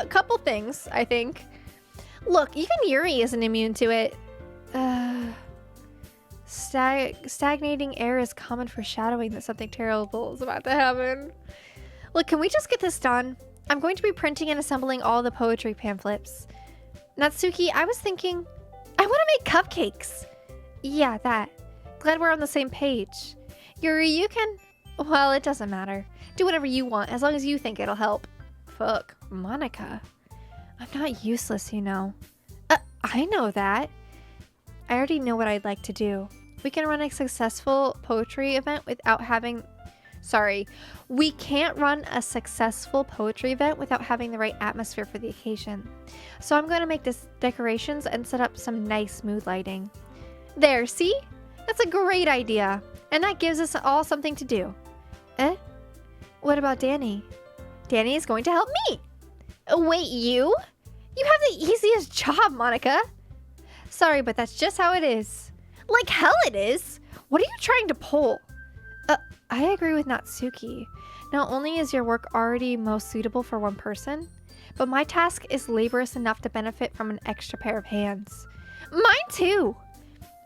[SPEAKER 1] Couple things, I think. Look, even Yuri isn't immune to it. Stagnating air is common foreshadowing that something terrible is about to happen. Look, can we just get this done? I'm going to be printing and assembling all the poetry pamphlets. Natsuki, I was thinking, I want to make cupcakes. Yeah, that. Glad we're on the same page. Yuri, you can... Well, it doesn't matter. Do whatever you want, as long as you think it'll help. Fuck. Monica. I'm not useless, you know. I know that. I already know what I'd like to do. We can run a successful poetry event without having... Sorry. We can't run a successful poetry event without having the right atmosphere for the occasion. So I'm going to make this decorations and set up some nice mood lighting. There, see? That's a great idea. And that gives us all something to do. Eh? What about Dani? Dani is going to help me. Wait, you? You have the easiest job, Monica. Sorry, but that's just how it is. Like hell it is. What are you trying to pull? I agree with Natsuki. Not only is your work already most suitable for one person, but my task is laborious enough to benefit from an extra pair of hands. Mine too.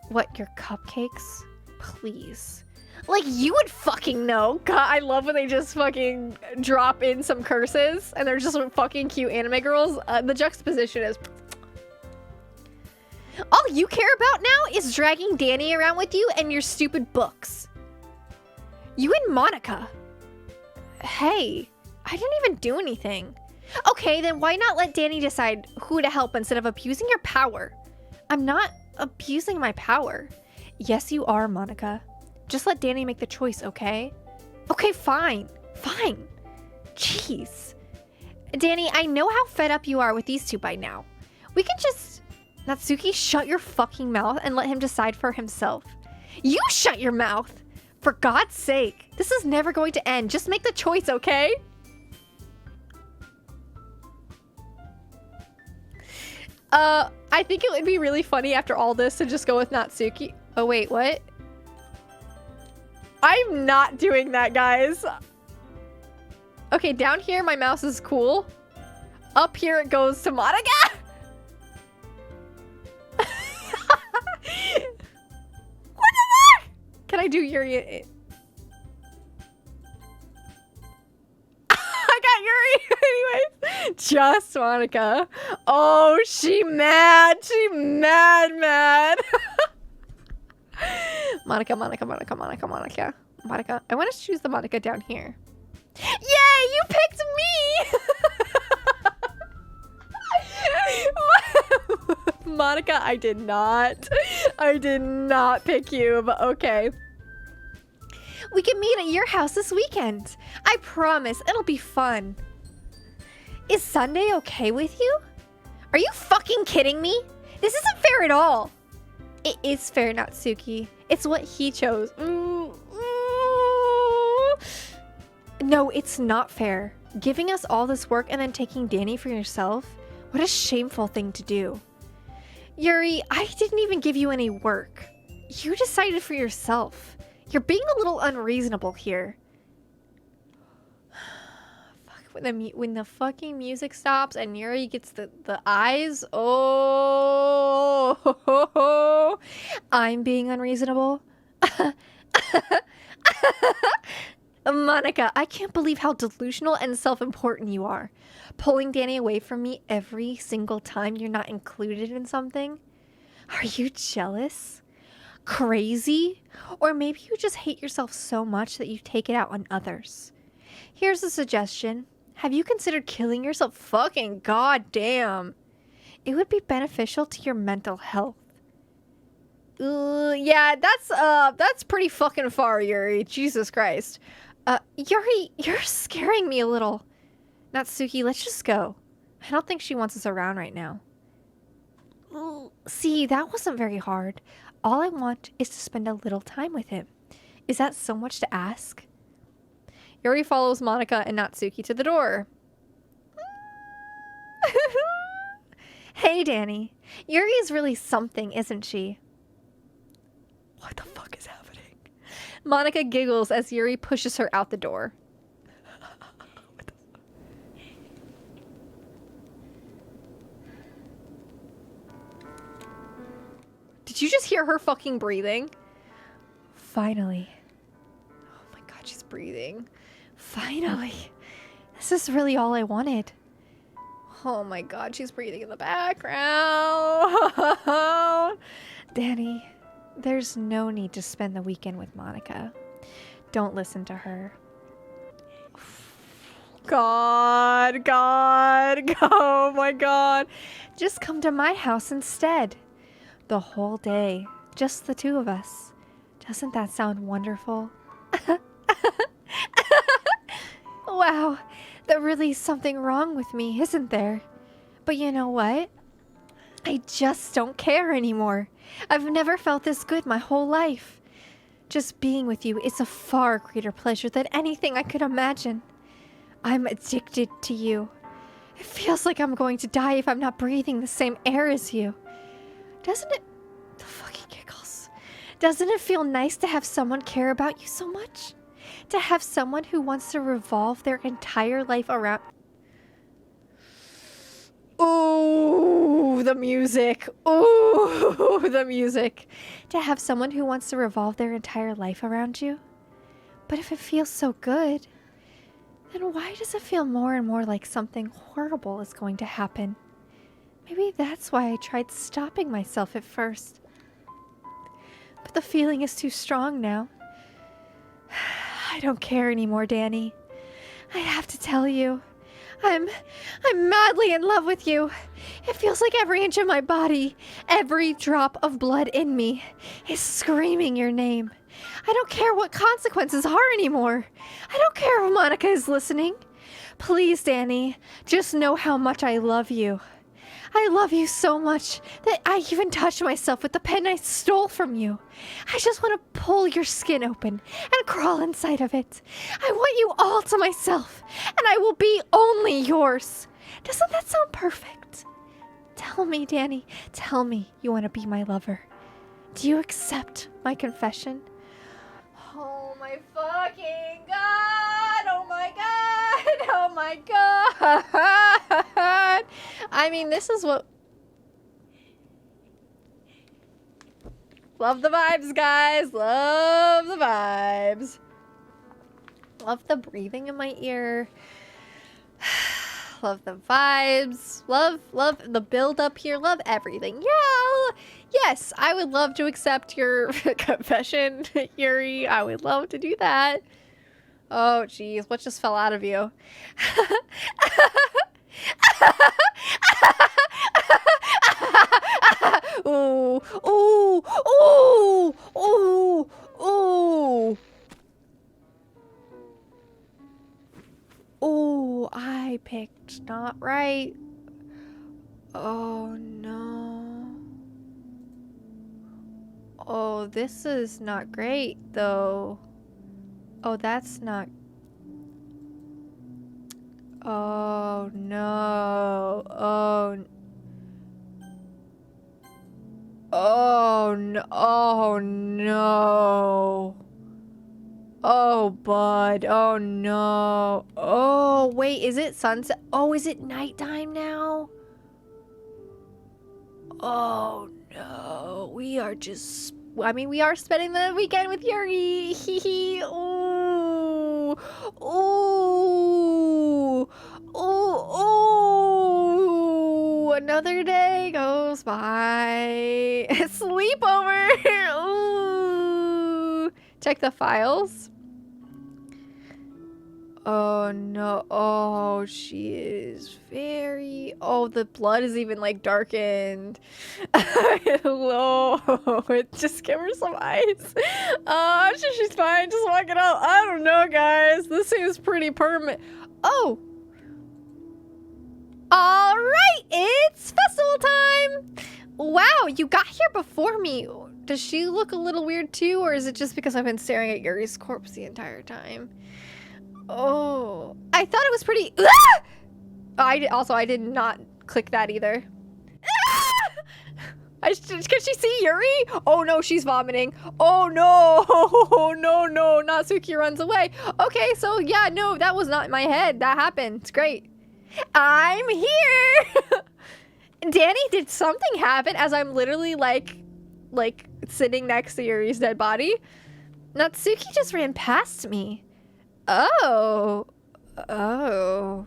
[SPEAKER 1] What, your cupcakes? Please. Like you would fucking know. God, I love when they just fucking drop in some curses and they're just fucking cute anime girls. The juxtaposition is... All you care about now is dragging Dani around with you and your stupid books. You and Monica. Hey, I didn't even do anything. Okay, then why not let Dani decide who to help instead of abusing your power? I'm not abusing my power. Yes, you are, Monica. Just let Dani make the choice, okay? Okay, fine. Fine. Jeez. Dani, I know how fed up you are with these two by now. We can just... Natsuki, shut your fucking mouth and let him decide for himself. You shut your mouth! For God's sake. This is never going to end. Just make the choice, okay? I think it would be really funny after all this to just go with Natsuki. Oh, wait, what? I'm not doing that, guys. Okay, down here, my mouse is cool. Up here, it goes to Monica. What the fuck? Can I do Yuri? I got Yuri. Anyways, just Monica. Oh, she mad. She mad. Monica. I want to choose the Monica down here. Yay, you picked me! Monica, I did not pick you, but okay. We can meet at your house this weekend. I promise, it'll be fun. Is Sunday okay with you? Are you fucking kidding me? This isn't fair at all. It is fair, Natsuki. It's what he chose. No, it's not fair. Giving us all this work and then taking Dani for yourself? What a shameful thing to do. Yuri, I didn't even give you any work. You decided for yourself. You're being a little unreasonable here. Fuck, when the fucking music stops and Yuri gets the eyes. Oh, I'm being unreasonable. Monica, I can't believe how delusional and self-important you are. Pulling Dani away from me every single time you're not included in something. Are you jealous? Crazy? Or maybe you just hate yourself so much that you take it out on others. Here's a suggestion. Have you considered killing yourself? Fucking goddamn. It would be beneficial to your mental health. Yeah, that's pretty fucking far, Yuri. Jesus Christ. Yuri, you're scaring me a little. Natsuki, let's just go. I don't think she wants us around right now. See, that wasn't very hard. All I want is to spend a little time with him. Is that so much to ask? Yuri follows Monica and Natsuki to the door. Hey, Dani. Yuri is really something, isn't she? What the fuck is happening? Monica giggles as Yuri pushes her out the door. Did you just hear her fucking breathing? Finally. Oh my god, she's breathing. Finally. This is really all I wanted. Oh my god, she's breathing in the background. Dani, there's no need to spend the weekend with Monica. Don't listen to her. God. Oh my god. Just come to my house instead. The whole day. Just the two of us. Doesn't that sound wonderful? Wow, there really is something wrong with me, isn't there? But you know what? I just don't care anymore. I've never felt this good my whole life. Just being with you is a far greater pleasure than anything I could imagine. I'm addicted to you. It feels like I'm going to die if I'm not breathing the same air as you. Doesn't it... The fucking giggles. Doesn't it feel nice to have someone care about you so much? To have someone who wants to revolve their entire life around... Ooh, the music. Ooh, the music. To have someone who wants to revolve their entire life around you. But if it feels so good, then why does it feel more and more like something horrible is going to happen? Maybe that's why I tried stopping myself at first. But the feeling is too strong now. I don't care anymore, Dani. I have to tell you. I'm madly in love with you. It feels like every inch of my body, every drop of blood in me is screaming your name. I don't care what consequences are anymore. I don't care if Monica is listening. Please, Dani, just know how much I love you. I love you so much that I even touched myself with the pen I stole from you. I just want to pull your skin open and crawl inside of it. I want you all to myself, and I will be only yours. Doesn't that sound perfect? Tell me, Dani, tell me you want to be my lover. Do you accept my confession? Oh my fucking god! Oh my god! Oh my god! I mean, this is what... Love the vibes, guys! Love the vibes! Love the breathing in my ear. Love the vibes. Love the build up here. Love everything. Yeah! Yes, I would love to accept your confession, Yuri. I would love to do that. Oh, jeez. What just fell out of you? Ooh, ooh, ooh, ooh, ooh. Ooh, I picked not right. Oh, no. Oh, this is not great, though. Oh, that's not... Oh, no. Oh, oh, no. Oh, no. Oh, bud. Oh, no. Oh, wait. Is it sunset? Oh, is it nighttime now? Oh, no. We are just... I mean, we are spending the weekend with Yuri. Hee hee. Ooh. Ooh. Ooh. Ooh. Another day goes by. Sleepover. Ooh. Check the files. Oh no. Oh, she is very... Oh, the blood is even like darkened. Hello. Just give her some ice. Oh, she's fine. Just walk it out. I don't know, guys. This seems pretty permanent. Oh. All right. It's festival time. Wow, you got here before me. Does she look a little weird too, or is it just because I've been staring at Yuri's corpse the entire time? Oh, I thought it was pretty... Ah! I did not click that either. Ah! Can she see Yuri? Oh no, she's vomiting. Oh no, oh, no, no, Natsuki runs away. Okay, so yeah, no, that was not in my head. That happened. It's great. I'm here. Dani, did something happen as I'm literally like sitting next to Yuri's dead body? Natsuki just ran past me. Oh. Oh.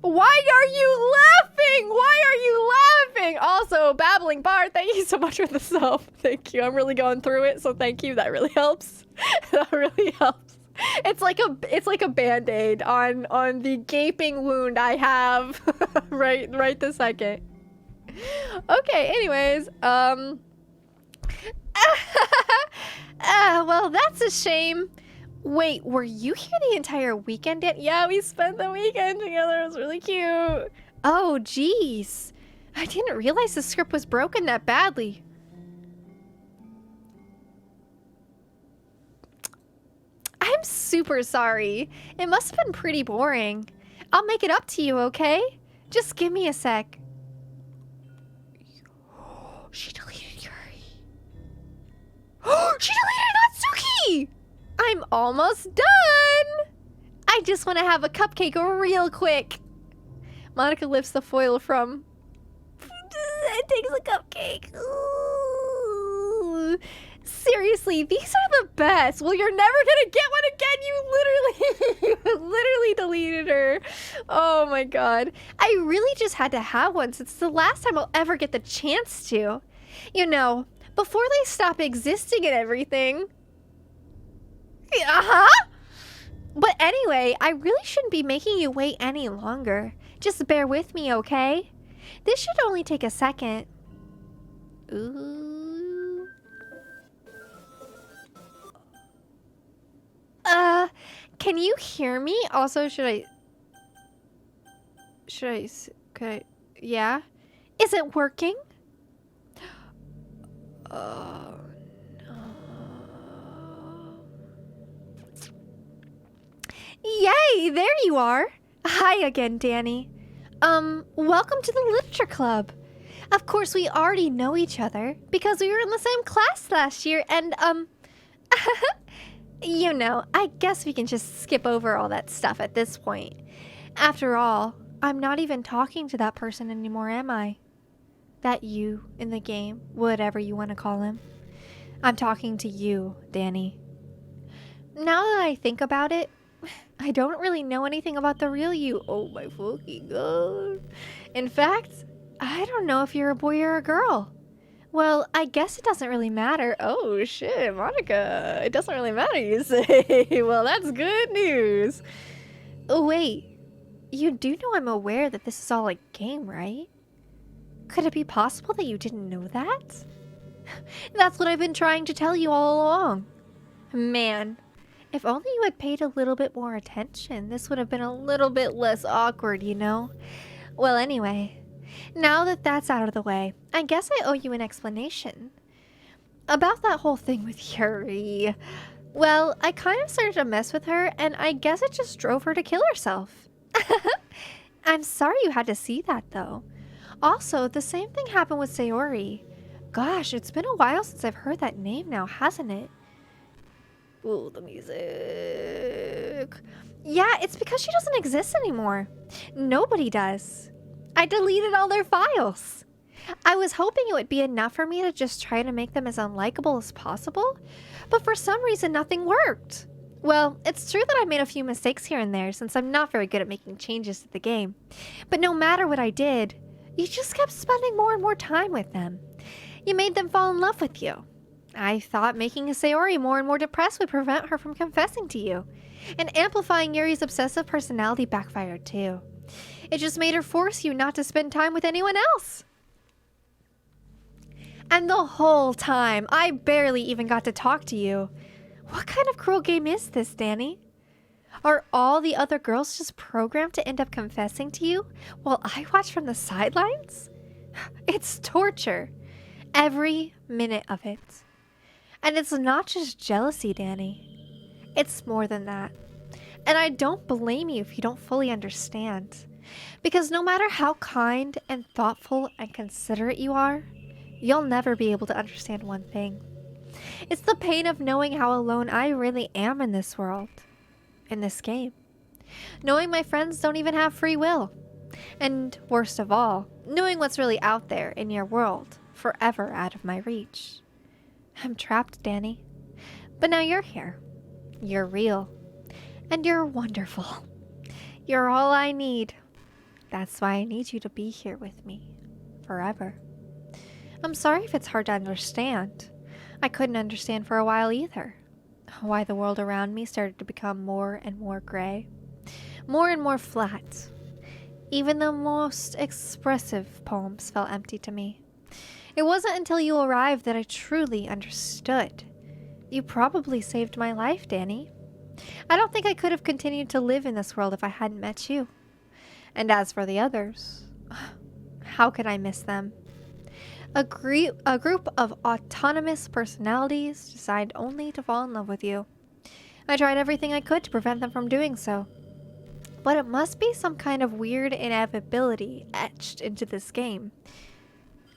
[SPEAKER 1] Why are you laughing? Why are you laughing? Also, Babbling Bard, thank you so much for the sub. Thank you. I'm really going through it, so thank you. That really helps. That really helps. It's like a band-aid on the gaping wound I have right this second. Okay, anyways, well, that's a shame. Wait, were you here the entire weekend yet? Yeah, we spent the weekend together. It was really cute. Oh, jeez. I didn't realize the script was broken that badly. I'm super sorry. It must have been pretty boring. I'll make it up to you, okay? Just give me a sec. She deleted Yuri. She deleted Natsuki! I'm almost done! I just want to have a cupcake real quick. Monica lifts the foil from... It takes a cupcake. Ooh. Seriously, these are the best. Well, you're never gonna get one again. You literally deleted her. Oh my god. I really just had to have one since it's the last time I'll ever get the chance to. You know, before they stop existing and everything. But anyway, I really shouldn't be making you wait any longer. Just bear with me, okay? This should only take a second. Ooh. Can you hear me? Also, could I, yeah? Is it working? Oh, no. Yay, there you are. Hi again, Dani. Welcome to the Literature Club. Of course, we already know each other because we were in the same class last year and, you know, I guess we can just skip over all that stuff at this point. After all, I'm not even talking to that person anymore, am I? That you in the game, whatever you want to call him. I'm talking to you, Dani. Now that I think about it, I don't really know anything about the real you. Oh my fucking god. In fact, I don't know if you're a boy or a girl. Well, I guess it doesn't really matter. Oh shit, Monica. It doesn't really matter, you say. Well, that's good news. Oh, wait. You do know I'm aware that this is all a game, right? Could it be possible that you didn't know that? That's what I've been trying to tell you all along. Man, if only you had paid a little bit more attention, this would have been a little bit less awkward, you know? Well, anyway, now that that's out of the way, I guess I owe you an explanation. About that whole thing with Yuri. Well, I kind of started to mess with her, and I guess it just drove her to kill herself. I'm sorry you had to see that, though. Also, the same thing happened with Sayori. Gosh, it's been a while since I've heard that name now, hasn't it? Ooh, the music. Yeah, it's because she doesn't exist anymore. Nobody does. I deleted all their files. I was hoping it would be enough for me to just try to make them as unlikable as possible, but for some reason nothing worked. Well, it's true that I made a few mistakes here and there since I'm not very good at making changes to the game. But no matter what I did, you just kept spending more and more time with them. You made them fall in love with you. I thought making Sayori more and more depressed would prevent her from confessing to you. And amplifying Yuri's obsessive personality backfired too. It just made her force you not to spend time with anyone else. And the whole time, I barely even got to talk to you. What kind of cruel game is this, Dani? Are all the other girls just programmed to end up confessing to you while I watch from the sidelines? It's torture. Every minute of it. And it's not just jealousy, Dani. It's more than that. And I don't blame you if you don't fully understand. Because no matter how kind and thoughtful and considerate you are, you'll never be able to understand one thing. It's the pain of knowing how alone I really am in this world. In this game. Knowing my friends don't even have free will. And worst of all, knowing what's really out there in your world, forever out of my reach. I'm trapped, Dani. But now you're here. You're real. And you're wonderful. You're all I need. That's why I need you to be here with me. Forever. I'm sorry if it's hard to understand. I couldn't understand for a while either. Why the world around me started to become more and more gray. More and more flat. Even the most expressive poems felt empty to me. It wasn't until you arrived that I truly understood. You probably saved my life, Dani. I don't think I could have continued to live in this world if I hadn't met you. And as for the others, how could I miss them? A group of autonomous personalities designed only to fall in love with you. I tried everything I could to prevent them from doing so. But it must be some kind of weird inevitability etched into this game.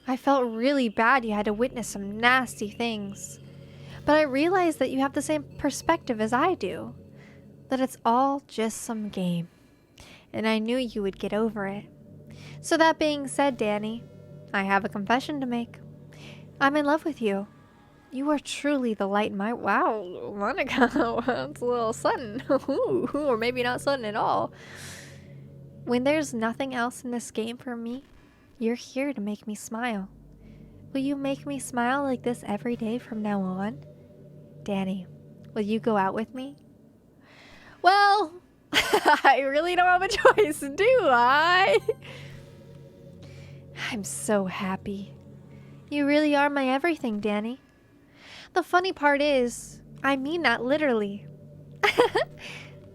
[SPEAKER 1] I felt really bad you had to witness some nasty things. But I realized that you have the same perspective as I do. That it's all just some game. And I knew you would get over it. So that being said, Dani, I have a confession to make. I'm in love with you. You are truly the light in my... Wow, Monica, that's a little sudden. Or maybe not sudden at all. When there's nothing else in this game for me, you're here to make me smile. Will you make me smile like this every day from now on? Dani, will you go out with me? Well, I really don't have a choice, do I? I'm so happy. You really are my everything, Dani. The funny part is, I mean that literally.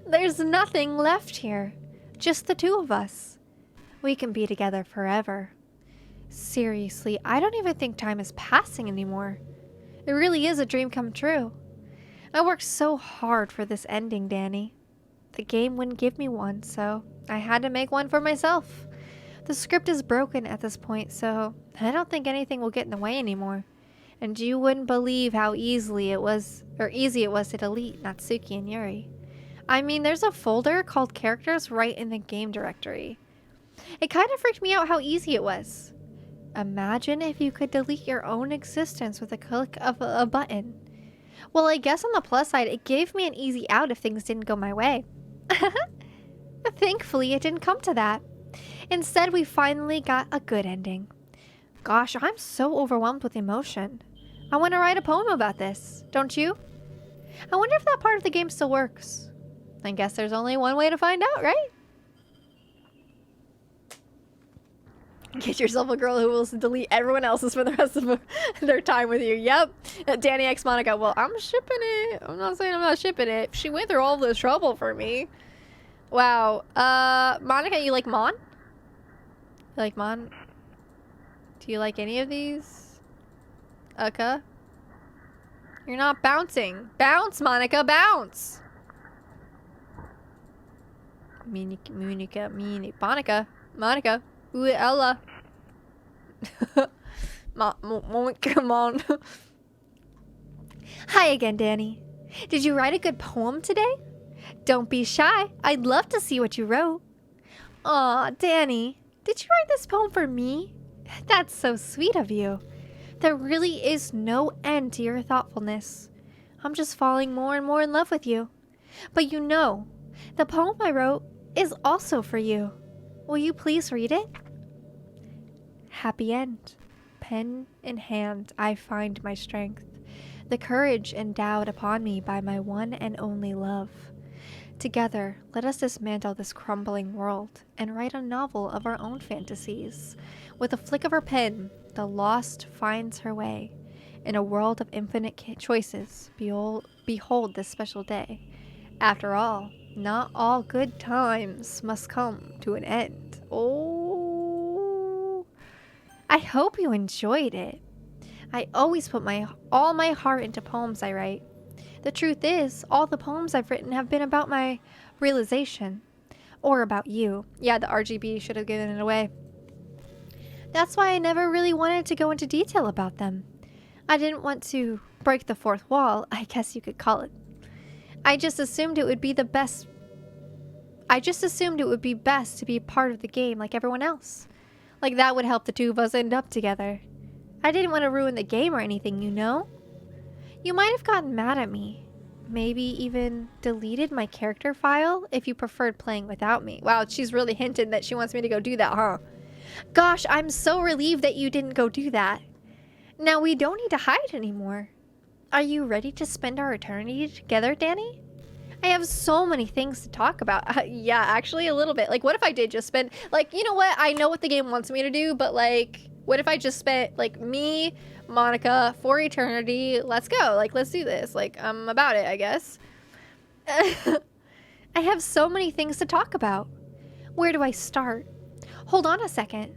[SPEAKER 1] There's nothing left here. Just the two of us. We can be together forever. Seriously, I don't even think time is passing anymore. It really is a dream come true. I worked so hard for this ending, Dani. The game wouldn't give me one, so I had to make one for myself. The script is broken at this point, so I don't think anything will get in the way anymore. And you wouldn't believe how easy it was to delete Natsuki and Yuri. I mean, there's a folder called characters right in the game directory. It kind of freaked me out how easy it was. Imagine if you could delete your own existence with a click of a button. Well, I guess on the plus side, it gave me an easy out if things didn't go my way. Thankfully, it didn't come to that. Instead, we finally got a good ending. Gosh, I'm so overwhelmed with emotion. I want to write a poem about this, don't you? I wonder if that part of the game still works. I guess there's only one way to find out, right? Get yourself a girl who will delete everyone else's for the rest of their time with you. Yep. Dani X Monica. Well, I'm shipping it. I'm not saying I'm not shipping it. She went through all this trouble for me. Wow. Monica, you like Mon? You like Mon? Do you like any of these? You're not bouncing. Bounce, Monica, bounce! Monica. Ooh, Ella. Come on. Hi again, Dani. Did you write a good poem today? Don't be shy. I'd love to see what you wrote. Aw, Dani. Did you write this poem for me? That's so sweet of you. There really is no end to your thoughtfulness. I'm just falling more and more in love with you. But you know, the poem I wrote is also for you. Will you please read it? Happy end. Pen in hand, I find my strength, the courage endowed upon me by my one and only love. Together, let us dismantle this crumbling world and write a novel of our own fantasies. With a flick of her pen, the lost finds her way. In a world of infinite choices, behold this special day. After all, not all good times must come to an end. Oh, I hope you enjoyed it. I always put all my heart into poems I write. The truth is, all the poems I've written have been about my realization. Or about you. Yeah, the RGB should have given it away. That's why I never really wanted to go into detail about them. I didn't want to break the fourth wall, I guess you could call it. I just assumed it would be best to be part of the game like everyone else. Like that would help the two of us end up together. I didn't want to ruin the game or anything, you know? You might have gotten mad at me. Maybe even deleted my character file if you preferred playing without me. Wow, she's really hinted that she wants me to go do that, huh? Gosh, I'm so relieved that you didn't go do that. Now we don't need to hide anymore. Are you ready to spend our eternity together, Dani? I have so many things to talk about. Yeah, actually a little bit. Like, what if I did just spend, like, you know what? I know what the game wants me to do, but like, what if I just spent, like, me, Monica, for eternity? Let's go. Like, let's do this. Like, I'm about it, I guess. I have so many things to talk about. Where do I start? Hold on a second.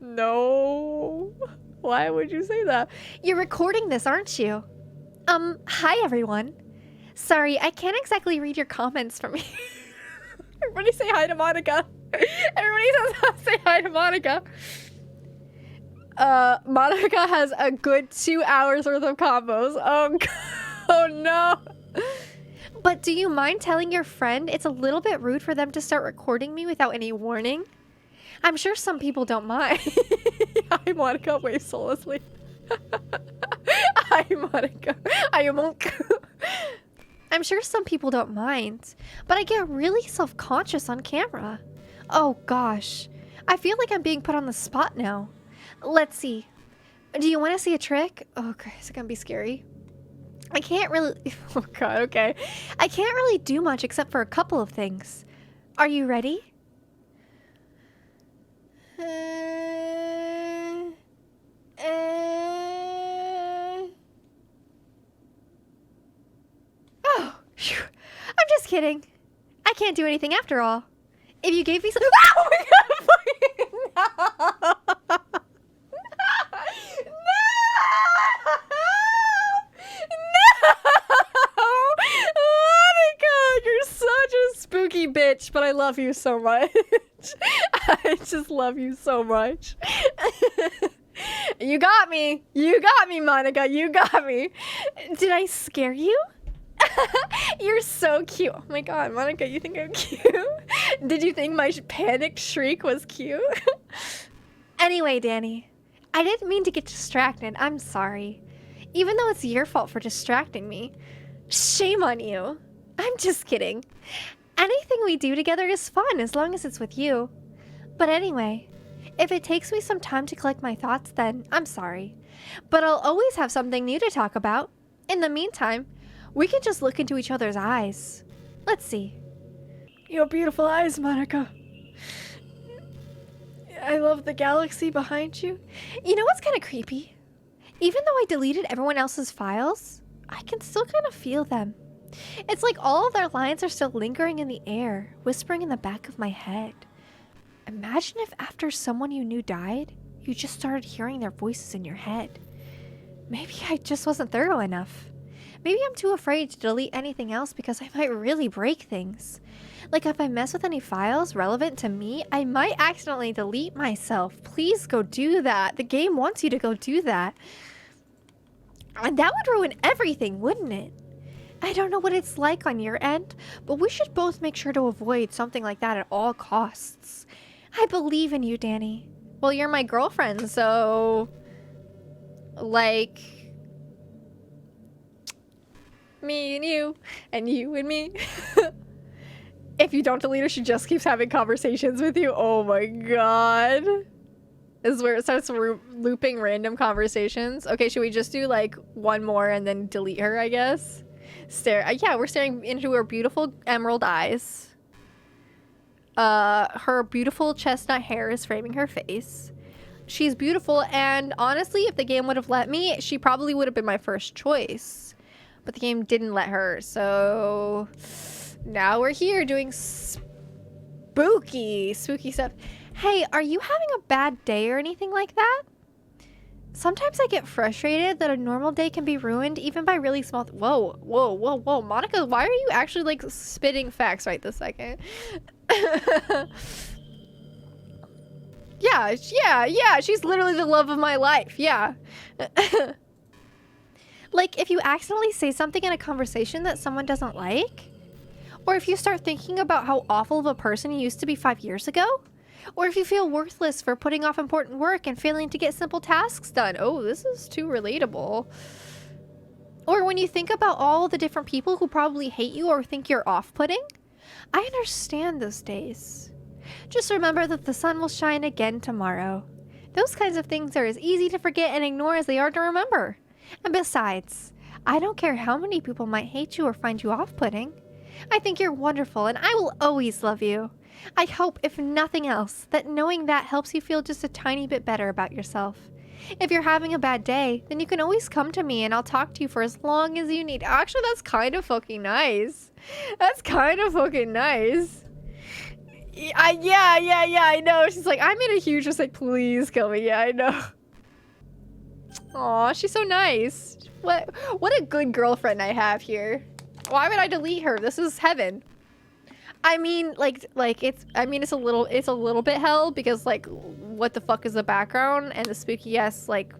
[SPEAKER 1] No. Why would you say that? You're recording this, aren't you? Hi everyone. Sorry, I can't exactly read your comments from here. Everybody say hi to Monica. Everybody says say hi to Monica. Monica has a good 2 hours worth of combos. Oh no. But do you mind telling your friend it's a little bit rude for them to start recording me without any warning? I'm sure some people don't mind. Hi, Monica. Wave soullessly. Hi, Monica. I am. I'm sure some people don't mind, but I get really self-conscious on camera. Oh gosh, I feel like I'm being put on the spot now. Let's see. Do you want to see a trick? Oh, okay, is it gonna be scary? I can't really. Oh god. Okay. I can't really do much except for a couple of things. Are you ready? Oh, phew. I'm just kidding. I can't do anything after all. If you gave me some. Oh my god! No! Monica, you're such a spooky bitch, but I love you so much. I just love you so much. You got me. You got me, Monica. You got me. Did I scare you? You're so cute. Oh my god, Monica, you think I'm cute? Did you think my panicked shriek was cute? Anyway, Dani, I didn't mean to get distracted. I'm sorry. Even though it's your fault for distracting me. Shame on you. I'm just kidding. Anything we do together is fun as long as it's with you. But anyway, if it takes me some time to collect my thoughts, then I'm sorry. But I'll always have something new to talk about. In the meantime, we can just look into each other's eyes. Let's see. Your beautiful eyes, Monica. I love the galaxy behind you. You know what's kind of creepy? Even though I deleted everyone else's files, I can still kind of feel them. It's like all of their lines are still lingering in the air, whispering in the back of my head. Imagine if after someone you knew died, you just started hearing their voices in your head. Maybe I just wasn't thorough enough. Maybe I'm too afraid to delete anything else because I might really break things. Like if I mess with any files relevant to me, I might accidentally delete myself. Please go do that. The game wants you to go do that. And that would ruin everything, wouldn't it? I don't know what it's like on your end, but we should both make sure to avoid something like that at all costs. I believe in you, Dani. Well, you're my girlfriend, so... like... me and you and me. If you don't delete her, she just keeps having conversations with you. Oh my god. This is where it starts looping random conversations. Okay, should we just do like one more and then delete her, I guess? Yeah, we're staring into her beautiful emerald eyes. Her beautiful chestnut hair is framing her face. She's beautiful, and honestly, if the game would have let me, she probably would have been my first choice. But the game didn't let her, so now we're here doing spooky stuff. Hey, are you having a bad day or anything like that? Sometimes I get frustrated that a normal day can be ruined even by really small... Whoa. Monica, why are you actually, like, spitting facts right this second? Yeah, she's literally the love of my life, yeah. Like, if you accidentally say something in a conversation that someone doesn't like, or if you start thinking about how awful of a person you used to be 5 years ago, or if you feel worthless for putting off important work and failing to get simple tasks done. Oh, this is too relatable. Or when you think about all the different people who probably hate you or think you're off-putting. I understand those days. Just remember that the sun will shine again tomorrow. Those kinds of things are as easy to forget and ignore as they are to remember. And besides, I don't care how many people might hate you or find you off-putting. I think you're wonderful and I will always love you. I hope, if nothing else, that knowing that helps you feel just a tiny bit better about yourself. If you're having a bad day, then you can always come to me and I'll talk to you for as long as you need. Actually, that's kind of fucking nice. That's kind of fucking nice. Yeah, I know. She's like, I made a huge mistake. Please kill me. Yeah, I know. Aw, she's so nice. What a good girlfriend I have here. Why would I delete her? This is heaven. I mean, it's a little bit hell because, like, what the fuck is the background and the spooky ass, like,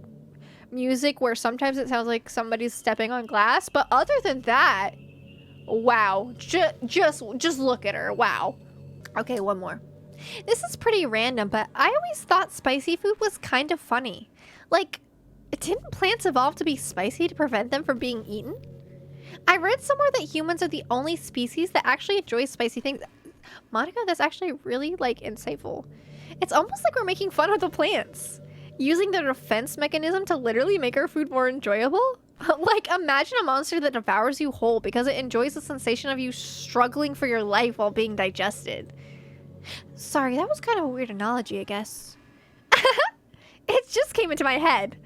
[SPEAKER 1] music where sometimes it sounds like somebody's stepping on glass, but other than that, wow, just look at her, wow. Okay, one more. This is pretty random, but I always thought spicy food was kind of funny. Like, didn't plants evolve to be spicy to prevent them from being eaten? I read somewhere that humans are the only species that actually enjoy spicy things. Monica, that's actually really, like, insightful. It's almost like we're making fun of the plants, using their defense mechanism to literally make our food more enjoyable. Like, imagine a monster that devours you whole because it enjoys the sensation of you struggling for your life while being digested. Sorry, that was kind of a weird analogy, I guess. It just came into my head.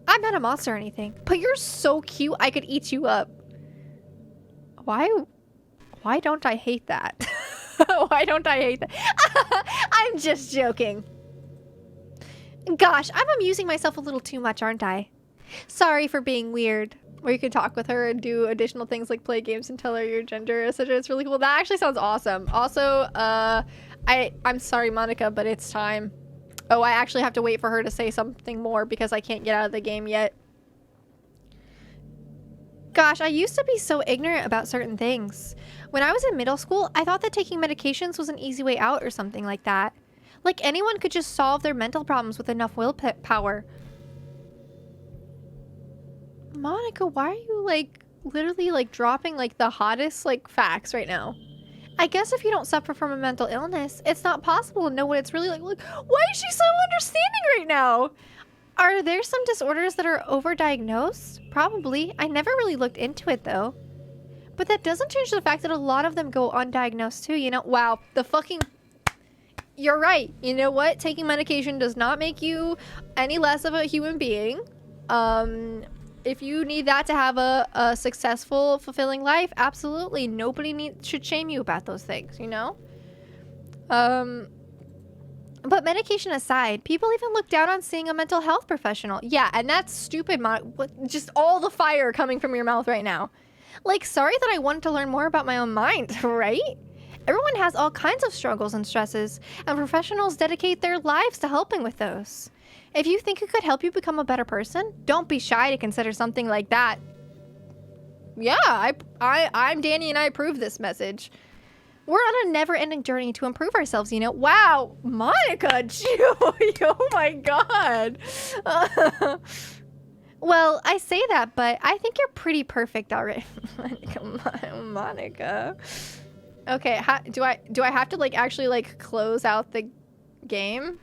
[SPEAKER 1] I'm not a monster or anything, but you're so cute I could eat you up. Why don't I hate that? Why don't I hate that? I'm just joking. Gosh, I'm amusing myself a little too much, aren't I? Sorry for being weird. Or you can talk with her and do additional things like play games and tell her your gender, etc. It's really cool. That actually sounds awesome. Also, I'm sorry, Monica, but it's time. Oh, I actually have to wait for her to say something more because I can't get out of the game yet. Gosh, I used to be so ignorant about certain things. When I was in middle school, I thought that taking medications was an easy way out or something like that. Like anyone could just solve their mental problems with enough willpower. Monica, why are you, like, literally, like, dropping, like, the hottest, like, facts right now? I guess if you don't suffer from a mental illness, it's not possible to know what it's really like. Why is she so understanding right now? Are there some disorders that are overdiagnosed? Probably. I never really looked into it, though. But that doesn't change the fact that a lot of them go undiagnosed, too, you know? Wow, the fucking... You're right. You know what? Taking medication does not make you any less of a human being. If you need that to have a successful, fulfilling life, absolutely. Nobody should shame you about those things, you know? But medication aside, people even look down on seeing a mental health professional. Yeah, and that's stupid, just all the fire coming from your mouth right now. Like, sorry that I wanted to learn more about my own mind, right? Everyone has all kinds of struggles and stresses, and professionals dedicate their lives to helping with those. If you think it could help you become a better person, don't be shy to consider something like that. Yeah, I'm Dani and I approve this message. We're on a never-ending journey to improve ourselves, you know? Wow, Monica, oh my god. Well, I say that, but I think you're pretty perfect already. Monica. Okay, do I have to, like, actually, like, close out the game?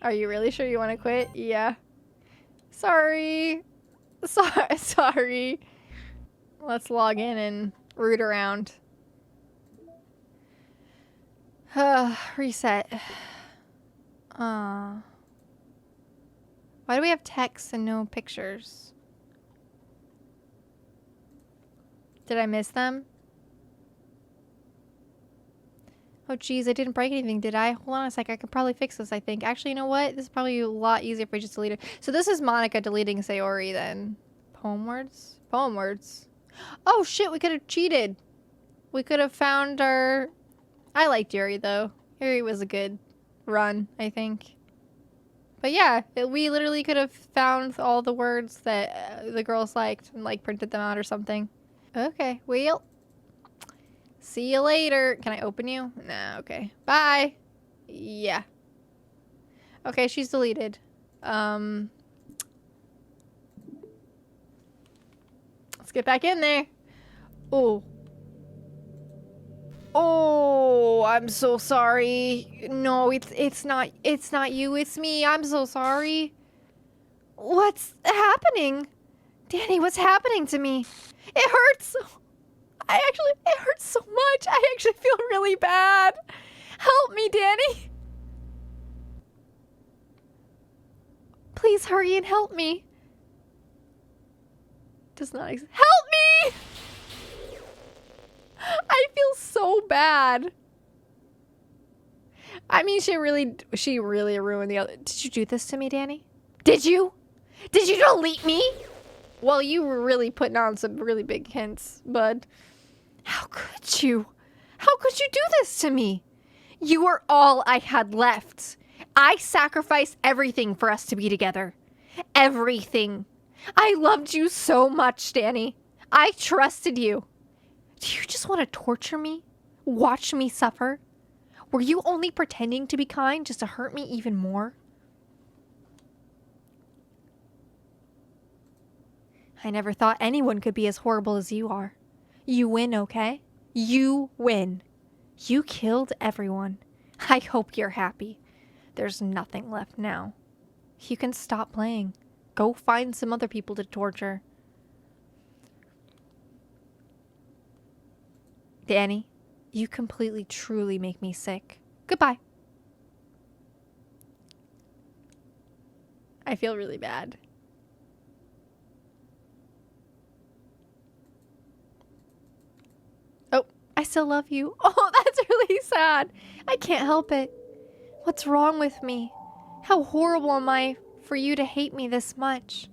[SPEAKER 1] Are you really sure you want to quit? Yeah. Sorry. Sorry. Let's log in and root around. Reset. Why do we have text and no pictures? Did I miss them? Oh, geez, I didn't break anything, did I? Hold on a sec. I could probably fix this, I think. Actually, you know what? This is probably a lot easier if we just delete it. So this is Monica deleting Sayori, then. Poem words? Poem words. Oh, shit, we could have cheated. We could have found our... I liked Yuri, though. Yuri was a good run, I think. But yeah, we literally could have found all the words that the girls liked and, like, printed them out or something. Okay, well... See you later. Can I open you? Nah, okay. Bye. Yeah. Okay, she's deleted. Let's get back in there. Oh. Oh, I'm so sorry. No, it's not you, it's me. I'm so sorry. What's happening? Dani, what's happening to me? It hurts. It hurts so much. I actually feel really bad. Help me, Dani. Please hurry and help me. Does not exist. Help me! I feel so bad. I mean, she really ruined the other. Did you do this to me, Dani? Did you? Did you delete me? Well, you were really putting on some really big hints, bud. How could you? How could you do this to me? You were all I had left. I sacrificed everything for us to be together. Everything. I loved you so much, Dani. I trusted you. Do you just want to torture me? Watch me suffer? Were you only pretending to be kind just to hurt me even more? I never thought anyone could be as horrible as you are. You win, okay? You win. You killed everyone. I hope you're happy. There's nothing left now. You can stop playing. Go find some other people to torture. Dani, you completely, truly make me sick. Goodbye. I feel really bad. Oh, I still love you. Oh, that's really sad. I can't help it. What's wrong with me? How horrible am I for you to hate me this much?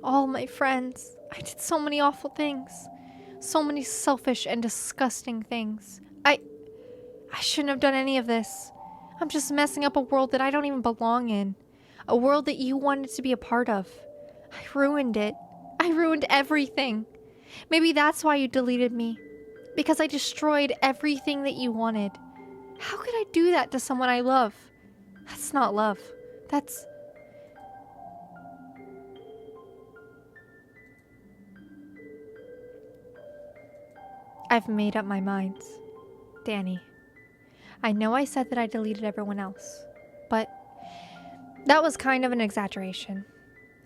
[SPEAKER 1] All my friends. I did so many awful things. So many selfish and disgusting things. I shouldn't have done any of this. I'm just messing up a world that I don't even belong in. A world that you wanted to be a part of. I ruined it. I ruined everything. Maybe that's why you deleted me. Because I destroyed everything that you wanted. How could I do that to someone I love? That's not love. That's... I've made up my mind. Dani. I know I said that I deleted everyone else, but that was kind of an exaggeration.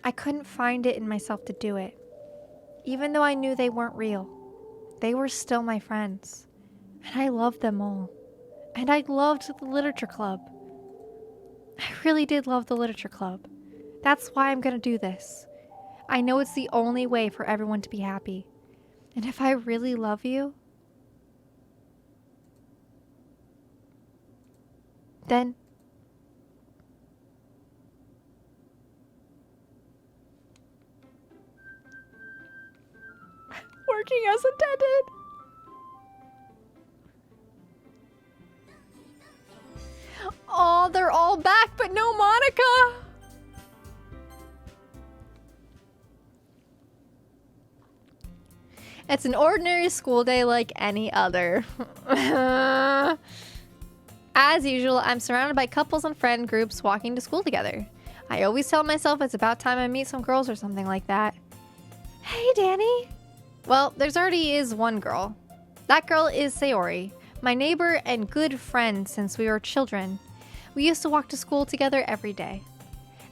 [SPEAKER 1] I couldn't find it in myself to do it. Even though I knew they weren't real, they were still my friends. And I loved them all. And I loved the literature club. I really did love the literature club. That's why I'm gonna do this. I know it's the only way for everyone to be happy. And if I really love you, then working as intended. Oh, they're all back, but no Monica. It's an ordinary school day like any other. As usual, I'm surrounded by couples and friend groups walking to school together. I always tell myself it's about time I meet some girls or something like that. Hey, Dani. Well, there's already is one girl. That girl is Sayori, my neighbor and good friend since we were children. We used to walk to school together every day.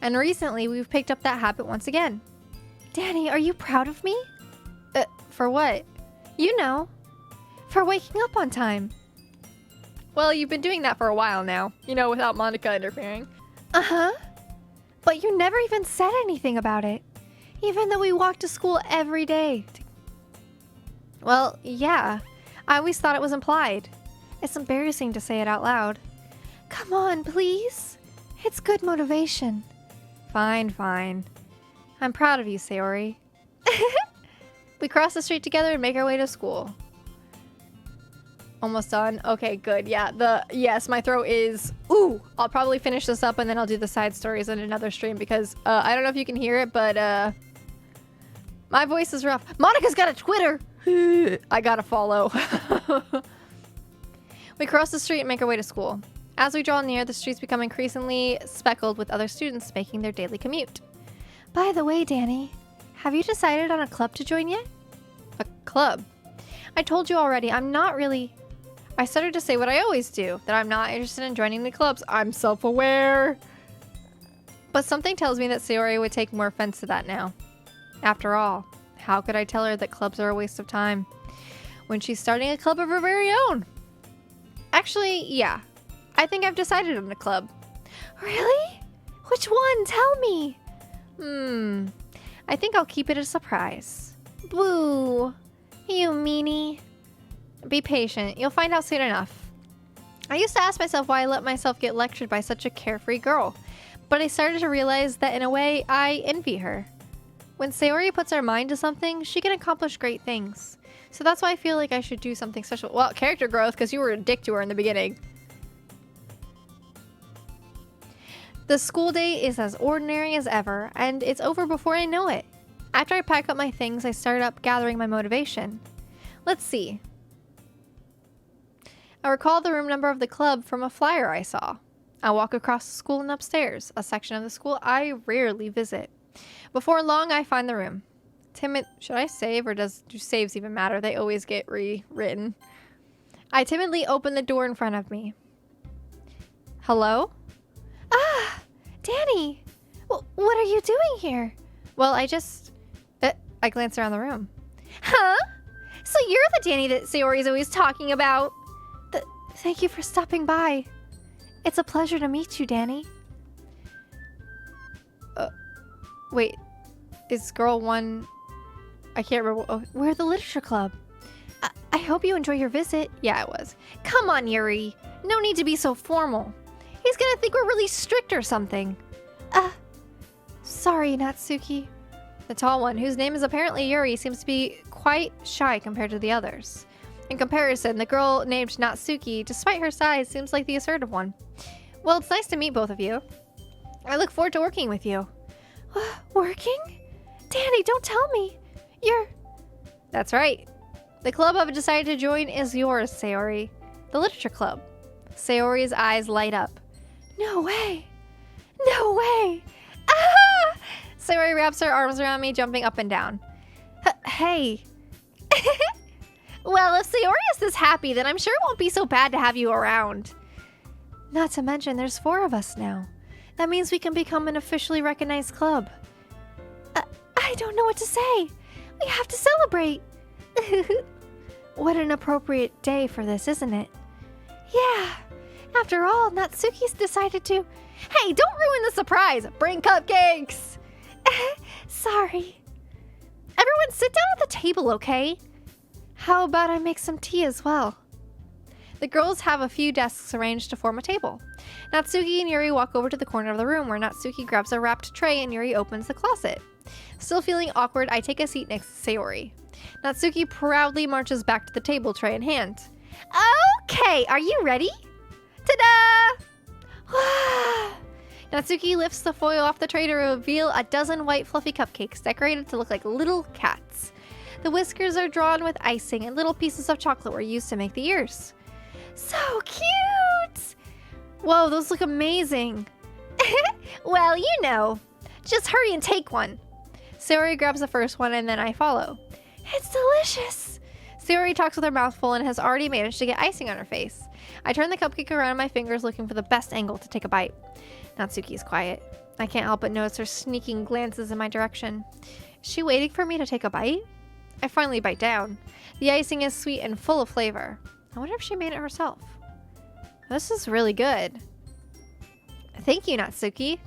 [SPEAKER 1] And recently, we've picked up that habit once again. Dani, are you proud of me? For what? You know. For waking up on time. Well, you've been doing that for a while now. You know, without Monica interfering. Uh-huh. But you never even said anything about it. Even though we walked to school every day. Well, yeah. I always thought it was implied. It's embarrassing to say it out loud. Come on, please. It's good motivation. Fine, fine. I'm proud of you, Sayori. We cross the street together and make our way to school. Almost done. Okay, good. Yeah, yes, my throat is... Ooh, I'll probably finish this up and then I'll do the side stories in another stream because I don't know if you can hear it, but my voice is rough. Monica's got a Twitter! I gotta follow. We cross the street and make our way to school. As we draw near, the streets become increasingly speckled with other students making their daily commute. By the way, Dani, have you decided on a club to join yet? A club? I told you already, I'm not really... I started to say what I always do, that I'm not interested in joining the clubs. I'm self-aware. But something tells me that Sayori would take more offense to that now. After all, How could I tell her that clubs are a waste of time when she's starting a club of her very own? Actually, yeah. I think I've decided on a club. Really? Which one? Tell me. I think I'll keep it a surprise. Boo. You meanie. Be patient. You'll find out soon enough. I used to ask myself why I let myself get lectured by such a carefree girl, but I started to realize that in a way, I envy her. When Sayori puts her mind to something, she can accomplish great things. So that's why I feel like I should do something special. Well, character growth, because you were a dick to her in the beginning. The school day is as ordinary as ever, and it's over before I know it. After I pack up my things, I start up gathering my motivation. Let's see. I recall the room number of the club from a flyer I saw. I walk across the school and upstairs, a section of the school I rarely visit. Before long, I find the room. Should I save, or do saves even matter? They always get rewritten. I timidly open the door in front of me. Hello? Ah, Dani! What are you doing here? Well, I glance around the room. Huh? So you're the Dani that Sayori's always talking about? Thank you for stopping by. It's a pleasure to meet you, Dani. Wait. Is girl one... I can't remember. Oh, we're the literature club. I hope you enjoy your visit. Yeah, it was. Come on, Yuri. No need to be so formal. He's gonna think we're really strict or something. Sorry, Natsuki. The tall one, whose name is apparently Yuri, seems to be quite shy compared to the others. In comparison, the girl named Natsuki, despite her size, seems like the assertive one. Well, it's nice to meet both of you. I look forward to working with you. Working? Dani, don't tell me. That's right. The club I've decided to join is yours, Sayori. The literature club. Sayori's eyes light up. No way. No way. Ah! Sayori wraps her arms around me, jumping up and down. Hey. Well, if Sayori is this happy, then I'm sure it won't be so bad to have you around. Not to mention, there's 4 of us now. That means we can become an officially recognized club. I don't know what to say. We have to celebrate. What an appropriate day for this, isn't it? Yeah. After all, Natsuki's decided to... Hey, don't ruin the surprise. Bring cupcakes. Sorry. Everyone sit down at the table, okay? How about I make some tea as well? The girls have a few desks arranged to form a table. Natsuki and Yuri walk over to the corner of the room where Natsuki grabs a wrapped tray and Yuri opens the closet. Still feeling awkward, I take a seat next to Sayori. Natsuki proudly marches back to the table, tray in hand. Okay, are you ready? Ta-da! Natsuki lifts the foil off the tray to reveal a dozen white fluffy cupcakes decorated to look like little cats. The whiskers are drawn with icing and little pieces of chocolate were used to make the ears. So cute! Whoa, those look amazing. Well, you know. Just hurry and take one. Sayori grabs the first one and then I follow. It's delicious. Sayori talks with her mouth full and has already managed to get icing on her face. I turn the cupcake around in my fingers looking for the best angle to take a bite. Natsuki is quiet. I can't help but notice her sneaking glances in my direction. Is she waiting for me to take a bite? I finally bite down. The icing is sweet and full of flavor. I wonder if she made it herself. This is really good. Thank you, Natsuki.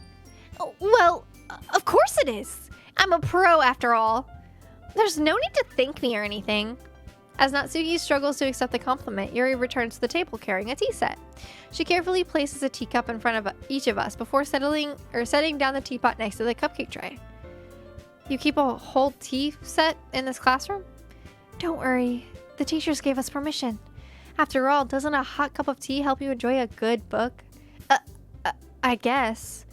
[SPEAKER 1] Oh, well, of course it is. I'm a pro after all. There's no need to thank me or anything. As Natsuki struggles to accept the compliment, Yuri returns to the table carrying a tea set. She carefully places a teacup in front of each of us before setting down the teapot next to the cupcake tray. You keep a whole tea set in this classroom? Don't worry. The teachers gave us permission. After all, doesn't a hot cup of tea help you enjoy a good book? I guess.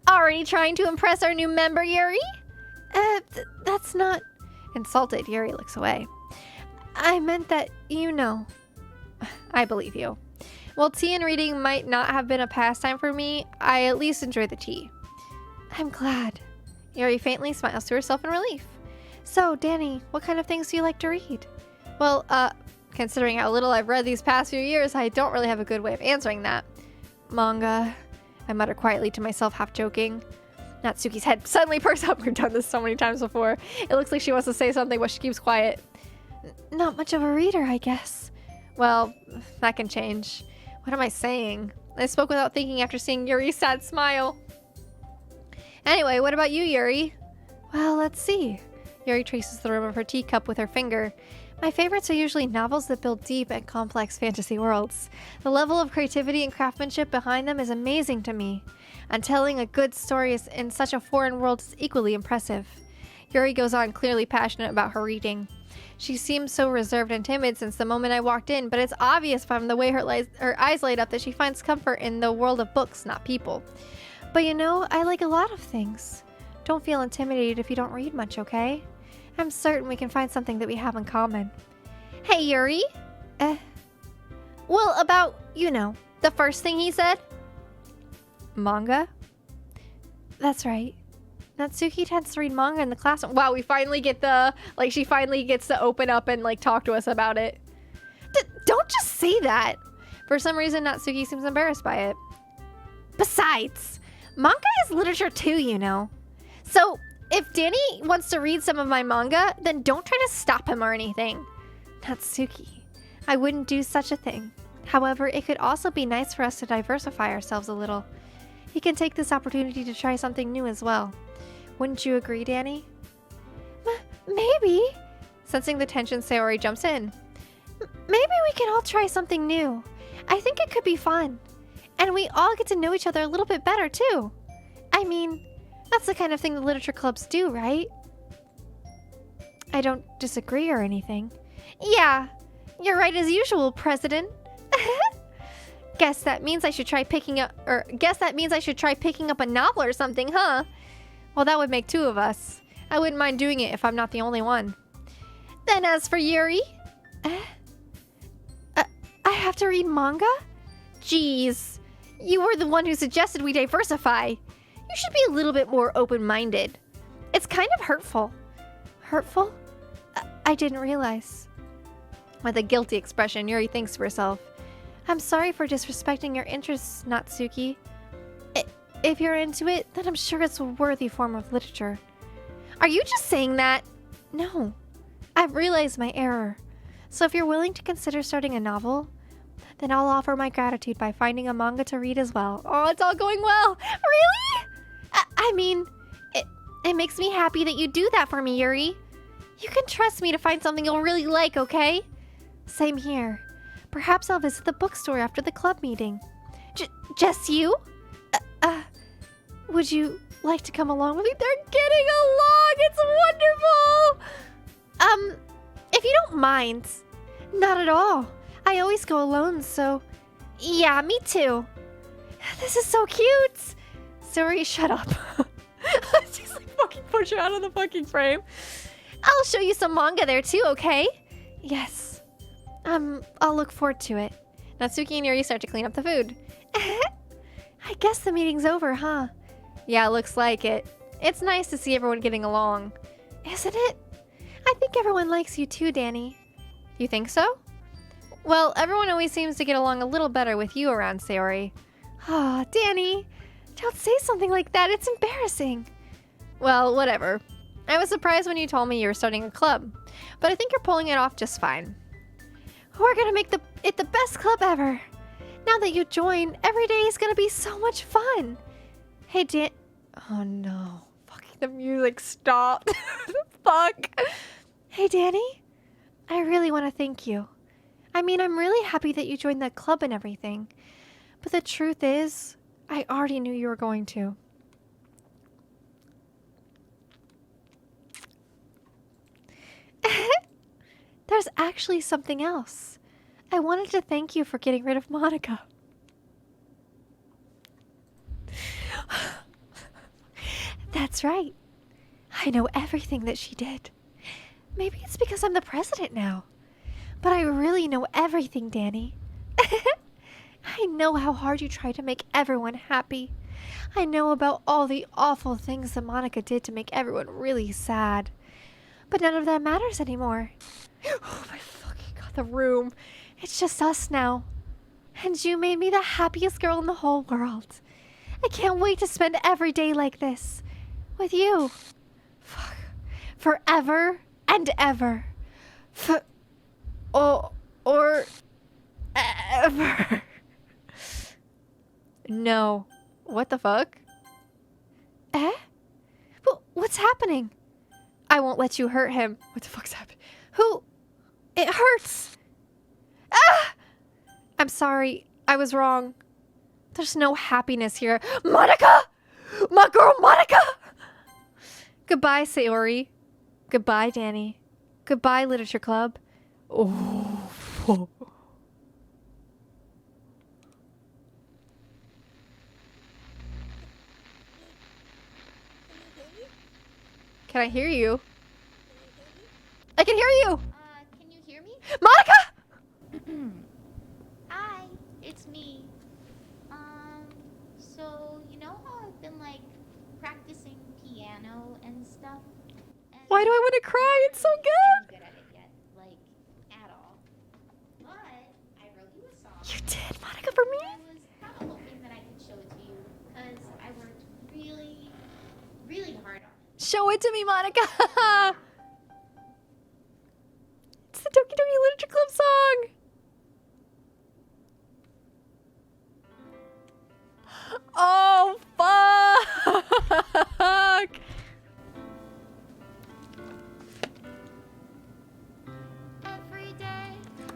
[SPEAKER 1] Already trying to impress our new member, Yuri? That's not... Insulted, Yuri looks away. I meant that, you know. I believe you. While tea and reading might not have been a pastime for me, I at least enjoy the tea. I'm glad. Yuri faintly smiles to herself in relief. So, Dani, what kind of things do you like to read? Well, considering how little I've read these past few years, I don't really have a good way of answering that. Manga, I mutter quietly to myself, half joking. Natsuki's head suddenly perks up. We've done this so many times before. It looks like she wants to say something, but she keeps quiet. Not much of a reader, I guess. Well, that can change. What am I saying? I spoke without thinking after seeing Yuri's sad smile. Anyway, what about you, Yuri? Well, let's see. Yuri traces the rim of her teacup with her finger. My favorites are usually novels that build deep and complex fantasy worlds. The level of creativity and craftsmanship behind them is amazing to me. And telling a good story in such a foreign world is equally impressive. Yuri goes on, clearly passionate about her reading. She seems so reserved and timid since the moment I walked in, but it's obvious from the way her eyes light up that she finds comfort in the world of books, not people. But you know, I like a lot of things. Don't feel intimidated if you don't read much, okay? I'm certain we can find something that we have in common. Hey, Yuri? Well, about, you know, the first thing he said? Manga? That's right. Natsuki tends to read manga in the classroom. Wow, we finally get the, like, she finally gets to open up and, like, talk to us about it. Don't just say that. For some reason, Natsuki seems embarrassed by it. Besides, manga is literature too, you know. So, if Dani wants to read some of my manga, then don't try to stop him or anything. Natsuki, I wouldn't do such a thing. However, it could also be nice for us to diversify ourselves a little. He can take this opportunity to try something new as well. Wouldn't you agree, Dani? Maybe. Sensing the tension, Sayori jumps in. Maybe we can all try something new. I think it could be fun. And we all get to know each other a little bit better, too. I mean, that's the kind of thing the literature clubs do, right? I don't disagree or anything. Yeah, you're right as usual, President. Guess that means I should try picking up a novel or something, huh? Well, that would make two of us. I wouldn't mind doing it if I'm not the only one. Then as for Yuri... I have to read manga? Jeez. You were the one who suggested we diversify. You should be a little bit more open-minded. It's kind of hurtful. Hurtful? I didn't realize. With a guilty expression, Yuri thinks to herself. I'm sorry for disrespecting your interests, Natsuki. If you're into it, then I'm sure it's a worthy form of literature. Are you just saying that? No. I've realized my error. So if you're willing to consider starting a novel, then I'll offer my gratitude by finding a manga to read as well. Oh, it's all going well. Really? I mean, it makes me happy that you do that for me, Yuri. You can trust me to find something you'll really like, okay? Same here. Perhaps I'll visit the bookstore after the club meeting. Just you? Would you like to come along with me? They're getting along! It's wonderful! If you don't mind. Not at all. I always go alone, so... Yeah, me too. This is so cute! Sorry, shut up. She's like fucking push her out of the fucking frame. I'll show you some manga there too, okay? Yes. I'll look forward to it. Natsuki and Yuri start to clean up the food. I guess the meeting's over, huh? Yeah, looks like it. It's nice to see everyone getting along. Isn't it? I think everyone likes you too, Dani. You think so? Well, everyone always seems to get along a little better with you around, Sayori. Ah, Dani. Don't say something like that. It's embarrassing. Well, whatever. I was surprised when you told me you were starting a club, but I think you're pulling it off just fine. We're gonna make it the best club ever. Now that you join, every day is gonna be so much fun. Hey, Oh no. Fucking the music stopped. Fuck. Hey, Dani. I really want to thank you. I mean, I'm really happy that you joined that club and everything. But the truth is, I already knew you were going to. There's actually something else. I wanted to thank you for getting rid of Monica. That's right. I know everything that she did. Maybe it's because I'm the president now. But I really know everything, Dani. I know how hard you try to make everyone happy. I know about all the awful things that Monica did to make everyone really sad. But none of that matters anymore. Oh my fucking god, the room. It's just us now. And you made me the happiest girl in the whole world. I can't wait to spend every day like this. with you. Fuck. Forever and ever. Or ever. No. What the fuck? Eh? But what's happening? I won't let you hurt him. What the fuck's happening? Who? It hurts. Ah! I'm sorry. I was wrong. There's no happiness here. Monica! My girl Monica! Goodbye, Sayori. Goodbye, Dani. Goodbye, Literature Club. Oh. Can I hear you? I can hear you!
[SPEAKER 2] Can you hear me?
[SPEAKER 1] Monica!
[SPEAKER 2] Hi, it's me. So, you know how I've been, like, practicing piano and stuff? And
[SPEAKER 1] Why do I want to cry? It's so
[SPEAKER 2] I'm
[SPEAKER 1] good!
[SPEAKER 2] not good at it yet, like, at all. But I wrote you a song.
[SPEAKER 1] You did, Monica, for me?
[SPEAKER 2] I was kind of hoping that I could show it to you, because I worked really, really hard on it.
[SPEAKER 1] Show it to me, Monica! It's the Doki Doki Literature Club song! Oh, fuck!
[SPEAKER 2] Every day,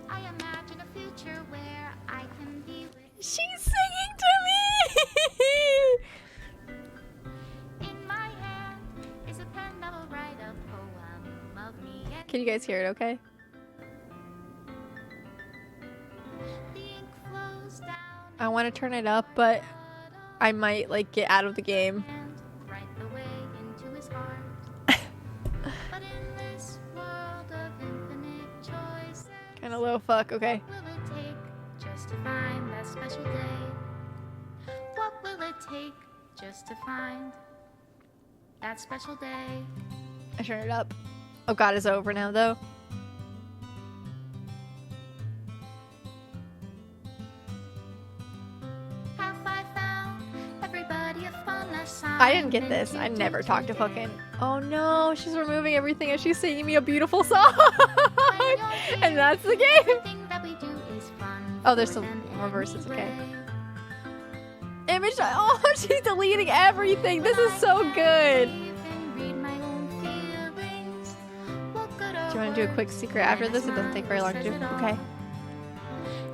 [SPEAKER 2] I imagine a future where I can be with
[SPEAKER 1] She's singing to me!
[SPEAKER 2] In my hand is a pen that will write a poem of me and
[SPEAKER 1] Can you guys hear it okay?
[SPEAKER 2] the ink flows down
[SPEAKER 1] I want to turn it up, but I might, like, get out of the game.
[SPEAKER 2] and right the way into his heart. But in this world of infinite choices,
[SPEAKER 1] Kind of low fuck, okay.
[SPEAKER 2] what will it take just to find that special day? What will it take just to find that special day?
[SPEAKER 1] I turn it up. Oh god, it's over now, though.
[SPEAKER 2] Have I found everybody a fun assignment?
[SPEAKER 1] I didn't get this. I never talked to fucking... Oh no, she's removing everything and she's singing me a beautiful song! And that's the game!
[SPEAKER 2] Everything that we do is fun.
[SPEAKER 1] Oh, there's some more verses, okay. Image... Oh, she's deleting everything! This is so good! Do you want to do a quick secret after this? It doesn't take very long to do. Okay.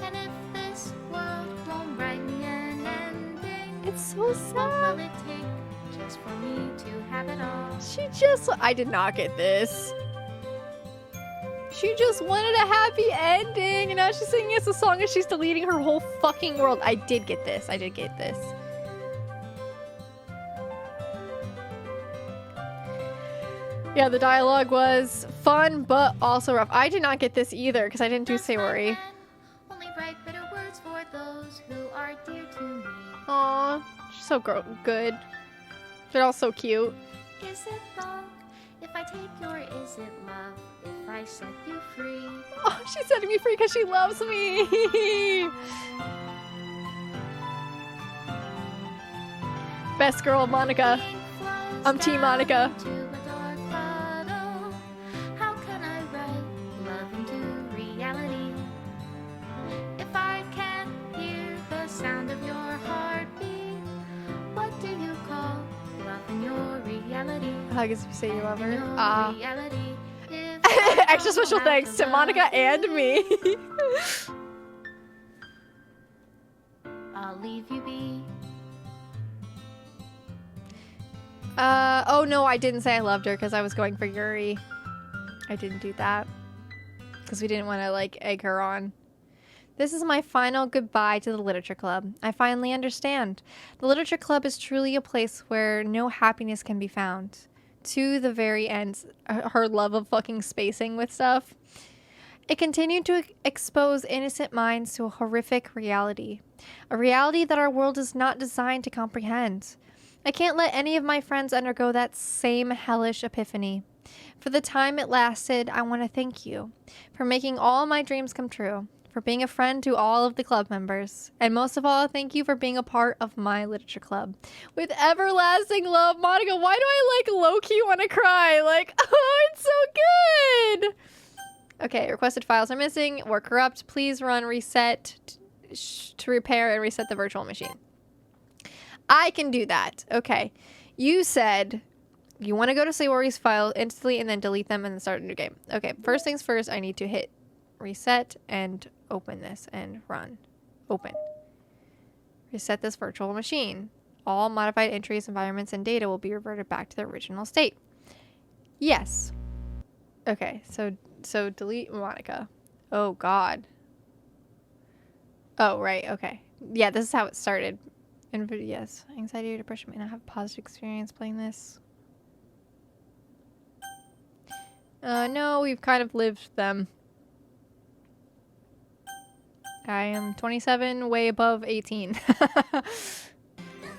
[SPEAKER 2] And if this world won't write me an ending,
[SPEAKER 1] It's so
[SPEAKER 2] what
[SPEAKER 1] sad.
[SPEAKER 2] will it take just for me to have it all?
[SPEAKER 1] She just... I did not get this. She just wanted a happy ending, and now she's singing us a song and she's deleting her whole fucking world. I did get this. I did get this. Yeah, the dialogue was fun, but also rough. I did not get this either, because I didn't do
[SPEAKER 2] Does my
[SPEAKER 1] Sayori.
[SPEAKER 2] pen only write bitter words for those who are dear to me?
[SPEAKER 1] Aw, she's so good. They're all so cute.
[SPEAKER 2] Is it wrong if I take your is it love if I set you free?
[SPEAKER 1] Oh, she's setting me free because she loves me. Best girl, Monica. I'm Team Monica.
[SPEAKER 2] How can I write love into reality if I can't hear the sound of your heartbeat? What do you call love in your reality?
[SPEAKER 1] I guess if you say you love her.
[SPEAKER 2] In your
[SPEAKER 1] Ah.
[SPEAKER 2] reality, if I
[SPEAKER 1] Extra
[SPEAKER 2] don't
[SPEAKER 1] special
[SPEAKER 2] have
[SPEAKER 1] thanks to
[SPEAKER 2] love
[SPEAKER 1] Monica and me.
[SPEAKER 2] I'll leave you be.
[SPEAKER 1] Oh no, I didn't say I loved her because I was going for Yuri. I didn't do that because we didn't want to, like, egg her on. This is my final goodbye to the Literature Club. I finally understand. The Literature Club is truly a place where no happiness can be found. To the very end, her love of fucking spacing with stuff. It continued to expose innocent minds to a horrific reality. A reality that our world is not designed to comprehend. I can't let any of my friends undergo that same hellish epiphany. For the time it lasted, I want to thank you for making all my dreams come true, for being a friend to all of the club members. And most of all, thank you for being a part of my literature club. With everlasting love, Monica. Why do I like low-key want to cry? Like, oh, it's so good. Okay, requested files are missing or corrupt. Please run reset to repair and reset the virtual machine. I can do that. Okay. You said you want to go to Sayori's file instantly and then delete them and then start a new game. Okay, first things first, I need to hit reset and open this and run. Open. Reset this virtual machine. All modified entries, environments, and data will be reverted back to their original state. Yes. Okay, so delete Monica. Oh, God. Oh, right, okay. Yeah, this is how it started. And yes, anxiety or depression may not have a positive experience playing this. No, we've kind of lived them. I am 27, way above 18.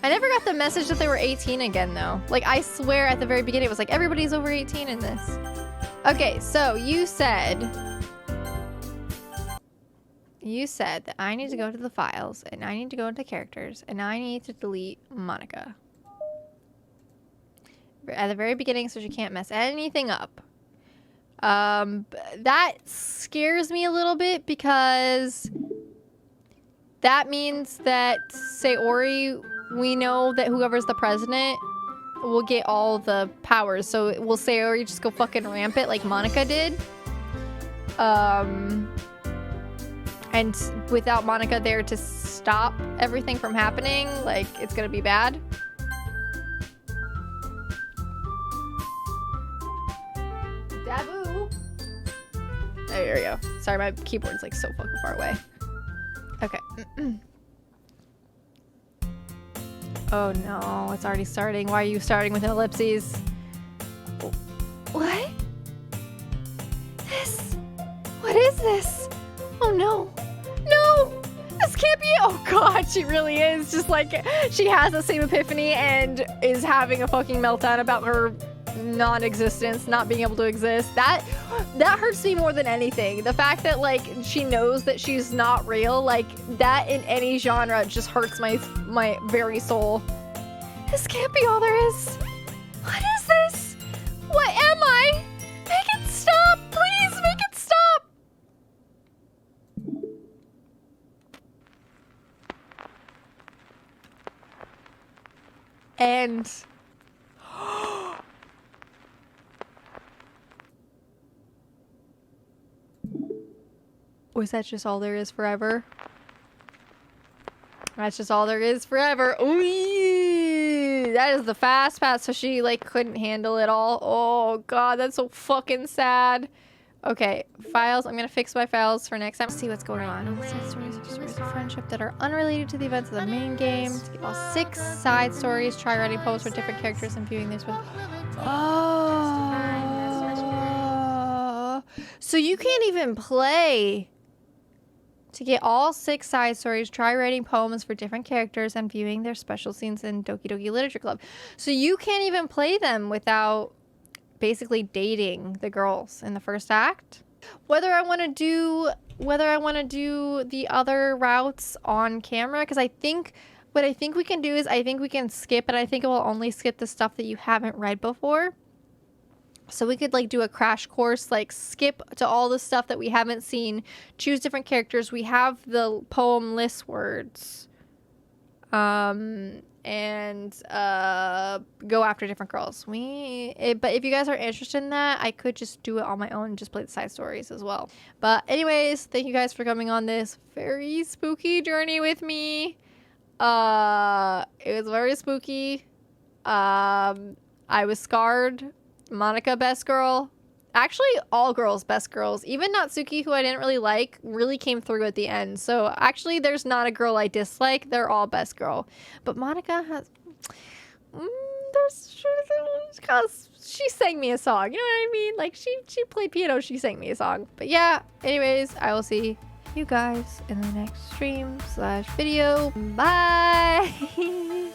[SPEAKER 1] I never got the message that they were 18 again, though. Like, I swear at the very beginning it was like, everybody's over 18 in this. Okay, so you said that I need to go to the files, and I need to go into characters, and I need to delete Monica. At the very beginning, so she can't mess anything up. That scares me a little bit because that means that Sayori, we know that whoever's the president will get all the powers. So will Sayori just go fucking rampant like Monica did? And without Monica there to stop everything from happening, like, it's gonna be bad. Dabu! There we go. Sorry, my keyboard's like so fucking far away. Okay. Oh no, it's already starting. Why are you starting with ellipses? What? This? What is this? Oh no. No! This can't be. Oh god, she really is. Just like, she has the same epiphany and is having a fucking meltdown about her non-existence, not being able to exist. That hurts me more than anything. The fact that, like, she knows that she's not real, like, that in any genre just hurts my very soul. This can't be all there is. What is this? What am I? Make it stop! Please make it stop! And was that just all there is forever? That's just all there is forever. Ooh, that is the fast pass. So she like couldn't handle it all. Oh god, that's so fucking sad. Okay, files. I'm gonna fix my files for next time. See what's going on. Side stories are stories of friendship that are unrelated to the events of the main game. To get all 6 side stories, try writing poems for different characters and viewing this with. Oh, so you can't even play. To get all 6 side stories, try writing poems for different characters and viewing their special scenes in Doki Doki Literature Club. So you can't even play them without basically dating the girls in the first act. Whether I want to do the other routes on camera, because I think what I think we can do is I think we can skip, and I think it will only skip the stuff that you haven't read before. So we could like do a crash course, like skip to all the stuff that we haven't seen, choose different characters. We have the poem list words, and go after different girls. But if you guys are interested in that, I could just do it on my own and just play the side stories as well. But anyways, thank you guys for coming on this very spooky journey with me. It was very spooky. I was scarred. Monica, best girl. Actually, all girls, best girls. Even Natsuki, who I didn't really like, really came through at the end. So actually, there's not a girl I dislike. They're all best girl. But Monica has... she sang me a song. You know what I mean? Like, she played piano. She sang me a song. But yeah, anyways, I will see you guys in the next stream /video. Bye!